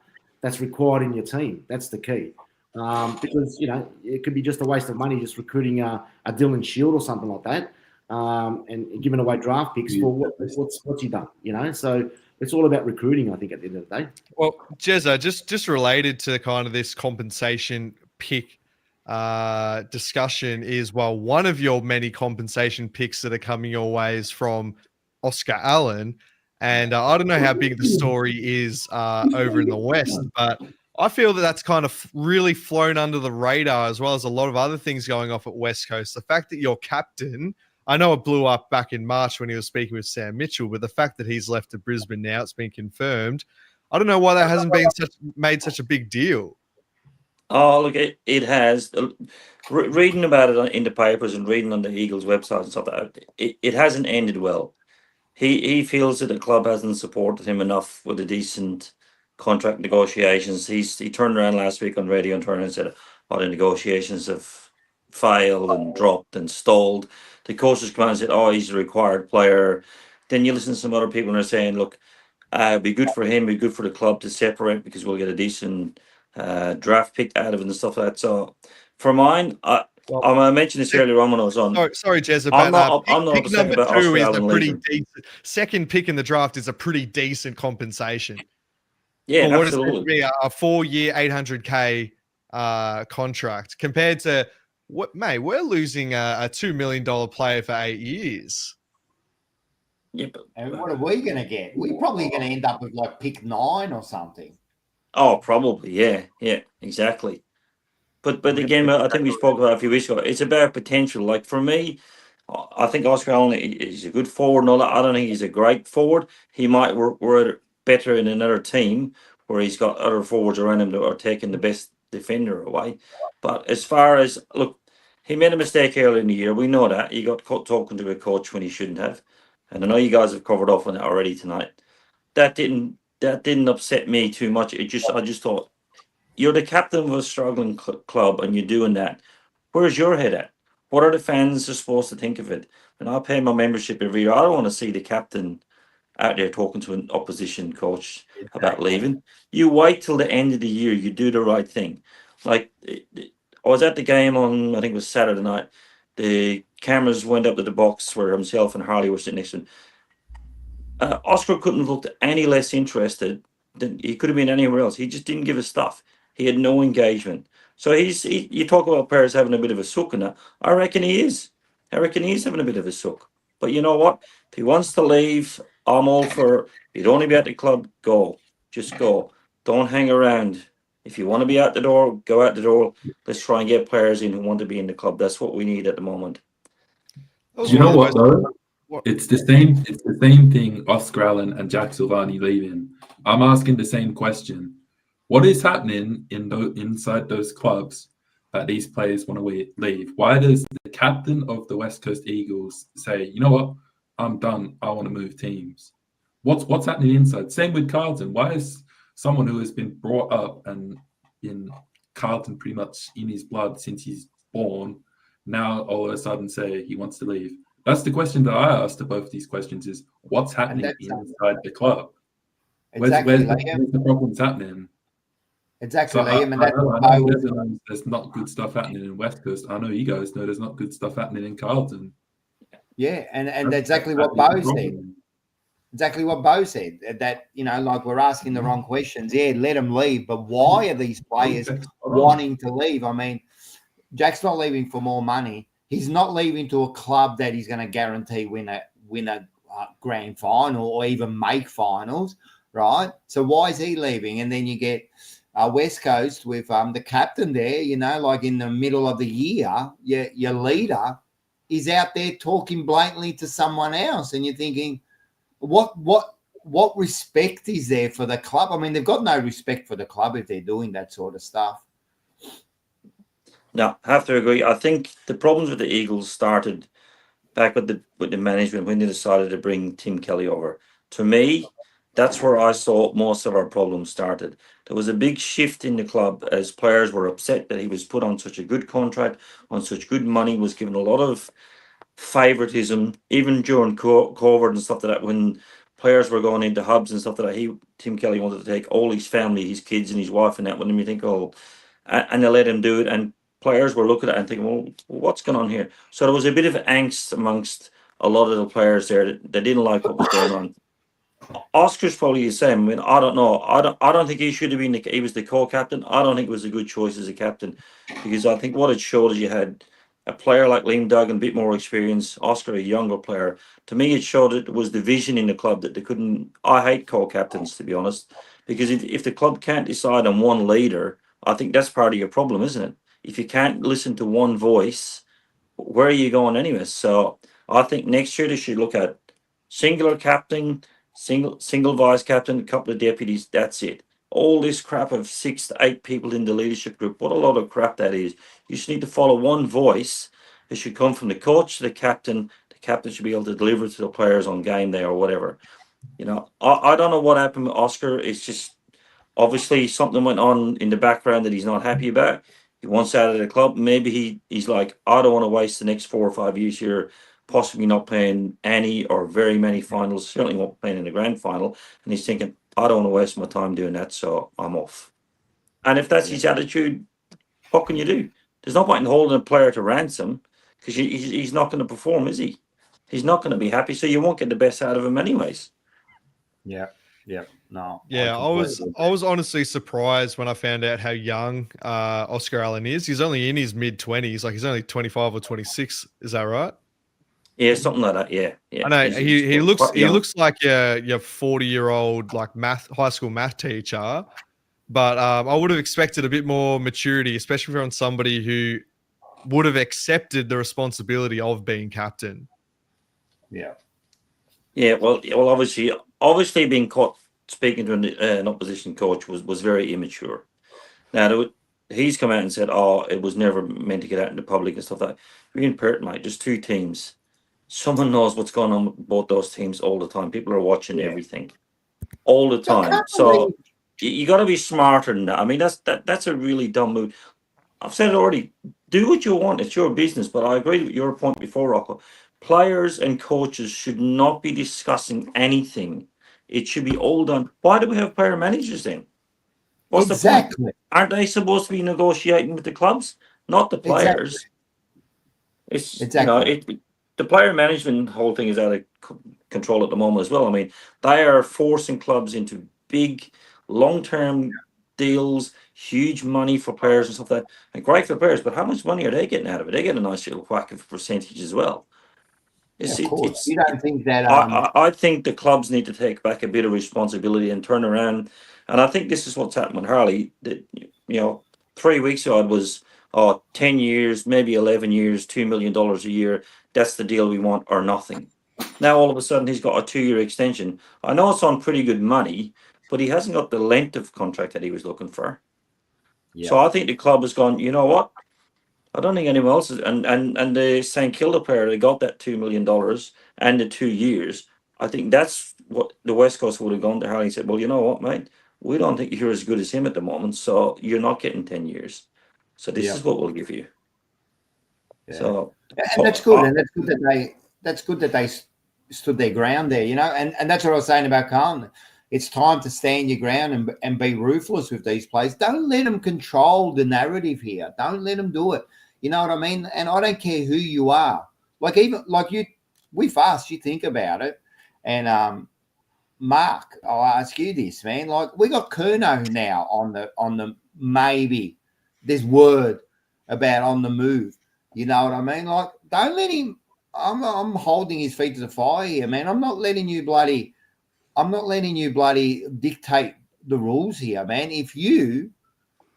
that's required in your team. That's the key. Because it could be just a waste of money just recruiting a Dylan Shield or something like that, and giving away draft picks for what's he done. So it's all about recruiting, I think, at the end of the day. Well, Jezza, just related to kind of this compensation pick discussion is, well, one of your many compensation picks that are coming your way is from Oscar Allen. And I don't know how big the story is over in the West, but I feel that that's kind of really flown under the radar, as well as a lot of other things going off at West Coast. The fact that your captain, I know it blew up back in March when he was speaking with Sam Mitchell, but the fact that he's left to Brisbane now, it's been confirmed. I don't know why that hasn't been made such a big deal. Oh, look, it has. Reading about it in the papers and reading on the Eagles website and stuff, it hasn't ended well. He feels that the club hasn't supported him enough with the decent contract negotiations. He turned around last week on radio and turned and said, "Oh, the negotiations have failed and dropped and stalled." The coaches come out and said, "Oh, he's a required player." Then you listen to some other people and they're saying, "Look, it'd be good for him, be good for the club to separate because we'll get a decent draft pick out of it and stuff like that." So for mine, I mentioned this earlier on when I was on. Sorry, Jez. I'm About not pick upset number about 2 Oscar is a Allen pretty leaving. decent. Second pick in the draft is a pretty decent compensation. Yeah, For what is meant absolutely. to be a 4-year, $800K contract compared to what, mate? We're losing a $2 million player for 8 years. Yeah, but, And what are we going to get? We're probably going to end up with like pick 9 or something. oh, probably. Yeah, exactly. But again, I think we spoke about it a few weeks ago. It's about potential. Like for me, I think Oscar Allen is a good forward and all that. I don't think he's a great forward. He might work better in another team where he's got other forwards around him that are taking the best defender away. But as far as look, he made a mistake earlier in the year. We know that he got caught talking to a coach when he shouldn't have. And I know you guys have covered off on it already tonight. That didn't upset me too much. I just thought, you're the captain of a struggling club and you're doing that. Where's your head at? What are the fans supposed to think of it? When I pay my membership every year, I don't want to see the captain out there talking to an opposition coach about leaving. You wait till the end of the year. You do the right thing. Like I was at the game on, I think it was Saturday night. The cameras went up to the box where himself and Harley were sitting next to him. Oscar couldn't have looked any less interested than he could have been anywhere else. He just didn't give a stuff. He had no engagement. So you talk about players having a bit of a suck in that. I reckon he is. I reckon he's having a bit of a suck. But you know what? If he wants to leave, I'm all for it. If you'd only be at the club, go. Just go. Don't hang around. If you want to be out the door, go out the door. Let's try and get players in who want to be in the club. That's what we need at the moment. Do you know what though? It's the same thing. Oscar Allen and Jack Silvagni leaving. I'm asking the same question. What is happening inside those clubs that these players want to leave? Why does the captain of the West Coast Eagles say, you know what, I'm done, I want to move teams? What's happening inside? Same with Carlton. Why is someone who has been brought up and in Carlton pretty much in his blood since he's born now all of a sudden say he wants to leave? That's the question that I asked to both these questions is, what's happening inside the club? Exactly. Where's the problems happening? Exactly, So Liam. And that's I know there's not good stuff happening in West Coast. I know you guys know there's not good stuff happening in Carlton. Yeah, and that's exactly what Bo said. Exactly what Bo said. That, you know, like we're asking the wrong questions. Yeah, let them leave. But why are these players wanting to leave? I mean, Jack's not leaving for more money. He's not leaving to a club that he's going to guarantee win a grand final or even make finals, right? So why is he leaving? And then you get West Coast with the captain there, you know, like in the middle of the year, your leader is out there talking blatantly to someone else, and you're thinking, what respect is there for the club? I mean, they've got no respect for the club if they're doing that sort of stuff. No, I have to agree. I think the problems with the Eagles started back with the management when they decided to bring Tim Kelly over. To me, that's where I saw most of our problems started. There was a big shift in the club as players were upset that he was put on such a good contract, on such good money, was given a lot of favoritism, even during COVID and stuff like that, when players were going into hubs and stuff like that. Tim Kelly wanted to take all his family, his kids and his wife and that with him. You think, and they let him do it. And players were looking at it and thinking, well, what's going on here? So there was a bit of angst amongst a lot of the players there that didn't like what was going on. Oscar's probably the same. I mean, I don't know. I don't think he should have been. He was the co-captain. I don't think it was a good choice as a captain, because I think what it showed is you had a player like Liam Duggan, a bit more experience. Oscar, a younger player. To me, it showed it was the vision in the club that they couldn't. I hate co-captains, to be honest, because if the club can't decide on one leader, I think that's part of your problem, isn't it? If you can't listen to one voice, where are you going anyway? So I think next year they should look at singular captain, single vice captain, a couple of deputies. That's it. All this crap of 6 to 8 people in the leadership group, what a lot of crap that is. You just need to follow one voice. It should come from the coach to the captain. The captain should be able to deliver to the players on game day or whatever. You know, I don't know what happened with Oscar. It's just obviously something went on in the background that he's not happy about. He wants out of the club. Maybe he's like, I don't want to waste the next 4 or 5 years here, possibly not playing any or very many finals, certainly won't playing in the grand final. And he's thinking, I don't want to waste my time doing that, so I'm off. And if that's his attitude, what can you do? There's no point in holding a player to ransom because he's not going to perform, is he? He's not going to be happy, so you won't get the best out of him anyways. Yeah. No. Yeah, I was honestly surprised when I found out how young Oscar Allen is. He's only in his mid-20s, like he's only 25 or 26. Is that right? Yeah, something like that. Yeah. I know he looks quite young. like your 40-year-old like high school math teacher, but I would have expected a bit more maturity, especially from somebody who would have accepted the responsibility of being captain. Yeah. Yeah. Well, obviously being caught speaking to an opposition coach was very immature. Now, he's come out and said, "Oh, it was never meant to get out in the public and stuff like that." We're in Perth, mate. There's 2 teams. Someone knows what's going on with both those teams all the time. People are watching everything all the time. So you got to be smarter than that. I mean, that's a really dumb move. I've said it already. Do what you want. It's your business. But I agree with your point before, Rocco. Players and coaches should not be discussing anything. It should be all done. Why do we have player managers then? What's the point? Aren't they supposed to be negotiating with the clubs, not the players? It's the player management whole thing is out of control at the moment as well. I mean, they are forcing clubs into big, long-term deals, huge money for players and stuff like that, and great for players. But how much money are they getting out of it? They get a nice little whack of percentage as well. Of course. You don't think that? I think the clubs need to take back a bit of responsibility and turn around. And I think this is what's happened with Harley. That 3 weeks ago it was 10 years, maybe 11 years, $2 million a year. That's the deal we want, or nothing. Now all of a sudden he's got a 2-year extension. I know it's on pretty good money, but he hasn't got the length of contract that he was looking for. Yeah. So I think the club has gone, you know what? I don't think anyone else is, and the St Kilda player, they got that $2 million and the 2 years. I think that's what the West Coast would have gone to Harley and said, well, you know what, mate? We don't think you're as good as him at the moment, so you're not getting 10 years. So this is what we'll give you. Yeah. So, and that's good, and that's good that they stood their ground there, and that's what I was saying about Carlton. It's time to stand your ground and be ruthless with these players. Don't let them control the narrative here. Don't let them do it. You know what I mean? And I don't care who you are. Like with us, you think about it. And Mark, I'll ask you this, man. Like we got Curnow now on the maybe. There's word about on the move. You know what I mean? Like don't let him. I'm holding his feet to the fire here, man. I'm not letting you bloody dictate the rules here, man. If you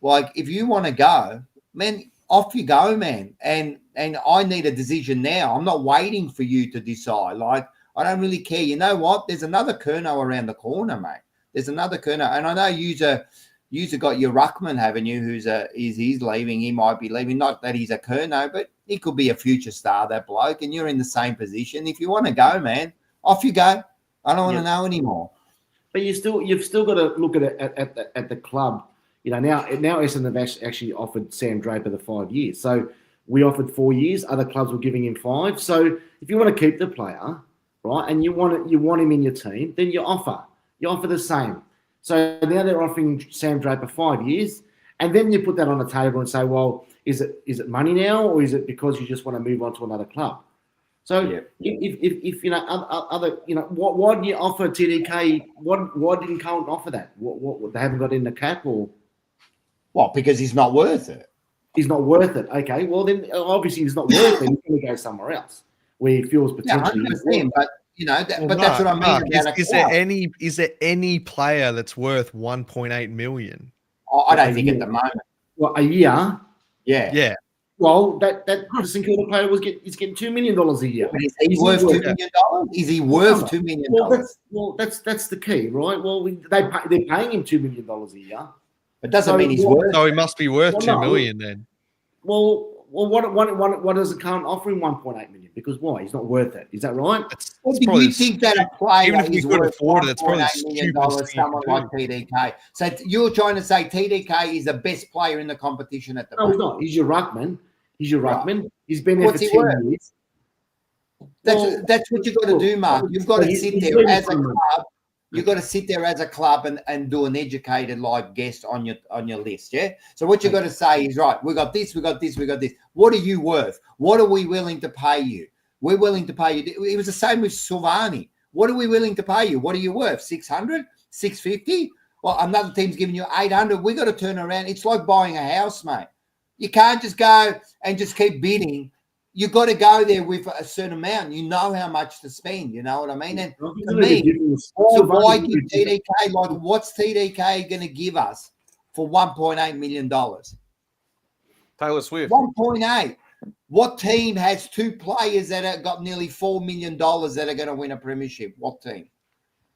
want to go, man, off you go, man. And I need a decision now. I'm not waiting for you to decide. Like, I don't really care. You know what? There's another Curnow around the corner, mate. There's another Curnow. And I know you've got your ruckman, haven't you, he's leaving. He might be leaving. Not that he's a Curnow, but he could be a future star, that bloke, and you're in the same position. If you want to go, man, off you go. I don't want to know anymore. But you've still got to look at the club. Now Essendon have actually offered Sam Draper the 5 years. So we offered 4 years. Other clubs were giving him 5. So if you want to keep the player, right, and you want him in your team, then you offer the same. So now they're offering Sam Draper 5 years, and then you put that on the table and say, well, is it money now, or is it because you just want to move on to another club? So if why didn't you offer TDK? Why didn't Carlton offer that? What they haven't got in the cap, or? Well, because he's not worth it. He's not worth it. Okay, well then obviously he's not worth it. He's going to go somewhere else where he feels potentially. But that's what I mean. Is there any player that's worth 1.8 million? I don't think at the moment. Well, a year. Yeah. Well, that St Kilda player is getting $2 million a year. But is he worth $2 million? Is he worth $2 million? That's the key, right? Well, they're paying him $2 million a year. It doesn't mean he's worth. So he must be worth $2 million then. Well, what does the current offer him 1.8 million? Because why? He's not worth it. Is that right? Do you think that a player even if we could afford it, it's probably $1.8 million, someone like TDK? So you're trying to say TDK is the best player in the competition at the moment? No, he's not. He's your ruckman. Right. He's been there for 10 years. That's what you've got to do, Mark. You've got to sit there as a club. You've got to sit there as a club and do an educated live guest on your list, yeah? So what you've got to say is, right, we got this, we got this, we got this. What are you worth? What are we willing to pay you? We're willing to pay you. It was the same with Silvagni. What are we willing to pay you? What are you worth? 600? 650? Well, another team's giving you 800. We got to turn around. It's like buying a house, mate. You can't just go and just keep bidding. You've got to go there with a certain amount. You know how much to spend. You know what I mean? And to me, why give TDK? Like, what's TDK going to give us for $1.8 million? Taylor Swift. 1.8. What team has two players that have got nearly $4 million that are going to win a premiership? What team?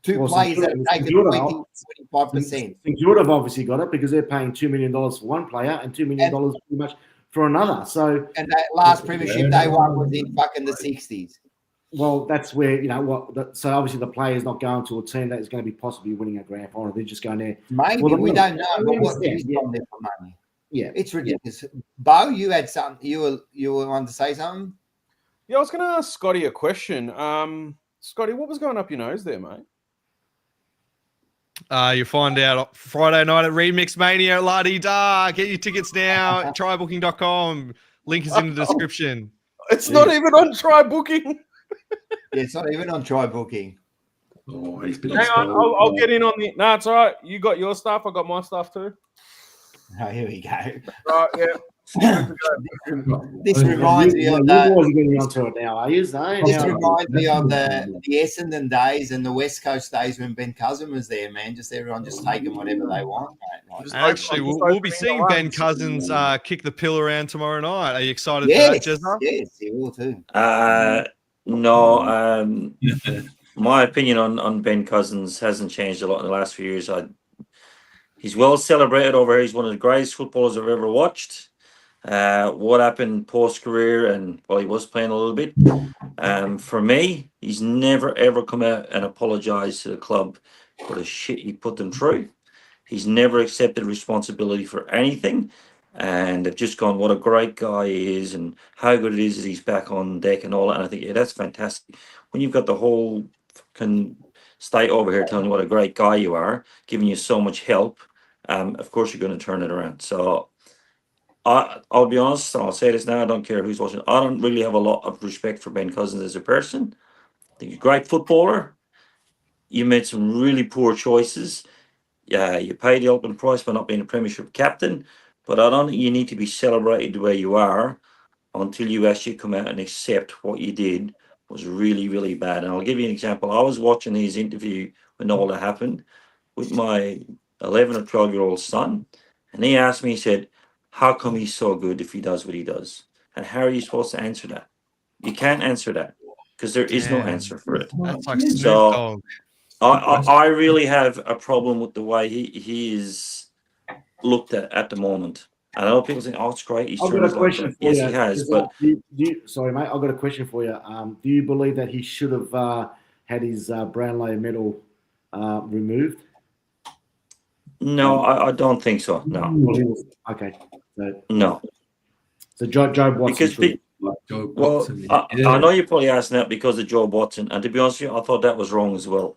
Two players that have taken 25%. St Kilda have obviously got it because they're paying $2 million for one player and $2 million pretty much for another. So, and that last premiership they won was in fucking the 60s. Well, that's where, you know, what. So obviously the player's not going to a team that is going to be possibly winning a grand final. They're just going there. Maybe we don't know. But what is on there for money? Yeah, it's ridiculous. Bo, you had something. You were wanting to say something? Yeah, I was going to ask Scotty a question. Scotty, what was going up your nose there, mate? You'll find out Friday night at Remix Mania at La Di Da. Get your tickets now at trybooking.com. Link is in the description. It's not even on TryBooking. Yeah, it's not even on TryBooking. Oh, he's been Hang on, I'll get in on the. No, it's all right. You got your stuff. I got my stuff too. Oh, here we go. Right, yeah. This reminds me of the. Getting onto it now, are you? This reminds me of the Essendon days and the West Coast days when Ben Cousins was there, man. Just everyone just taking whatever they want, mate. Like, actually, we'll be seeing Ben Cousins kick the pill around tomorrow night. Are you excited for that, Jezza? Yes, he will too. No. My opinion on Ben Cousins hasn't changed a lot in the last few years. He's well celebrated over here. He's one of the greatest footballers I've ever watched. What happened post-career, and well, he was playing a little bit. For me, he's never, ever come out and apologized to the club for the shit he put them through. He's never accepted responsibility for anything. And they've just gone, what a great guy he is and how good it is that he's back on deck and all that. And I think, yeah, that's fantastic. When you've got the whole fucking state over here telling you what a great guy you are, giving you so much help, of course you're going to turn it around. So I'll be honest, and I'll say this now, I don't care who's watching. I don't really have a lot of respect for Ben Cousins as a person. I think he's a great footballer. You made some really poor choices. Yeah, you paid the ultimate price for not being a premiership captain, but I don't think you need to be celebrated the way you are until you actually come out and accept what you did was really, really bad. And I'll give you an example. I was watching his interview when all that happened with my 11 or 12-year-old son, and he asked me, he said, how come he's so good if he does what he does? And how are you supposed to answer that? You can't answer that because there is no answer for it. That's like Snoop Dogg. I really have a problem with the way he is looked at the moment. I know people think, oh, it's great. He's I've got a question for yes, you. he has. But sorry, mate. I've got a question for you. Do you believe that he should have had his Brownlow medal removed? No, I don't think so. No. Okay. No. So Joe Watson. I know you're probably asking that because of Joe Watson, and to be honest with you, I thought that was wrong as well.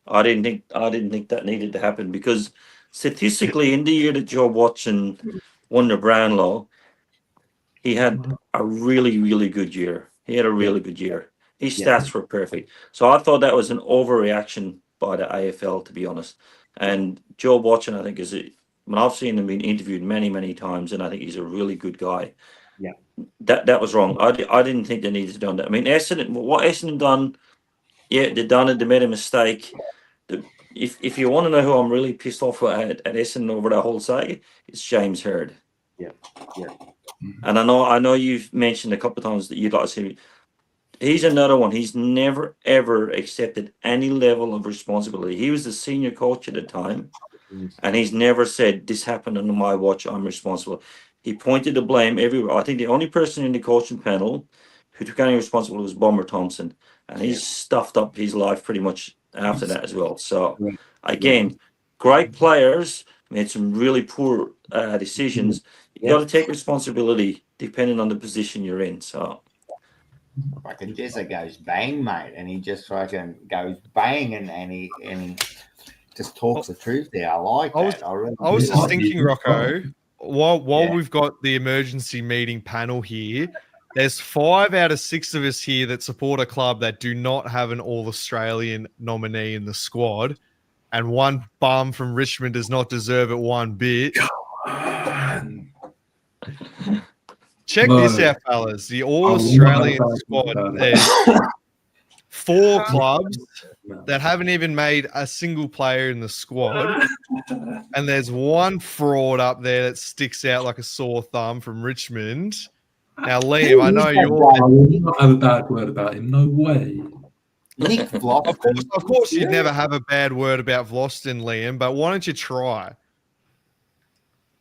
I didn't think that needed to happen because statistically, in the year that Joe Watson won the Brownlow, he had a really, really good year. He had a really good year. His stats were perfect. So I thought that was an overreaction by the AFL, to be honest. And Joe Watson, I think, I've seen him being interviewed many, many times, and I think he's a really good guy. Yeah, that was wrong. I didn't think they needed to do that. I mean, what Essendon done, yeah, they done it. They made a mistake. If you want to know who I'm really pissed off at Essendon over that whole saga, it's James Hird. Yeah. And I know you've mentioned a couple of times that you'd like to see. He's another one. He's never, ever accepted any level of responsibility. He was the senior coach at the time, and he's never said, this happened under my watch, I'm responsible. He pointed the blame everywhere. I think the only person in the coaching panel who took any responsibility was Bomber Thompson, and he's stuffed up his life pretty much after that as well. So, again, great players made some really poor decisions. You got to take responsibility depending on the position you're in. So, Fucking Jezza goes bang, mate, and he just fucking goes bang, and he just talks the truth there. I like that. I was do just like thinking, it. Rocco, while Yeah. we've got the emergency meeting panel here, there's 5 out of 6 of us here that support a club that do not have an All-Australian nominee in the squad, and one bum from Richmond does not deserve it one bit. Check this out, fellas. The All-Australian squad, there's 4 clubs that haven't even made a single player in the squad. And there's one fraud up there that sticks out like a sore thumb from Richmond. Now, Liam, I know I you're... will not have a bad word about him. No way. Nick Vlock. Of course, you'd never have a bad word about Vlosten, Liam, but why don't you try?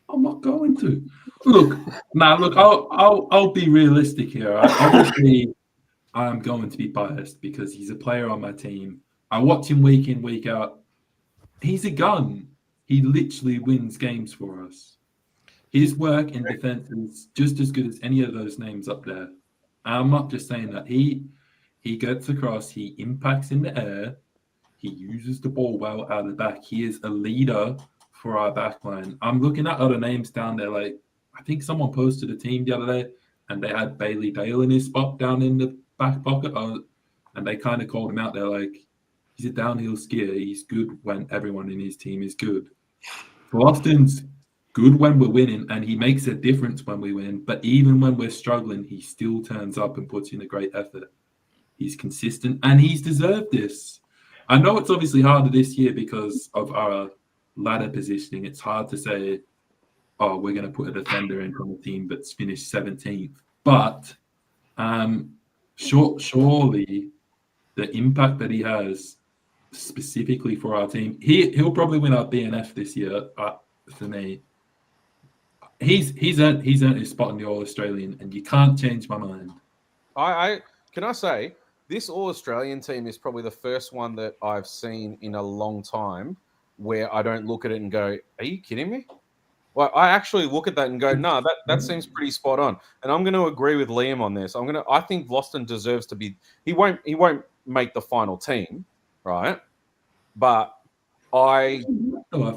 I'm not going to. Look, I'll be realistic here. Right? Obviously, I'm going to be biased because he's a player on my team. I watch him week in, week out. He's a gun. He literally wins games for us. His work in defense is just as good as any of those names up there. I'm not just saying that. He gets across. He impacts in the air. He uses the ball well out of the back. He is a leader for our back line. I'm looking at other names down there. Like, I think someone posted a team the other day, and they had Bailey Dale in his spot down in the back pocket, and they kind of called him out. They're like, he's a downhill skier. He's good when everyone in his team is good. Boston's good when we're winning, and he makes a difference when we win. But even when we're struggling, he still turns up and puts in a great effort. He's consistent, and he's deserved this. I know it's obviously harder this year because of our ladder positioning. It's hard to say, oh, we're going to put a defender in from a team that's finished 17th. But surely the impact that he has specifically for our team, he'll probably win our BNF this year. For me, he's earned his spot in the All-Australian, and you can't change my mind. Can I say this All-Australian team is probably the first one that I've seen in a long time where I don't look at it and go, "Are you kidding me?" Well, I actually look at that and go, "No, that seems pretty spot on." And I'm going to agree with Liam on this. I think Vlosten deserves to be. He won't make the final team, right? But I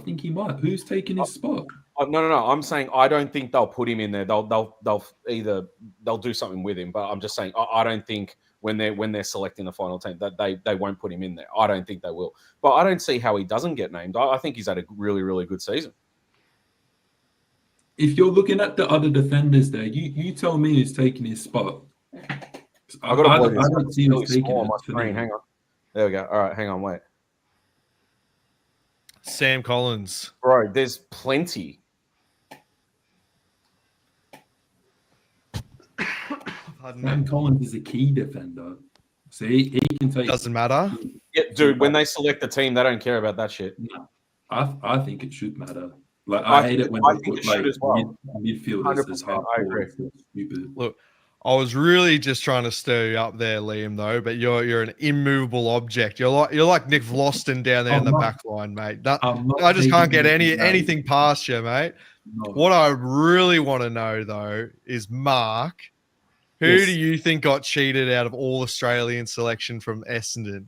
think he might. Who's taking his spot? No. I'm saying I don't think they'll put him in there. They'll do something with him. But I'm just saying I don't think when they're selecting the final team that they won't put him in there. I don't think they will. But I don't see how he doesn't get named. I think he's had a really, really good season. If you're looking at the other defenders there, you tell me who's taking his spot. I don't see who's taking on my screen. Hang on. There we go. All right, hang on, wait. Sam Collins. Bro, there's plenty. Sam Collins is a key defender. See, he can take. Doesn't matter. Yeah, dude. When they select the team, they don't care about that shit. No, I think it should matter. Like I hate it when they put like midfielders as half. I agree. Stupid. Look, I was really just trying to stir you up there, Liam. Though, but you're an immovable object. You're like Nick Vlosten down there in the back line, mate. I just can't get anything past you, mate. No. What I really want to know though is Mark. Who do you think got cheated out of all Australian selection from Essendon?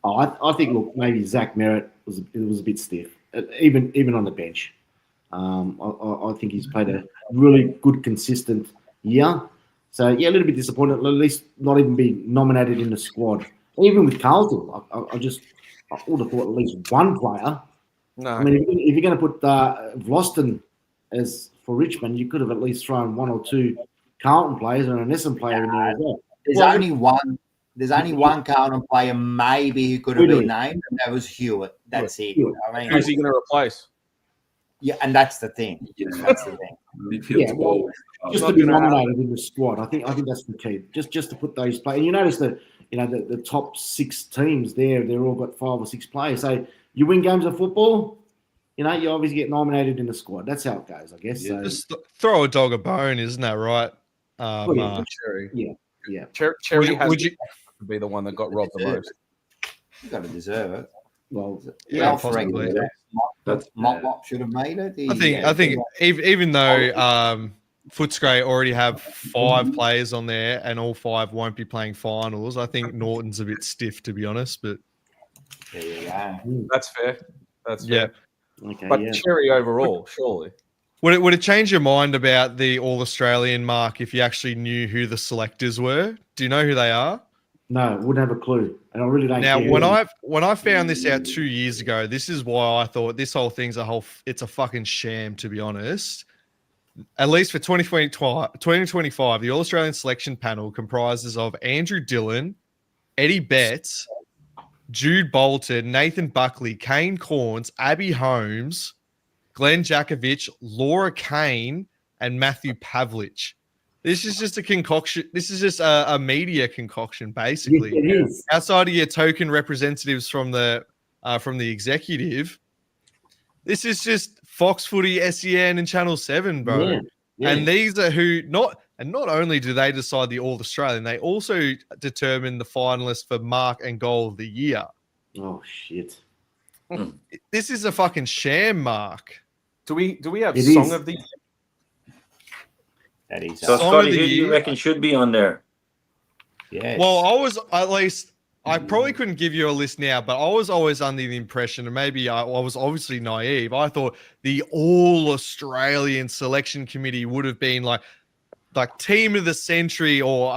Oh, I think, look, maybe Zach Merritt was a bit stiff, even on the bench. I think he's played a really good, consistent year. So, yeah, a little bit disappointed, at least not even being nominated in the squad. Even with Carlton, I would have thought at least one player. No. I mean, if you're going to put Vlosten as for Richmond, you could have at least thrown one or two Carlton players and an Essendon player in there as well. There's only one Carlton player maybe who could have been named, and that was Hewitt. That's it. I mean, who's he going to replace? Yeah, and that's the thing. That's the thing. Yeah, well, just to be nominated in the squad, I think that's the key. Just to put those players. And you notice that the top 6 teams they're all got 5 or 6 players. So you win games of football, you obviously get nominated in the squad. That's how it goes, I guess. Yeah, so. Just throw a dog a bone, isn't that right? Cherry. Yeah. Cherry would you be the one that got robbed the most? You got to deserve it. Well, yeah, possibly. Mop should have made it. I think even though Footscray already have 5 players on there, and all 5 won't be playing finals. I think Norton's a bit stiff, to be honest, but There you go. That's fair. That's yeah. fair. Okay, But yeah. Cherry overall, surely. Would it change your mind about the All-Australian mark if you actually knew who the selectors were? Do you know who they are? No, wouldn't have a clue, and I really don't. Now, care. when I found this out 2 years ago, this is why I thought this whole thing's it's a fucking sham, to be honest. At least for 2025, the All-Australian selection panel comprises of Andrew Dillon, Eddie Betts, Jude Bolton, Nathan Buckley, Kane Corns, Abby Holmes, Glenn Jakovic, Laura Kane, and Matthew Pavlich. This is just a concoction. This is just a media concoction, basically. It is. Outside of your token representatives from the executive, this is just Fox Footy, SEN, and Channel 7, bro. Yeah, yeah. And these are not only do they decide the All-Australian, they also determine the finalists for Mark and Goal of the Year. Oh shit! This is a fucking sham, Mark. Do we have It Song is. of the Year? That is. So Song of Scotty, the who do you year. reckon should be on there? Yes. Well, I probably couldn't give you a list now, but I was always under the impression, and maybe I was obviously naive. I thought the All-Australian Selection Committee would have been like team of the century, or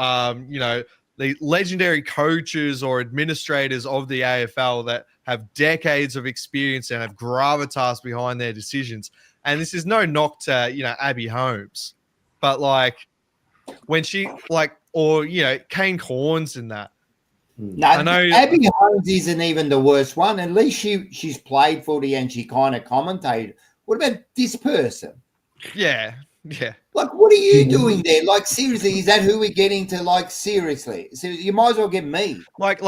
the legendary coaches or administrators of the AFL that have decades of experience and have gravitas behind their decisions. And this is no knock to Abby Holmes, but when she Kane Corns and that. No, I know- Abby Holmes isn't even the worst one. At least she's played footy and she kind of commentated. What about this person? Yeah. Like, what are you doing there? Like, seriously, is that who we're getting to? Seriously, you might as well get me. Okay.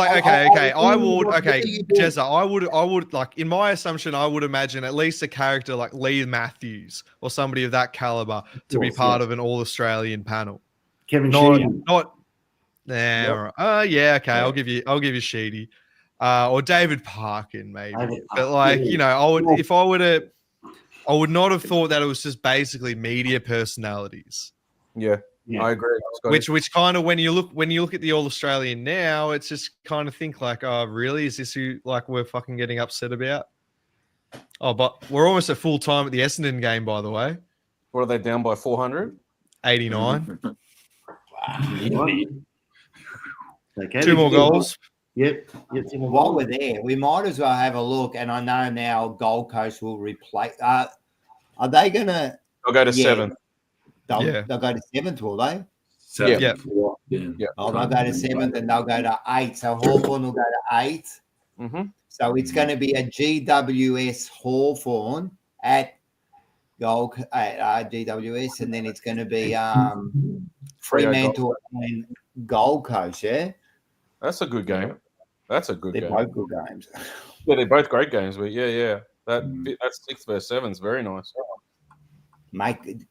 Jezza, I would in my assumption, I would imagine at least a character like Lee Matthews or somebody of that caliber to be part of an All-Australian panel. Kevin Not. Sheehan. All right. Yeah. Okay. I'll give you Sheedy, or David Parkin maybe. David But Parkin. I would not have thought that it was just basically media personalities. Yeah, Yeah. I agree. Scotty. Which kind of when you look at the All-Australian now, it's just kind of think oh, really? Is this who we're fucking getting upset about? Oh, but we're almost at full time at the Essendon game, by the way. What are they down by 400? 89. Okay. 2 more goals. Yep. Two more While goals. we're there, we might as well have a look. And I know now Gold Coast will replace. Are they going to? I'll go to Yeah. 7th. They'll Yeah. go to 7th, will they? Seven. Yeah. Yeah. Oh, they'll go to 7th and they'll go to 8. So Hawthorn will go to 8. Mm-hmm. So it's going to be a GWS Hawthorn at GWS, and then it's going to be Fremantle and Gold Coast. Yeah, That's a good game. That's a good they're game. both good games. Yeah, they're both great games. But yeah, that's 6th versus 7th is very nice. Mate,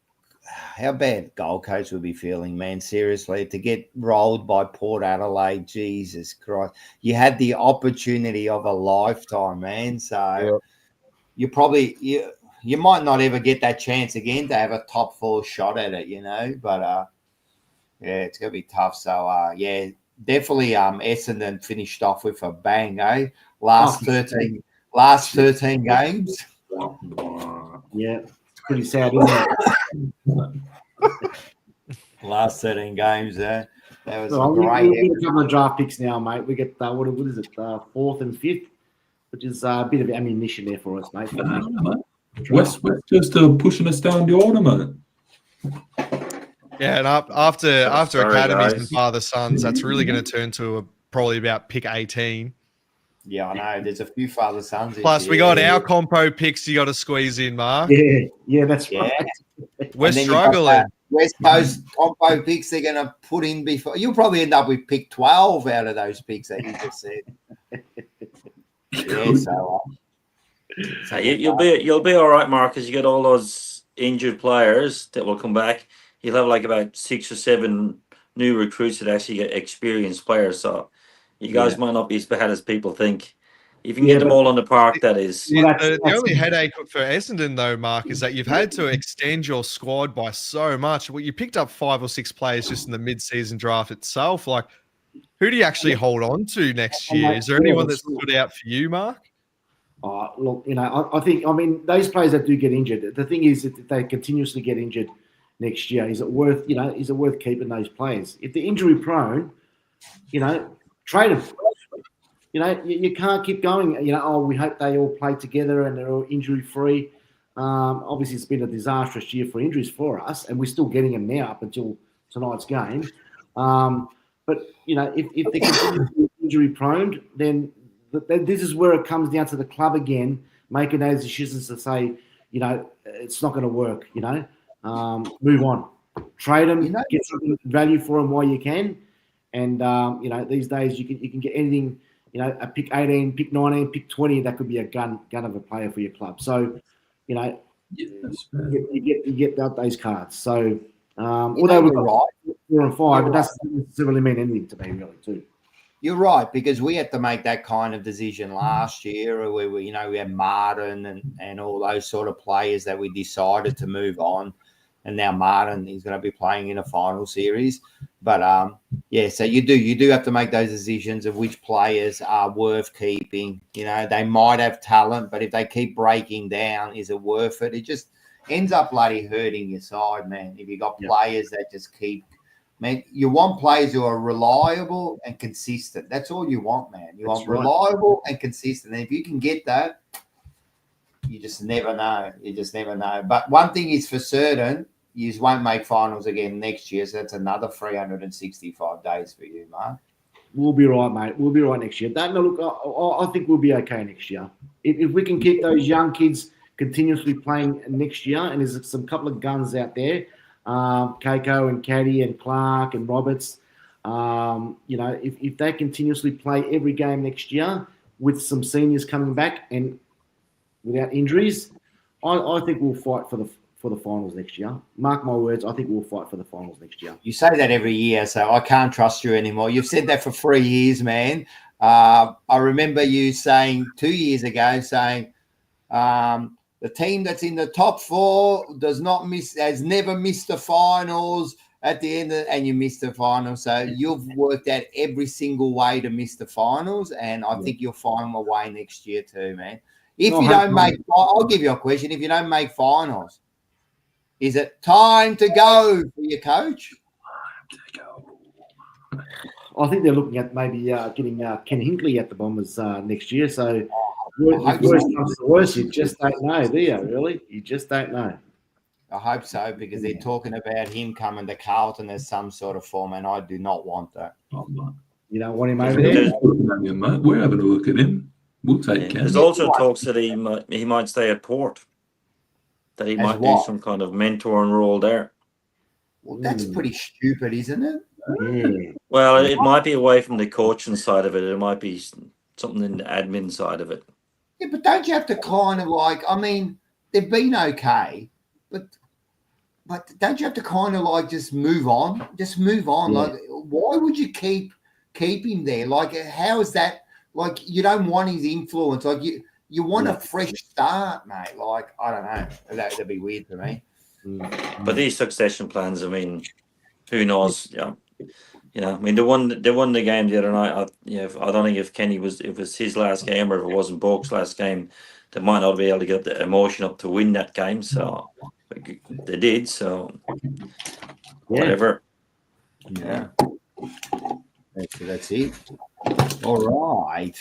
how bad Gold Coast will be feeling, man? Seriously, to get rolled by Port Adelaide, Jesus Christ! You had the opportunity of a lifetime, man. So you probably you might not ever get that chance again to have a top 4 shot at it, But yeah, it's gonna be tough. So yeah, definitely Essendon finished off with a bang, eh? Last 13 games. Yeah, it's pretty sad, isn't it? Last 13 games, that was So a we great. get a couple of draft picks now, mate. We get what is it? 4th and 5th, which is a bit of ammunition there for us, mate. West just pushing us down the order, mate. Yeah, and after Sorry, academies guys. and father sons, that's really going to turn to probably about pick 18. Yeah, I know. There's a few father sons. Plus, we got our compo picks you got to squeeze in, Mark. Yeah, that's Yeah. right. We're And then you got struggling. West Coast compo picks they're going to put in before. You'll probably end up with pick 12 out of those picks that you just said. Yeah, so You'll be all right, Mark, because you get all those injured players that will come back. You'll have about 6 or 7 new recruits that actually get experienced players. So you guys might not be as bad as people think. If you can get them all on the park, that is. The only headache for Essendon, though, Mark, is that you've had to extend your squad by so much. Well, you picked up 5 or 6 players just in the mid-season draft itself. Like, who do you actually hold on to next year? Is there anyone that stood out for you, Mark? Look, I think, those players that do get injured, the thing is that if they continuously get injured next year, is it worth keeping those players? If they're injury prone, trade them. You can't keep going. We hope they all play together and they're all injury free. Obviously, it's been a disastrous year for injuries for us, and we're still getting them now up until tonight's game. But if they continue to be injury prone, then this is where it comes down to the club again, making those decisions to say, it's not going to work. Move on, trade them, get some value for them while you can, and these days you can get anything. A pick 18, pick 19, pick 20, that could be a gun of a player for your club. So, you get those cards. So, although we're right, 4 and 5, but that doesn't necessarily mean anything to me, really, too. You're right, because we had to make that kind of decision last year where we had Martin and all those sort of players that we decided to move on. And now Martin is going to be playing in a final series. But, so you do have to make those decisions of which players are worth keeping. They might have talent, but if they keep breaking down, is it worth it? It just ends up bloody hurting your side, man. If you got players that just keep – man, you want players who are reliable and consistent. That's all you want, man. You want reliable and consistent. And if you can get that, you just never know. You just never know. But one thing is for certain – you won't make finals again next year, so that's another 365 days for you, Mark. We'll be right, mate. We'll be right next year. I think we'll be okay next year. If we can keep those young kids continuously playing next year, and there's some couple of guns out there, Kayo and Caddy and Clark and Roberts, if they continuously play every game next year with some seniors coming back and without injuries, I think we'll fight for the finals next year. Mark my words, I think we'll fight for the finals next year. You say that every year, so I can't trust you anymore. You've said that for 3 years, man. I remember you saying 2 years ago, the team that's in the top 4 has never missed the finals at the end, and you missed the finals. So you've worked out every single way to miss the finals, and I think you'll find a way next year too, man. I'll give you a question. If you don't make finals, is it time to go for your coach? I think they're looking at maybe getting Ken Hinkley at the Bombers next year. So, worst comes to worst, you just don't know, do you? Really, you just don't know. I hope so, because they're talking about him coming to Carlton as some sort of form, and I do not want that. You don't want him over there? We're having a look at him. We'll take Ken. There's also talks that he might stay at Port. That he might do some kind of mentoring role there. Well, that's pretty stupid, isn't it? Yeah. Well, it might be away from the coaching side of it. It might be something in the admin side of it. Yeah, but don't you have to kind of they've been okay, but don't you have to kind of just move on? Just move on. Yeah. Why would you keep him there? How is that? You don't want his influence. You want a fresh start, mate. I don't know. That'd be weird for me. But these succession plans, who knows? Yeah. They won the game the other night. I don't think if Kenny it was his last game or if it wasn't Boak's last game, they might not be able to get the emotion up to win that game. So they did. So whatever. Yeah. That's it. All right.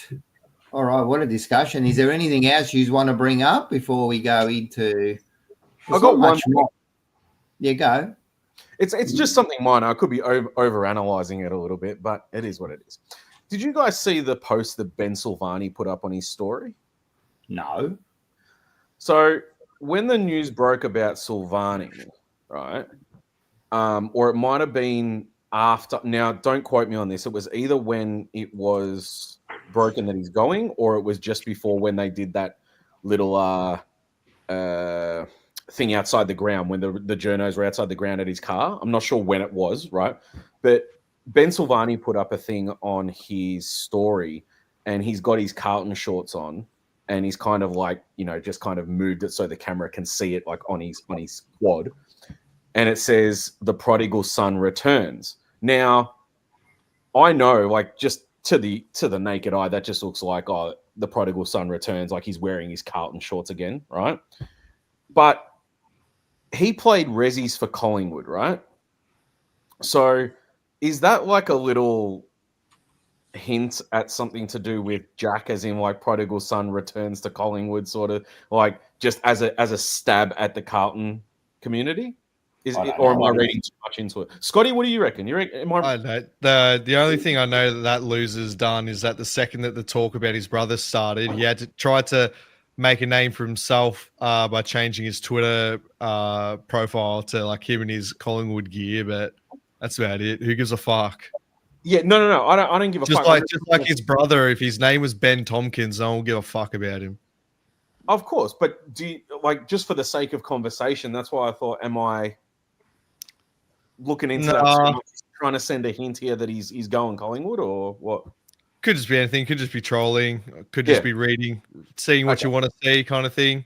What a discussion. Is there anything else you want to bring up before we go into... I've got one more. Yeah, go. It's just something minor. I could be over-analysing it a little bit, but it is what it is. Did you guys see the post that Ben Silvagni put up on his story? No. So when the news broke about Silvagni, right, or it might have been after... Now, don't quote me on this. It was either when it was... broken that he's going, or it was just before when they did that little thing outside the ground when the journos were outside the ground at his car. I'm not sure when it was, right? But Ben Silvagni put up a thing on his story and he's got his Carlton shorts on, and he's kind of like, you know, just kind of moved it so the camera can see it like on his quad, and it says the prodigal son returns. Now, I know, like, just to the naked eye, that just looks like, oh, the prodigal son returns, like he's wearing his Carlton shorts again, right? But he played resis for Collingwood, right? So is that like a little hint at something to do with Jack, as in like prodigal son returns to Collingwood, sort of like just as a stab at the Carlton community? Or am I reading too much into it? Scotty, what do you reckon? I know. The only thing I know that loser's done is that the second that the talk about his brother started, he had to try to make a name for himself by changing his Twitter profile to like him and his Collingwood gear, but that's about it. Who gives a fuck? Yeah, no. I don't give a fuck. Just like his brother, if his name was Ben Tompkins, no one will give a fuck about him. Of course, but do you, like, just for the sake of conversation, that's why I thought, am I looking into that, trying to send a hint here that he's going Collingwood, or what? Could just be anything. Could just be trolling. Could just be reading, seeing what you want to see, kind of thing.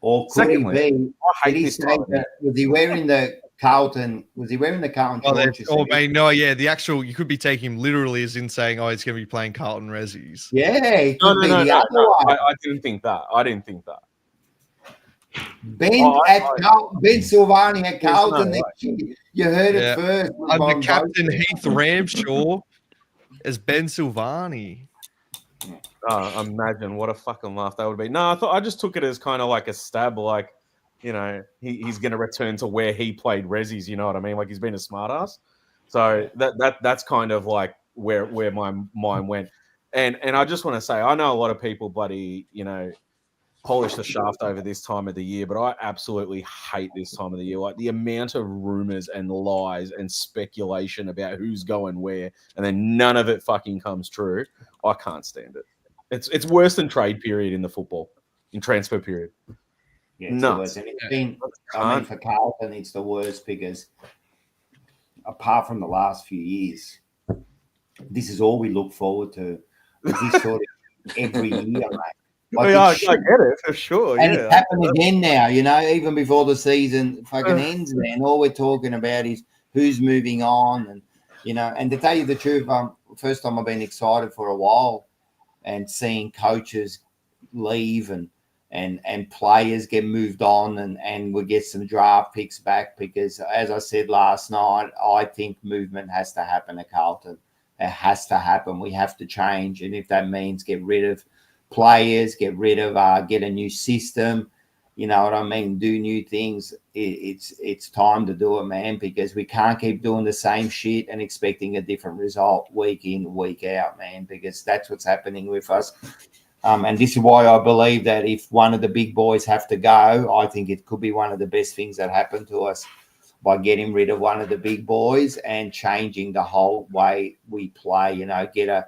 Or could he be? Was he wearing the Carlton? Was he wearing the Carlton? The actual. You could be taking him literally as in saying, "Oh, he's going to be playing Carlton resis." Yeah, no. I didn't think that. Ben Silvagni at Carlton next year. You heard it first. Under Captain Heath Ramshaw as Ben Silvagni. Imagine what a fucking laugh that would be. No, I just took it as kind of like a stab, like, you know, he's going to return to where he played resis. You know what I mean? Like, he's been a smartass. So that's kind of like where my mind went. And I just want to say, I know a lot of people bloody, you know, polish the shaft over this time of the year, but I absolutely hate this time of the year. Like, the amount of rumors and lies and speculation about who's going where, and then none of it fucking comes true. I can't stand it. It's worse than trade period in the football, in transfer period. Yeah, nuts. For Carlton, it's the worst because apart from the last few years, this is all we look forward to. This sort of every year, mate. Like, I get it for sure. And it's happened again now, you know, even before the season fucking ends, man. All we're talking about is who's moving on, and, you know, and to tell you the truth, first time I've been excited for a while, and seeing coaches leave and players get moved on, and we get some draft picks back, because as I said last night, I think movement has to happen at Carlton. It has to happen. We have to change, and if that means get rid of players, get a new system, you know what I mean, do new things, it's time to do it, man, because we can't keep doing the same shit and expecting a different result week in, week out, man, because that's what's happening with us. And this is why I believe that if one of the big boys have to go, I think it could be one of the best things that happened to us, by getting rid of one of the big boys and changing the whole way we play, you know, get a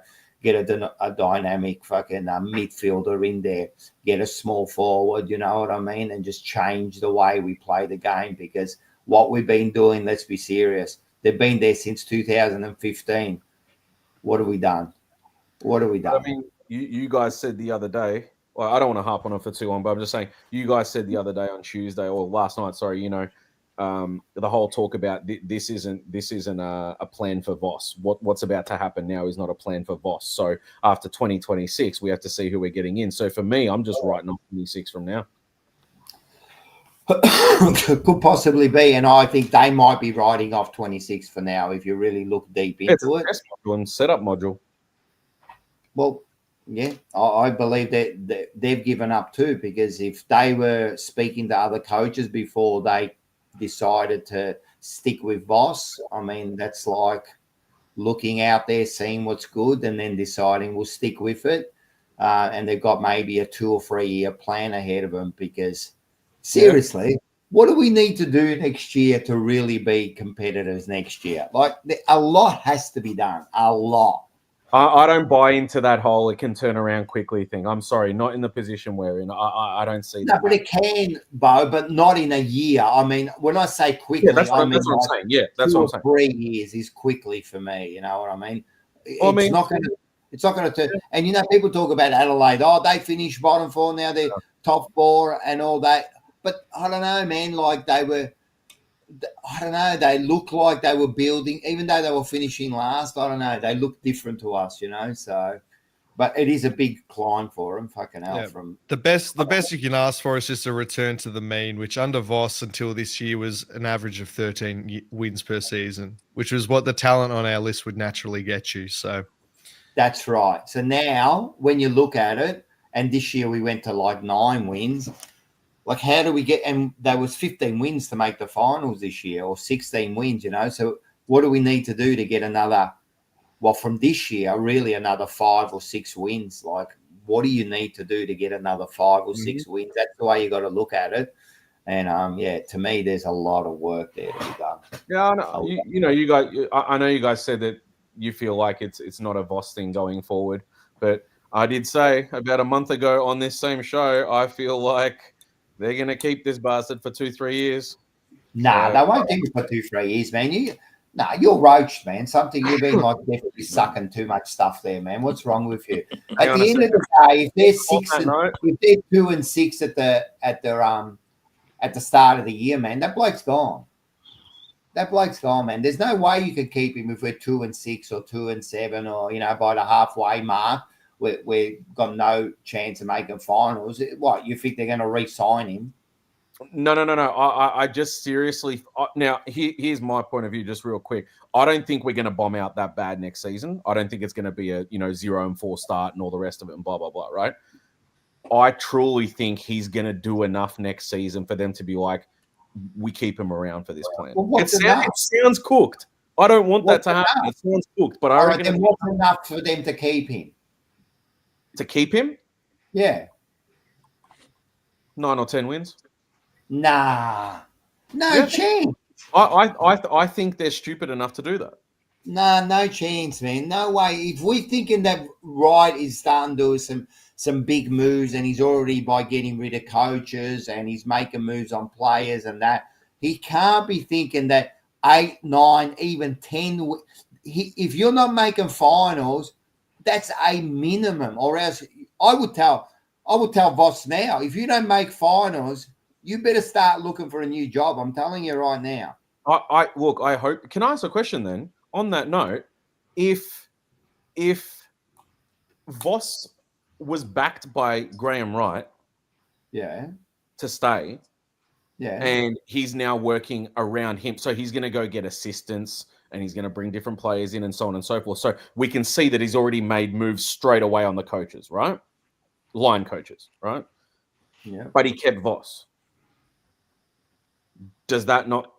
dynamic fucking midfielder in there, get a small forward, you know what I mean, and just change the way we play the game, because what we've been doing, let's be serious, they've been there since 2015. What have we done? I mean, you guys said the other day, well, I don't want to harp on it for too long, but I'm just saying, you guys said the other day on Tuesday, or last night, sorry, you know, the whole talk about this isn't a plan for Voss. What's about to happen now is not a plan for Voss. So after 2026, we have to see who we're getting in. So for me, I'm just writing off 26 from now. Could possibly be, and I think they might be writing off 26 for now if you really look deep into it. It's a setup module. Well, yeah, I believe that they've given up too, because if they were speaking to other coaches before they decided to stick with Voss, I mean, that's like looking out there, seeing what's good, and then deciding we'll stick with it. And they've got maybe a 2 or 3 year plan ahead of them, because seriously, what do we need to do next year to really be competitors next year? Like, a lot has to be done, a lot. I don't buy into that whole it can turn around quickly thing. I'm sorry, not in the position we're in. I don't see that. No, but it can, Bo, but not in a year. I mean, when I say quickly, that's what I'm saying. Yeah, that's what I'm saying. 3 years is quickly for me. You know what I mean? Well, it's not going to. It's not going to turn. And, people talk about Adelaide. Oh, they finished bottom four. Now they're top four and all that. But I don't know, man. Like they look like they were building, even though they were finishing last. I don't know. They look different to us, So, but it is a big climb for them. Fucking hell. Yeah. From the best you can ask for is just a return to the mean, which under Voss until this year was an average of 13 wins per season, which was what the talent on our list would naturally get you. So that's right. So now when you look at it, and this year we went to like 9 wins. Like, how do we get? And there was 15 wins to make the finals this year, or 16 wins. So what do we need to do to get another? Well, from this year, really another 5 or 6 wins. Like, what do you need to do to get another 5 or 6 wins? That's the way you got to look at it. And to me, there's a lot of work there to be done. Yeah, I know. You guys. I know you guys said that you feel like it's not a Voss thing going forward, but I did say about a month ago on this same show, I feel like they're gonna keep this bastard for 2-3 years. Nah, they won't keep it for 2-3 years, man. You're roached, man. Something you've been like definitely sucking too much stuff there, man. What's wrong with you? At the end of the day, if they're 2 and 6 at the start of the year, man, that bloke's gone. That bloke's gone, man. There's no way you could keep him if we're 2 and 6 or 2 and 7 or by the halfway mark. We've got no chance of making finals. What, you think they're going to re-sign him? No. I just seriously now. Here's my point of view, just real quick. I don't think we're going to bomb out that bad next season. I don't think it's going to be a 0-4 start and all the rest of it and blah blah blah. Right? I truly think he's going to do enough next season for them to be like, we keep him around for this plan. Well, it sounds cooked. I don't want that to happen. It sounds cooked, but I reckon. Then what's enough for them to keep him? To keep him? Yeah. 9 or 10 wins. Nah, no chance. I think they're stupid enough to do that. Nah, no chance, man. No way. If we're thinking that Wright is starting to do some big moves, and he's already by getting rid of coaches and he's making moves on players and that, he can't be thinking that 8, 9, even 10. If you're not making finals, that's a minimum. Or else, I would tell Voss now, if you don't make finals, you better start looking for a new job. I'm telling you right now. I hope. Can I ask a question then? On that note, if Voss was backed by Graham Wright, to stay, and he's now working around him, so he's going to go get assistants and he's going to bring different players in and so on and so forth. So we can see that he's already made moves straight away on the coaches, right? Line coaches, right? Yeah. But he kept Voss. Does that not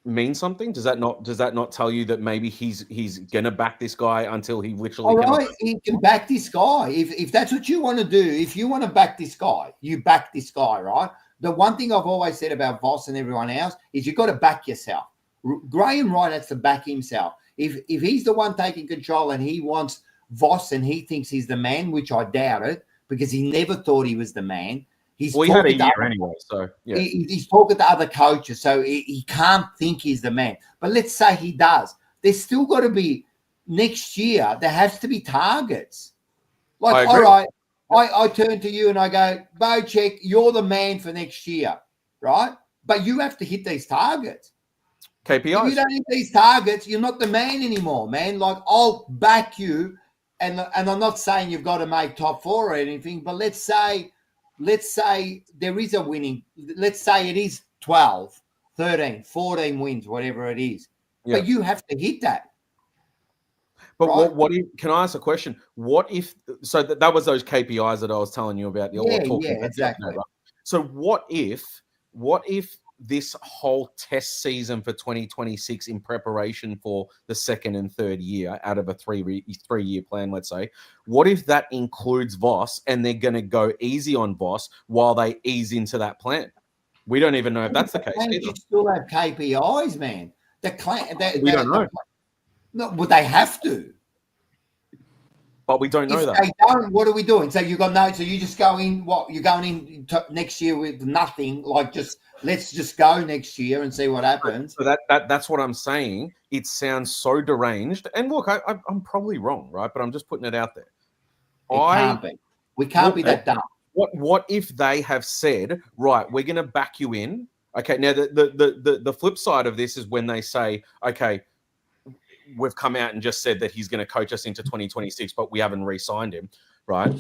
mean something? Does that not tell you that maybe he's gonna back this guy until he literally? All right, he can back this guy if that's what you want to do. If you want to back this guy, you back this guy, right? The one thing I've always said about Voss and everyone else is you've got to back yourself. Graham Wright has to back himself. If he's the one taking control and he wants Voss and he thinks he's the man, which I doubt it because he never thought he was the man. He had a year anyway, so yeah. He's talking to other coaches, so he can't think he's the man. But let's say he does. There's still got to be next year. There has to be targets. Like, all right, I turn to you and I go, Bocek, you're the man for next year, right? But you have to hit these targets. KPIs. If you don't hit these targets, you're not the man anymore, man. Like, I'll back you, and I'm not saying you've got to make top 4 or anything, but let's say there is a winning. Let's say it is 12, 13, 14 wins, whatever it is. Yeah. But you have to hit that. But right? what if, can I ask a question? What if, so that was those KPIs that I was telling you about. Exactly. Right? So what if this whole test season for 2026 in preparation for the second and third year out of a three-year plan, let's say, what if that includes Voss and they're going to go easy on Voss while they ease into that plan? We don't even know if that's the case either. You still have KPIs, man. We don't know. No, but they have to. but we don't know if that. they don't, what are we doing? So you got no. So you just go in. What you're going in next year with nothing? Like let's just go next year and see what happens. So that's what I'm saying. It sounds so deranged. And look, I'm probably wrong, right? But I'm just putting it out there. Can't be. We can't be that dumb. What if they have said, right, we're going to back you in? Okay, now the flip side of this is when they say, okay, we've come out and just said that he's going to coach us into 2026, but we haven't re-signed him, right?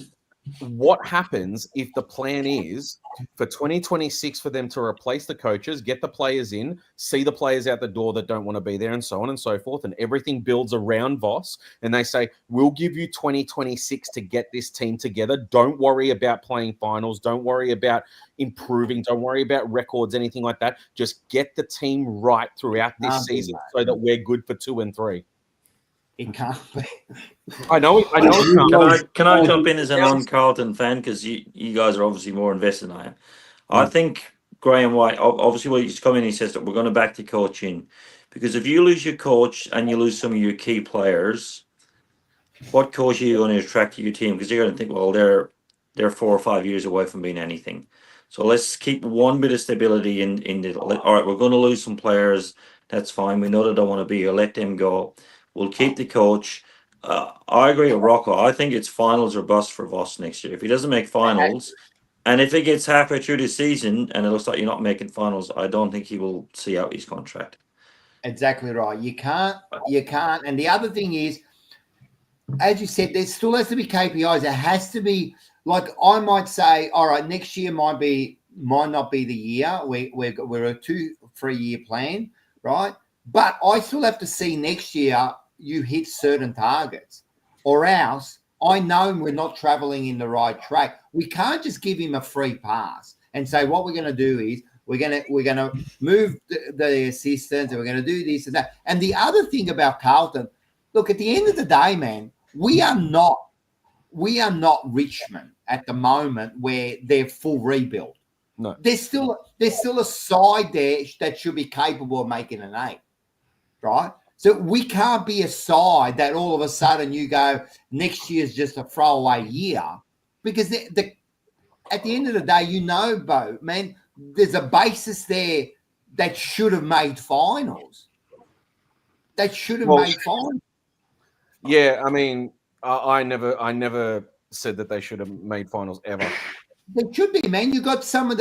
What happens if the plan is for 2026 for them to replace the coaches, get the players in, see the players out the door that don't want to be there, and so on and so forth, and everything builds around Voss, and they say, we'll give you 2026 to get this team together. Don't worry about playing finals. Don't worry about improving. Don't worry about records, anything like that. Just get the team right throughout this season so that we're good for 2 and 3. It can't be. I know. Can I jump in as a non-Carlton fan, because you guys are obviously more invested than I am. I think Graham White, obviously, when he's come in, he says that we're going to back the coach in, because if you lose your coach and you lose some of your key players, what coach are you going to attract to your team? Because you're going to think, well, they're 4 or 5 years away from being anything. So let's keep one bit of stability in the. All right, we're going to lose some players. That's fine. We know they don't want to be here. Let them go. We'll keep the coach. I agree with Rocco. I think it's finals or bust for Voss next year. If he doesn't make finals, and if it gets halfway through the season and it looks like you're not making finals, I don't think he will see out his contract. Exactly right. You can't. And the other thing is, as you said, there still has to be KPIs. There has to be, like, I might say, all right, next year might not be the year. We're a 2-3 year plan, right? But I still have to see next year you hit certain targets, or else I know we're not traveling in the right track. We can't just give him a free pass and say what we're going to do is we're going to move the assistants and we're going to do this and that. And the other thing about Carlton, look, at the end of the day, man, we are not Richmond at the moment where they're full rebuild. No, there's still a side there that should be capable of making an 8. Right? So we can't be a side that all of a sudden you go, next year's just a throwaway year. Because at the end of the day, Bo, man, there's a basis there that should have made finals. Yeah, I mean, I never said that they should have made finals ever. They should be, man. You got some of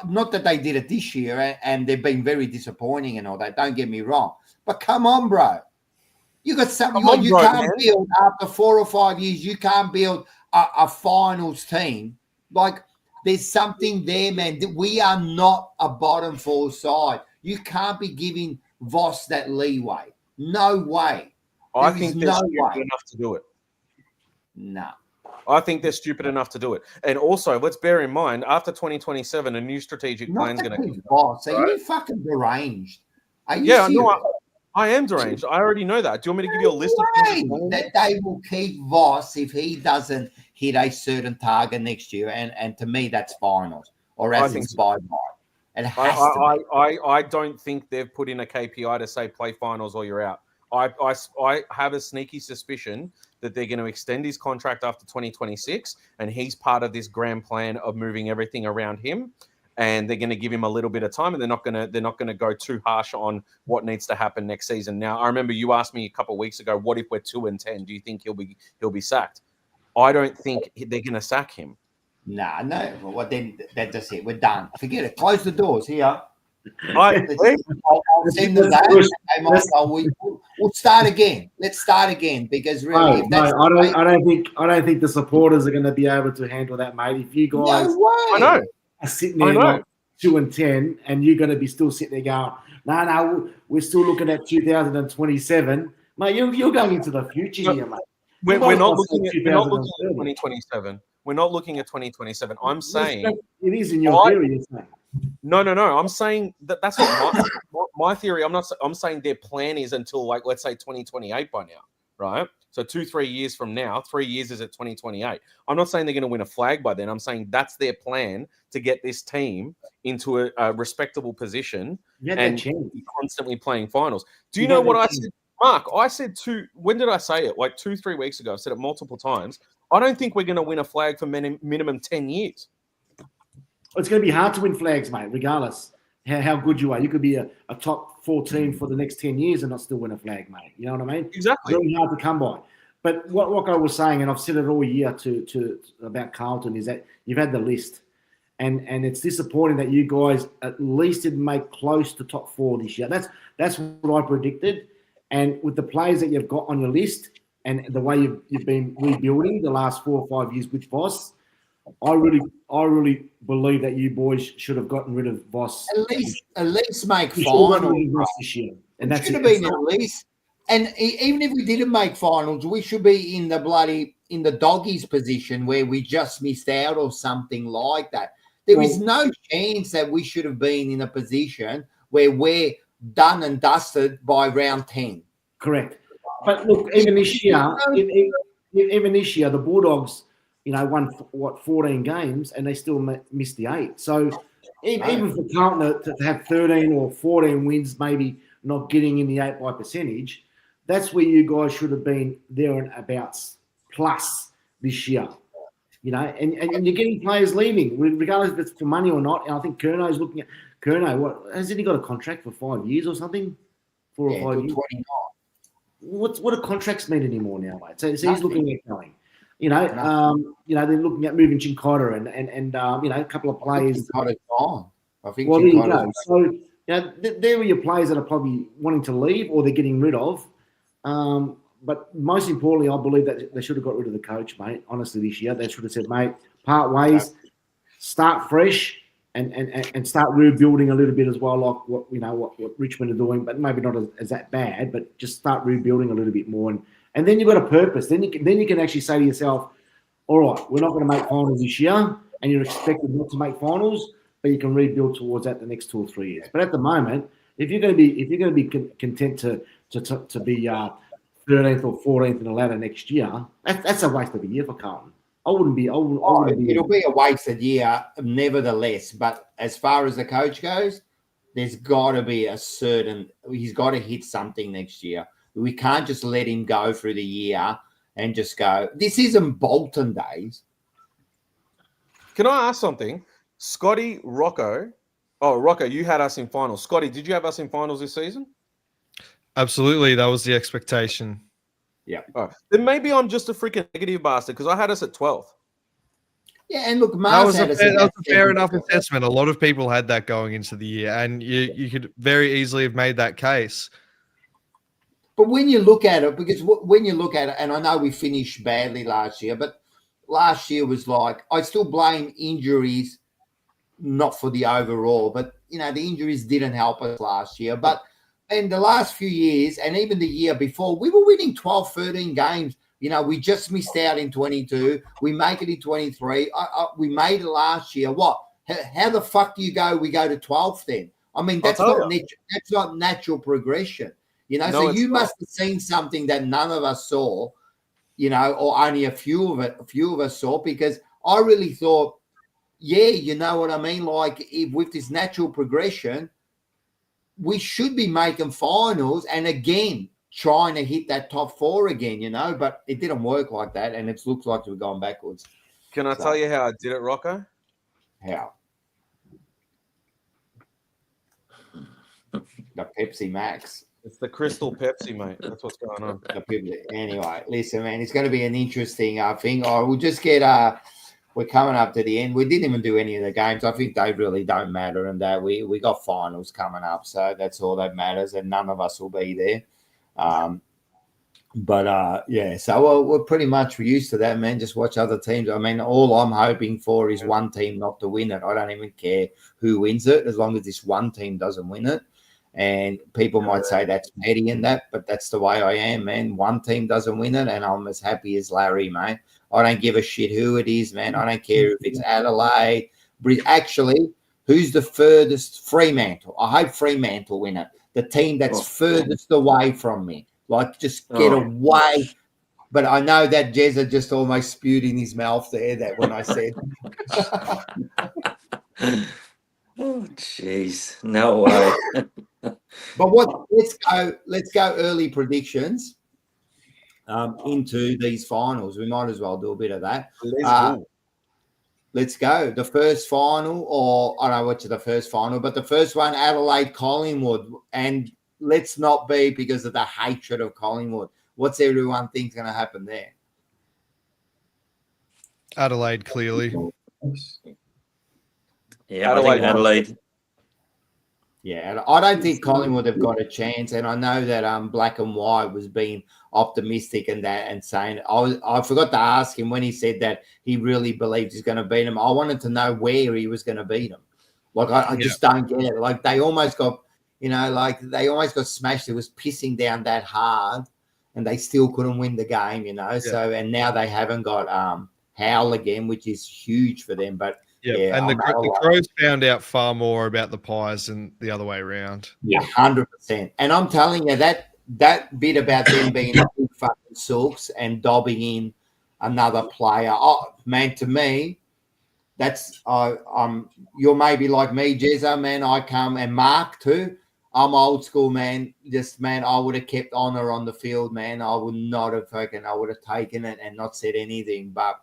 not that they did it this year, and they've been very disappointing and all that. Don't get me wrong, but come on, bro. You got something. You can't build after 4 or 5 years. You can't build a finals team. Like, there's something there, man. We are not a bottom 4 side. You can't be giving Voss that leeway. No way. I think they're stupid enough to do it. No. I think they're stupid enough to do it. And also, let's bear in mind, after 2027, a new strategic plan is going to come. Boss, are you fucking deranged? Are you serious? No, I am deranged. I already know that. Do you want me to give you a list of things that they will keep Voss if he doesn't hit a certain target next year? And to me, that's finals, or as it's bye. It has to be. I don't think they've put in a KPI to say play finals or you're out. I have a sneaky suspicion that they're going to extend his contract after 2026, and he's part of this grand plan of moving everything around him. And they're going to give him a little bit of time, and they're not going to go too harsh on what needs to happen next season. Now, I remember you asked me a couple of weeks ago, what if we're 2 and 10? Do you think he'll be sacked? I don't think they're going to sack him. No. Well, then that's it. We're done. Forget it. Close the doors here. I'll send them that. We'll start again. Let's start again, because really, I don't think the supporters are going to be able to handle that, mate. If you guys, I know, are sitting there like 2 and 10, and you're going to be still sitting there going, no, we're still looking at 2027, mate. You're going into the future here, mate. We're not looking at 2027. We're not looking at 2027. I'm saying it is in your theory. No. I'm saying that's not my theory. I'm saying their plan is until, like, let's say 2028 by now, right? So 2-3 years from now, 3 years is at 2028. I'm not saying they're going to win a flag by then. I'm saying that's their plan to get this team into a respectable position and constantly playing finals. Do you know what I said? Mark, I said when did I say it? Like 2-3 weeks ago. I've said it multiple times. I don't think we're going to win a flag for minimum 10 years. It's going to be hard to win flags, mate, regardless how good you are. You could be a top 4 team for the next 10 years and not still win a flag, mate. You know what I mean? Exactly. It's really hard to come by. But what I was saying, and I've said it all year to about Carlton, is that you've had the list. And it's disappointing that you guys at least didn't make close to top 4 this year. That's what I predicted. And with the players that you've got on your list and the way you've been rebuilding the last 4 or 5 years with Voss, I really believe that you boys should have gotten rid of Voss. At least make finals this year. And that should have been at least. And even if we didn't make finals, we should be in the doggies position where we just missed out or something like that. There is no chance that we should have been in a position where we're done and dusted by round 10. Correct. But look, even this year, the Bulldogs, won 14 games and they still missed the 8. So even for Carlton to have 13 or 14 wins, maybe not getting in the 8 by percentage, that's where you guys should have been there and abouts plus this year. And you're getting players leaving, regardless if it's for money or not. And I think Curno's looking at Curno. Hasn't he got a contract for 5 years or something? 4 or 5 years. 29. What do contracts mean anymore now, mate? So he's looking at going. They're looking at moving Chincotta and a couple of players. Chincotta's gone. I think. Well, there you go. So there are your players that are probably wanting to leave or they're getting rid of. But most importantly, I believe that they should have got rid of the coach, mate. Honestly, this year they should have said, mate, part ways, start fresh, and start rebuilding a little bit as well, like what Richmond are doing, but maybe not as that bad, but just start rebuilding a little bit more, and then you've got a purpose. Then you can actually say to yourself, all right, we're not going to make finals this year, and you're expected not to make finals, but you can rebuild towards that the next 2 or 3 years. But at the moment, if you're going to be content to be 13th or 14th in the ladder next year, that's a waste of a year for Carlton. It'll be a wasted year, nevertheless. But as far as the coach goes, there's got to be he's got to hit something next year. We can't just let him go through the year and just go. This isn't Bolton days. Can I ask something? Scotty, Rocco. Oh, Rocco, you had us in finals. Scotty, did you have us in finals this season? Absolutely. That was the expectation. Yeah. Oh, then maybe I'm just a freaking negative bastard because I had us at 12th. Yeah, and look, that was a fair enough assessment. A lot of people had that going into the year, and you could very easily have made that case. But when you look at it, and I know we finished badly last year, but last year was like, I still blame injuries, not for the overall, but, the injuries didn't help us last year. But in the last few years, and even the year before, we were winning 12, 13 games. We just missed out in 22. We make it in 23. We made it last year. What? How the fuck do you go? We go to 12th then? I mean, that's not natural progression. So you must have seen something that none of us saw, or only a few of us saw, because I really thought, yeah, you know what I mean? Like, if with this natural progression, we should be making finals and again trying to hit that top 4 again, but it didn't work like that, and it looks like we're going backwards. Can I tell you how I did it, Rocco? How? The Pepsi Max. It's the Crystal Pepsi, mate. That's what's going on. Anyway, listen, man, it's going to be an interesting thing. We'll just get we're coming up to the end. We didn't even do any of the games. I think they really don't matter, and that we got finals coming up, so that's all that matters, and none of us will be there. So we're pretty much used to that, man. Just watch other teams. I mean, all I'm hoping for is one team not to win it. I don't even care who wins it, as long as this one team doesn't win it. And people might say that's petty and that, but that's the way I am, man. One team doesn't win it, and I'm as happy as Larry, mate. I don't give a shit who it is, man. I don't care if it's Adelaide. Actually, who's the furthest? Fremantle. I hope Fremantle win it. The team that's furthest away from me. Like, just get away. But I know that Jezza just almost spewed in his mouth there, that when I said. Oh, jeez. No way. But what? Let's go early predictions into these finals. We might as well do a bit of that. Let's go. The first final, or I don't know what's the first final, but the first one, Adelaide Collingwood. And let's not be because of the hatred of Collingwood. What's everyone think's going to happen there? Adelaide, clearly. Yeah, I think Adelaide. Yeah, I don't think Collingwood have got a chance, and I know that Black and White was being optimistic and that and saying I forgot to ask him when he said that he really believes he's going to beat him. I wanted to know where he was going to beat him. Like I just don't get it. Like they almost got smashed. It was pissing down that hard, and they still couldn't win the game. So and now they haven't got Howell again, which is huge for them, but. Yeah, and the Crows found out far more about the Pies than the other way around. Yeah, 100%. And I'm telling you that bit about them being big fucking sooks and dobbing in another player. Oh man, to me, that's you're maybe like me, Jezza, man. I come and Mark too. I'm old school, man. Just man, I would have kept honor on the field, man. I would not have I would have taken it and not said anything, but.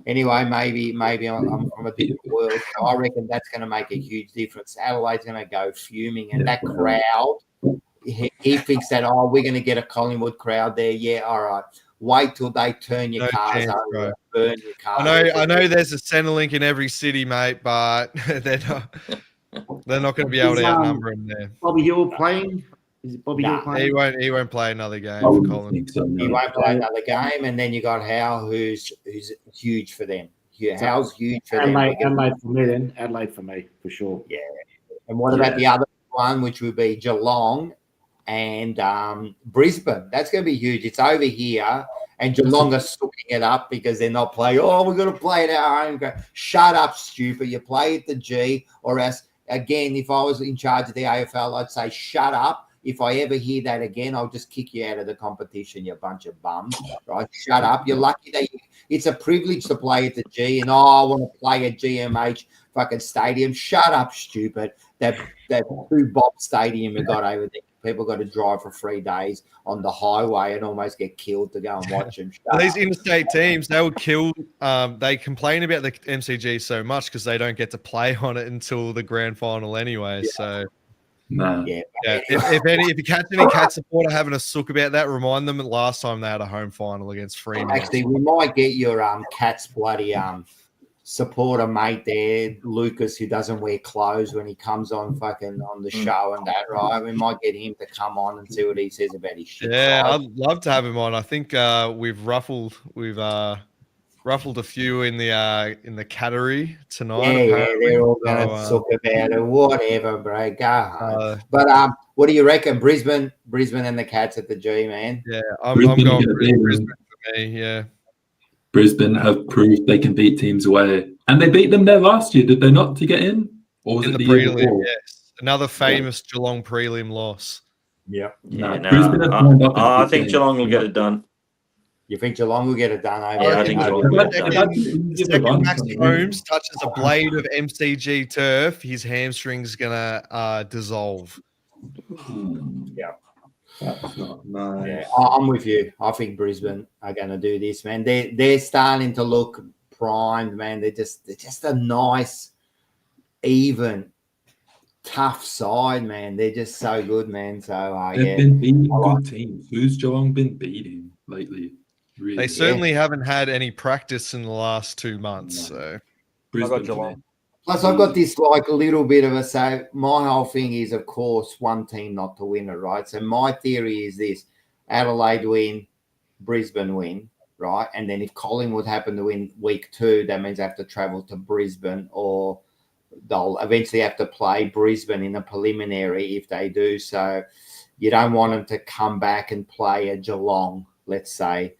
Anyway, maybe I'm from a different world. So I reckon that's going to make a huge difference. Adelaide's going to go fuming, and that crowd, he thinks that, we're going to get a Collingwood crowd there. Yeah, all right. Wait till they turn your cars over, burn your cars. I know there's a Centrelink in every city, mate, but they're not going to be able to outnumber him there. Bobby Hill playing? Is it Bobby Hill playing? He won't play another game for Collingwood. He won't play another game, and then you got Howell, who's huge for them. Howell's huge for them. Adelaide for me, then. Adelaide for me, for sure. Yeah. And what about the other one, which would be Geelong and Brisbane? That's going to be huge. It's over here, and Geelong are sooking it up because they're not playing. Oh, we're going to play it at our home ground. Shut up, stupid. You play at the G, or else, again, if I was in charge of the AFL, I'd say shut up. If I ever hear that again, I'll just kick you out of the competition, you bunch of bums, right? Shut up. You're lucky that it's a privilege to play at the G, and I want to play at GMH fucking stadium. Shut up, stupid. That 2 Bob stadium you got over there. People got to drive for 3 days on the highway and almost get killed to go and watch them. These interstate teams, they would kill. They complain about the MCG so much because they don't get to play on it until the grand final anyway. Yeah. So. No. Yeah. If you catch any cat supporter having a sook about that, remind them that last time they had a home final against Fremantle. Actually, we might get your Cats bloody supporter mate there, Lucas, who doesn't wear clothes when he comes on fucking on the show and that, right? We might get him to come on and see what he says about his shit. Yeah, right? I'd love to have him on. I think we've ruffled a few in the cattery tonight. Yeah, they're all going to suck about it. Whatever, bro. Go home. But what do you reckon? Brisbane and the Cats at the G, man. Yeah, I'm going Brisbane for me. Yeah. Brisbane have proved they can beat teams away, and they beat them there last year, did they not, to get in? Or was in it the prelim? Yes, another famous Geelong prelim loss. Yeah. I think Geelong will get it done. You think Geelong will get it done? I think Geelong will get it done. The second Max Holmes touches a blade of MCG turf, his hamstring's gonna dissolve. Yeah. That's not nice. Yeah, I'm with you. I think Brisbane are going to do this, man. They're starting to look primed, man. They're just a nice, even, tough side, man. They're just so good, man. So they've been beating good teams. Who's Geelong been beating lately? Really? They certainly haven't had any practice in the last 2 months. So Brisbane, Geelong. Plus, I've got this like a little bit of a say. My whole thing is, of course, one team not to win it, right? So my theory is this: Adelaide win, Brisbane win, right? And then if Collingwood happen to win week 2, that means they have to travel to Brisbane, or they'll eventually have to play Brisbane in a preliminary if they do. So you don't want them to come back and play a Geelong, let's say,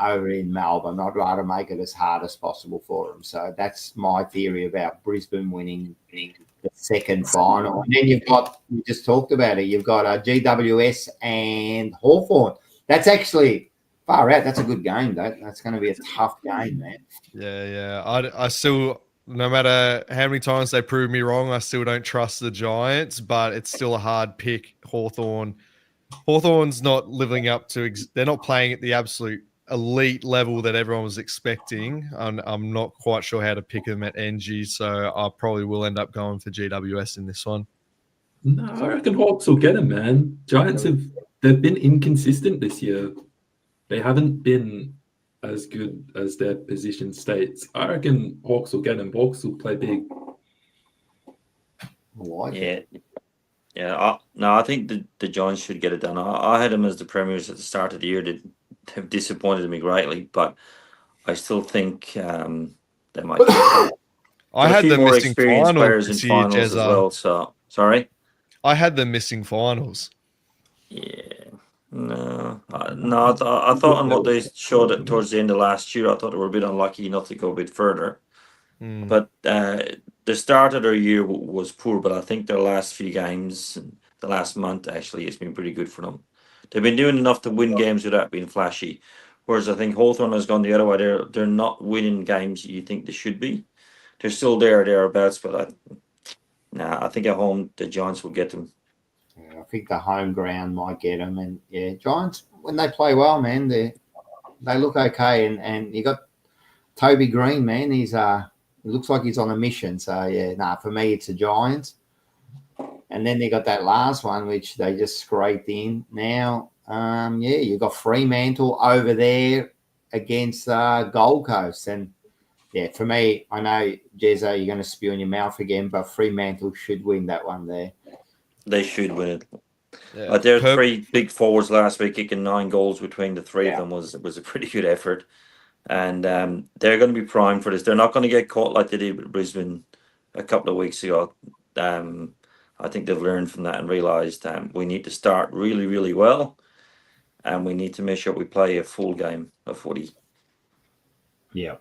over in Melbourne. I'd rather make it as hard as possible for them. So that's my theory about Brisbane winning the second final. And then you've got, we just talked about it, you've got GWS and Hawthorn. That's actually far out. That's a good game, though. That's going to be a tough game, man. Yeah. I still no matter how many times they prove me wrong, I still don't trust the Giants, but it's still a hard pick. Hawthorn's not living up to, they're not playing at the absolute elite level that everyone was expecting. I'm not quite sure how to pick them at NG, so I probably will end up going for GWS in this one. No, I reckon Hawks will get him, man. Giants they've been inconsistent this year. They haven't been as good as their position states. I reckon Hawks will get him. Hawks will play big. I think the Giants should get it done. I had them as the premiers at the start of the year. They've disappointed me greatly, but I still think they might. I had them more missing experienced finals players in this year, finals as Jezza. well. So sorry. I had them missing finals. Yeah. No. I thought on what they showed towards the end of last year, I thought they were a bit unlucky enough to go a bit further. But the start of their year was poor, but I think their last few games, the last month actually, has been pretty good for them. They've been doing enough to win games without being flashy. Whereas I think Hawthorn has gone the other way. They're not winning games you think they should be. They're still thereabouts, but I think at home the Giants will get them. Yeah, I think the home ground might get them. And yeah, Giants, when they play well, man, they look okay. And you got Toby Green, man. He looks like he's on a mission. So yeah, for me it's the Giants. And then they got that last one, which they just scraped in. Now, you got Fremantle over there against Gold Coast. And yeah, for me, I know, Jezza, you're going to spew in your mouth again, but Fremantle should win that one there. They should win it. Yeah. Their three big forwards last week, kicking 9 goals between the three of them was a pretty good effort. And they're going to be primed for this. They're not going to get caught like they did with Brisbane a couple of weeks ago. I think they've learned from that and realised we need to start really, really well. And we need to make sure we play a full game of footy. Yeah.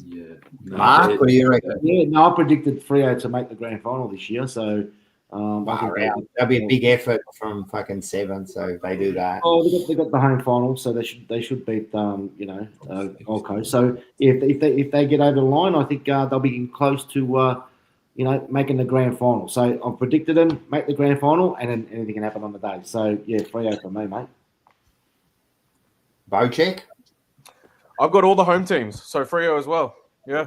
Yeah. Mark, what do you reckon? Yeah, no, I predicted Freo to make the grand final this year, so that'll be a big effort from fucking 7. So if they do that. Oh, they got the home final, so they should beat Gold Coast. So if they get over the line, I think they'll be close to making the grand final. So I've predicted them make the grand final, and then anything can happen on the day. So yeah, Freo for me, mate. Bocek? I've got all the home teams, so Freo as well. Yeah.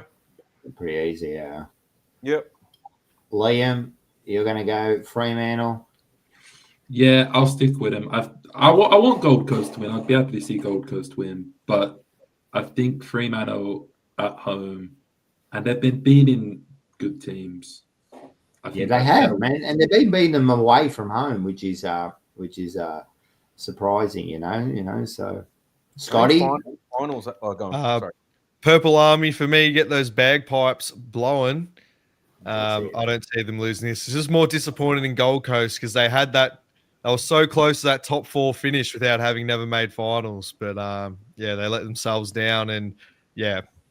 Pretty easy, yeah. Yep. Liam, you're going to go Fremantle? Yeah, I'll stick with him. I want Gold Coast to win. I'd be happy to see Gold Coast win, but I think Fremantle at home, and they've been beating good teams. Yeah, they have, man, and they've been beating them away from home, which is surprising, So, Scotty, Finals. Sorry. Purple Army for me. Get those bagpipes blowing. I don't see them losing this. It's just more disappointing in Gold Coast because they were so close to that top 4 finish without having never made finals. But they let themselves down, and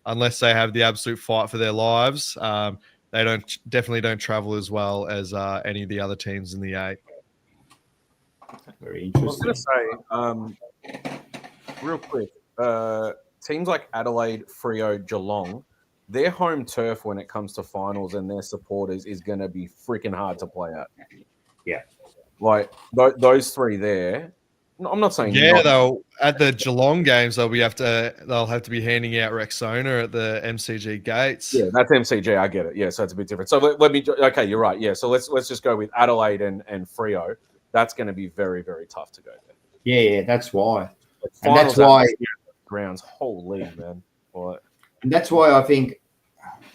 unless they have the absolute fight for their lives, they definitely don't travel as well as any of the other teams in the 8. Very interesting. I was going to say, real quick, teams like Adelaide, Freo, Geelong, their home turf when it comes to finals and their supporters is going to be freaking hard to play at. Yeah. Like those three there. I'm not saying they'll at the Geelong games they'll have to be handing out Rexona at the MCG gates. Yeah, that's MCG. I get it. Yeah, so it's a bit different. So let me. Okay, you're right. Yeah, so let's just go with Adelaide and Freo. That's going to be very, very tough to go there. Yeah, that's why. And that's why grounds. Holy man! What? And that's why I think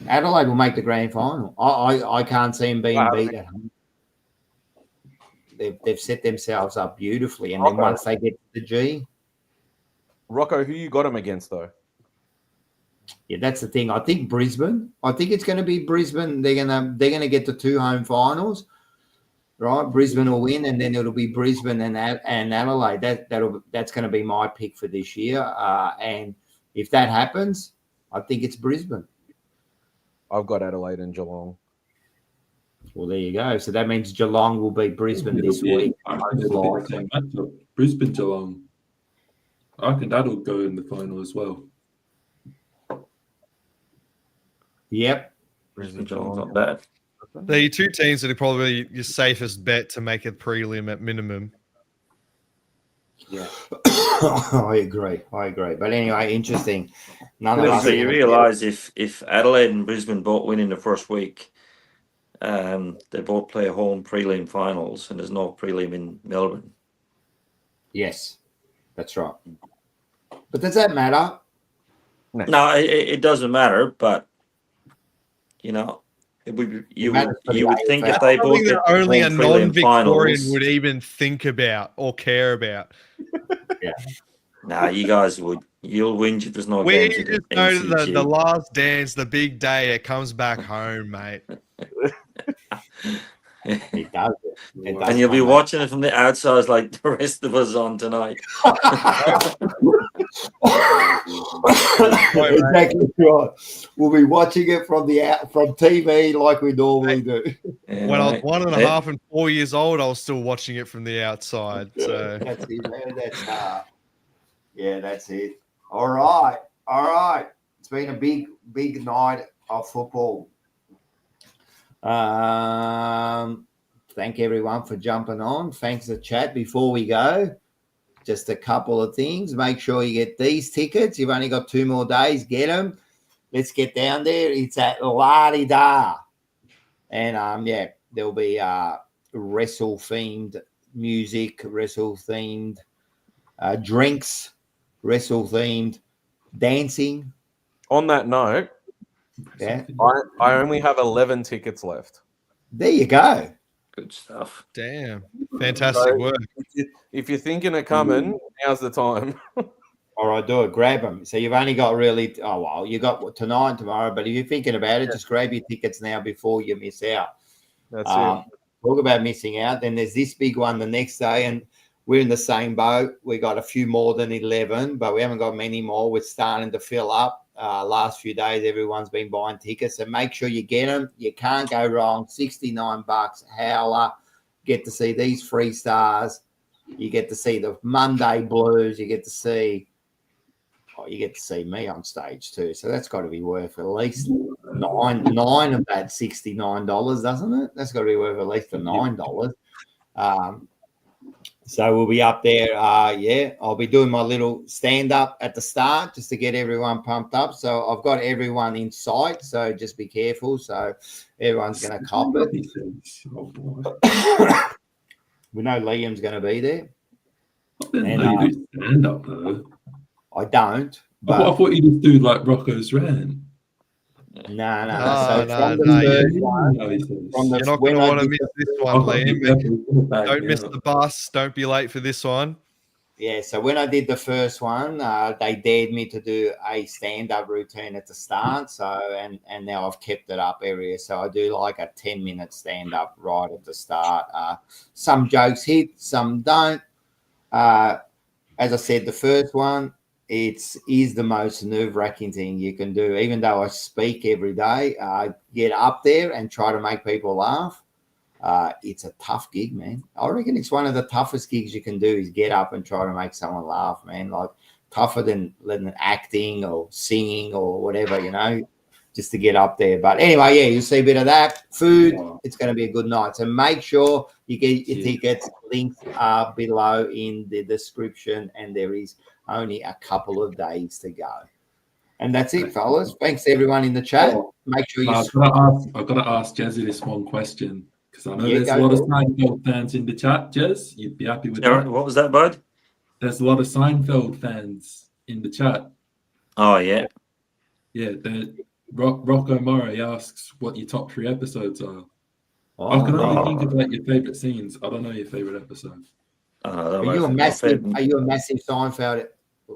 Adelaide will make the grand final. I can't see them being beat at home. They've set themselves up beautifully, and then once they get to the G, Rocco, who you got them against though? Yeah, that's the thing. I think Brisbane. I think it's going to be Brisbane. They're gonna get the 2 home finals, right? Brisbane will win, and then it'll be Brisbane and Adelaide. That's going to be my pick for this year. And if that happens, I think it's Brisbane. I've got Adelaide and Geelong. Well, there you go. So that means Geelong will beat Brisbane this week. Brisbane, Geelong. I reckon that'll go in the final as well. Yep. Brisbane Geelong's not bad. The two teams that are probably your safest bet to make it prelim at minimum. Yeah, I agree. But anyway, interesting. None of us. So you realise if Adelaide and Brisbane both win in the first week, they both play home prelim finals, and there's no prelim in Melbourne. Yes, that's right. But does that matter? No, it doesn't matter. But you know, you would think if they both get only a home prelim non-Victorian finals, would even think about or care about. Yeah. Nah, you guys would. You'll whinge if there's no We games. just know the last dance, the big day, it comes back home, mate. It does. And you'll be watching it from the outside like the rest of us on tonight. Exactly right. We'll be watching it from TV like we normally do. Yeah, When I was mate. 1.5 and 4 years old, I was still watching it from the outside. So That's it, man. That's it. All right. It's been a big night of football. Thank everyone for jumping on. Thanks to chat. Before we go, just a couple of things. Make sure you get these tickets. You've only got 2 more days. Get them. Let's get down there. It's at La Di Da. And there'll be wrestle themed music, wrestle themed drinks, wrestle themed dancing. On that note, Yeah, I only have 11 tickets left. there you go. Good stuff. damn, fantastic work. If you're thinking of coming, now's the time. All right, do it. Grab them. So you've only got you got tonight and tomorrow. But if you're thinking about it, just grab your tickets now before you miss out. That's it. Talk about missing out. Then there's this big one the next day, and we're in the same boat. We got a few more than 11, but we haven't got many more. We're starting to fill up. Last few days, everyone's been buying tickets, so make sure you get them. You can't go wrong. $69, howler. Get to see these 3 stars. You get to see the Monday Blues. You get to see me on stage too. So that's got to be worth at least nine of that $69, doesn't it? That's got to be worth at least for $9. So we'll be up there. I'll be doing my little stand-up at the start just to get everyone pumped up. So I've got everyone in sight, so just be careful. So everyone's going to cop it. We know Liam's going to be there. You do stand up though. I don't. But I thought you just do like Rocco's rant. No. No, From You're not going to want to miss this one, Liam. Don't miss the bus. Don't be late for this one. Yeah, so when I did the first one, they dared me to do a stand-up routine at the start. So and now I've kept it up every year. So I do like a 10-minute stand-up right at the start. Some jokes hit, some don't. As I said, the first one, is the most nerve-wracking thing you can do. Even though I speak every day, get up there and try to make people laugh. It's a tough gig, man. I reckon it's one of the toughest gigs you can do is get up and try to make someone laugh, man. Like tougher than acting or singing or whatever, just to get up there. But anyway, yeah, you'll see a bit of that. Food, it's going to be a good night. So make sure you get your tickets. Links are below in the description, and there is only a couple of days to go. And that's it, fellas. Thanks to everyone in the chat. Make sure you... I've got to ask Jezzy this one question, because I know there's a lot of Seinfeld fans in the chat. Jez, you'd be happy with that. What was that, bud? There's a lot of Seinfeld fans in the chat. Oh, yeah. Yeah, Rocco Murray asks what your top 3 episodes are. I can only think of like your favourite scenes. I don't know your favourite episode. Are you a massive Seinfeld?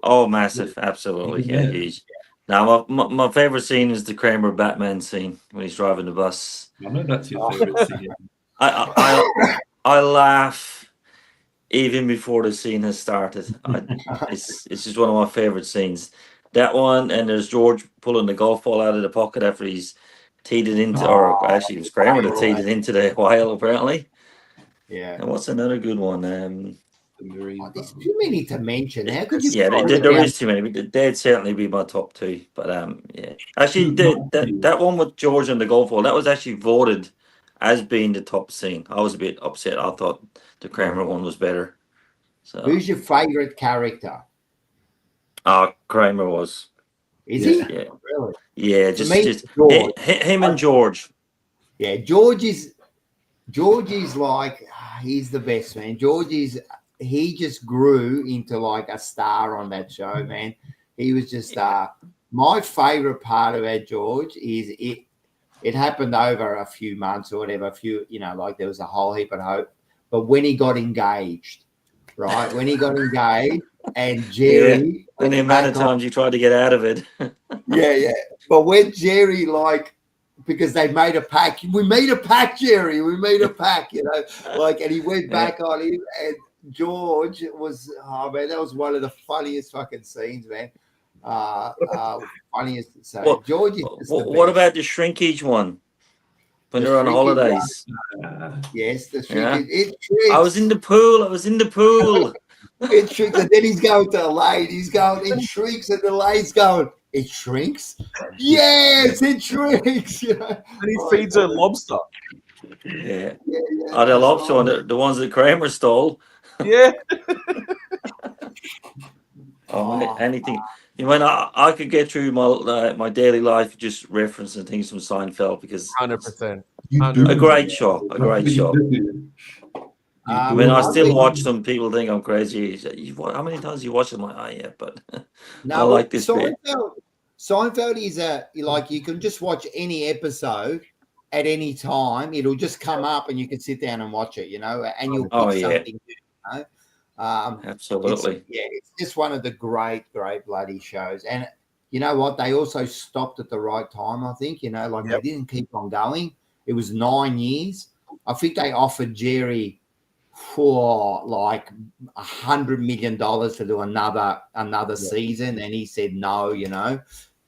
Oh, massive. Absolutely. Yeah, huge. Now, my favourite scene is the Kramer Batman scene when he's driving the bus. I know that's your favourite scene. I laugh even before the scene has started. It's just one of my favourite scenes. That one, and there's George pulling the golf ball out of the pocket after he's teed it into, or actually it was Kramer that teed it into the whale, apparently. Yeah. And what's another good one? there's too many to mention. How could you? Yeah, there is too many. They'd certainly be my top two. But yeah, actually, that one with George and the golf ball, that was actually voted as being the top scene. I was a bit upset. I thought the Kramer one was better. So, Who's your favourite character? Kramer was. Is he? Yeah, Really? yeah. For me, Just George. him and George. Yeah, George is like he's the best, man. He just grew into like a star on that show, man. He was just my favorite part about George is it happened over a few months or whatever, like there was a whole heap of hope. But when he got engaged, right? When he got engaged and Jerry and the amount of times you tried to get out of it. yeah. But when Jerry because they made a pact. We made a pact, Jerry. We made a pact, and he went back on him. And George was, man, that was one of the funniest fucking scenes, man. Funniest. So George is just what about the shrinkage one? When they're on holidays. Yes, the shrinkage. I was in the pool. It shrinks, and then he's going to Adelaide. It shrinks, and Adelaide's going, it shrinks? Yes, it shrinks. And he feeds her lobster. Yeah. The lobster one, the ones that Kramer stole. Yeah. Anything. I could get through my daily life just referencing things from Seinfeld because 100%. A great show. I still watch them. People think I'm crazy. How many times you watch them? I'm like, yeah, but no, I like this bit. Seinfeld is you can just watch any episode at any time. It'll just come up and you can sit down and watch it, and you'll pick something new, Absolutely. It's just one of the great bloody shows. And you know what? They also stopped at the right time, I think, they didn't keep on going. It was 9 years. I think they offered Jerry for like $100 million to do another season, and he said no.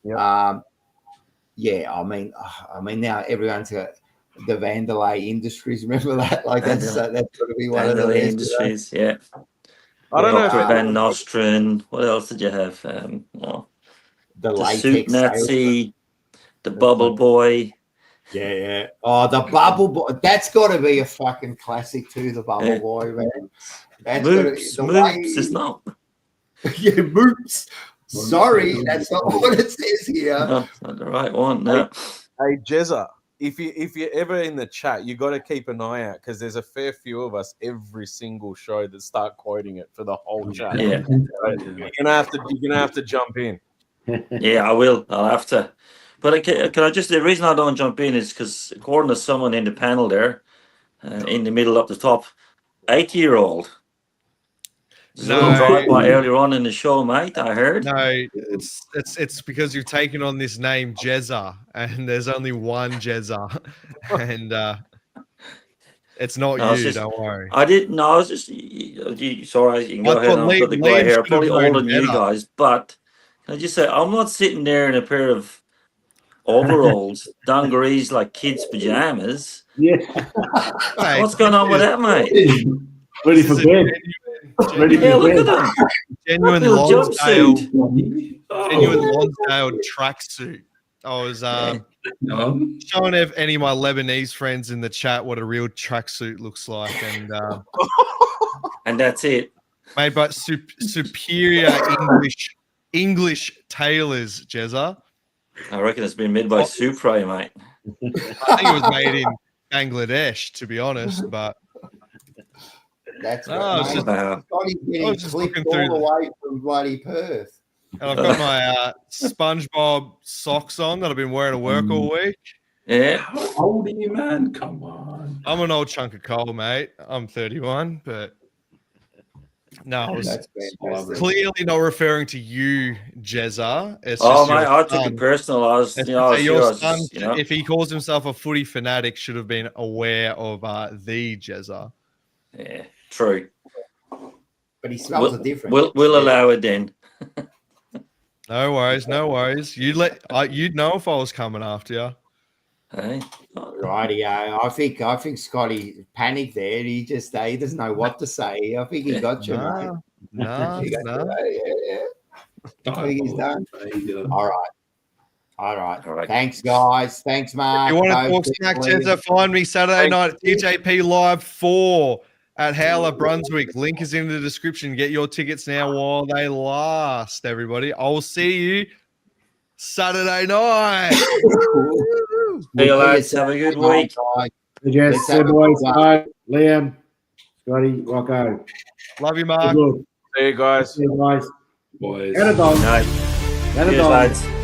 I mean now everyone's got the Vandalay Industries. Remember that? Like that's got to be one of the Industries. Yeah. I don't know. Van Nostrand. What else did you have? The Suit Nazi, the Bubble Boy. Yeah. Oh, the Bubble Boy. That's got to be a fucking classic too, the Bubble Boy, man. That's Moops, it's not. Yeah, Moops. Sorry, that's not what it says here. No, not the right one, no. Hey, Jezza, if you're ever in the chat, you got to keep an eye out because there's a fair few of us every single show that start quoting it for the whole chat. Yeah. You're gonna have to jump in. Yeah, I will. I'll have to. But can I just, the reason I don't jump in is because according to someone in the panel there, in the middle up the top, 80-year-old. No. Drive by earlier on in the show, mate. I heard. No, it's because you've taken on this name Jezza, and there's only one Jezza, and it's not you. Don't worry. I didn't know. I was just sorry. You can go ahead. I've got the grey hair. Probably older than you guys, but can I just say I'm not sitting there in a pair of overalls, dungarees like kids' pajamas. Yeah. What's going on with that, mate? Ready for bed. Look at them. Genuine Lonsdale tracksuit. I was showing any of my Lebanese friends in the chat what a real tracksuit looks like, and that's it. Made by superior English tailors, Jezza. I reckon it's been made by Supra, mate. I think it was made in Bangladesh, to be honest, but that's I was just looking through all the way from bloody Perth. And I've got my SpongeBob socks on that I've been wearing to work all week. Yeah. How old are you, man? Come on. I'm an old chunk of coal, mate. I'm 31, but no, I was clearly not referring to you, Jezza. It's just mate, I took it personal. I was, your son, if he calls himself a footy fanatic, should have been aware of the Jezza. Yeah, true. But he smells different. We'll allow it then. No worries. You'd know if I was coming after you. Hey, Rightio. I think Scotty panicked there. He doesn't know what to say. I think he got you, mate. No. Yeah. I think he's done. Yeah. All right. All right. Thanks, guys. Thanks, Mark. If you want to Both talk snack, definitely. Jezza, find me Saturday night at TJP Live 4 at Howler, Brunswick. Link is in the description. Get your tickets now while they last, everybody. I'll see you Saturday night. See you, lads. Have a good week. Yes, Let's have a boys. good one. Bye. Liam, Scotty, Rocco. Love you, Mark. Good. See you guys. See you guys. Boys. Get it on. Night. Get it Cheers, on. lads.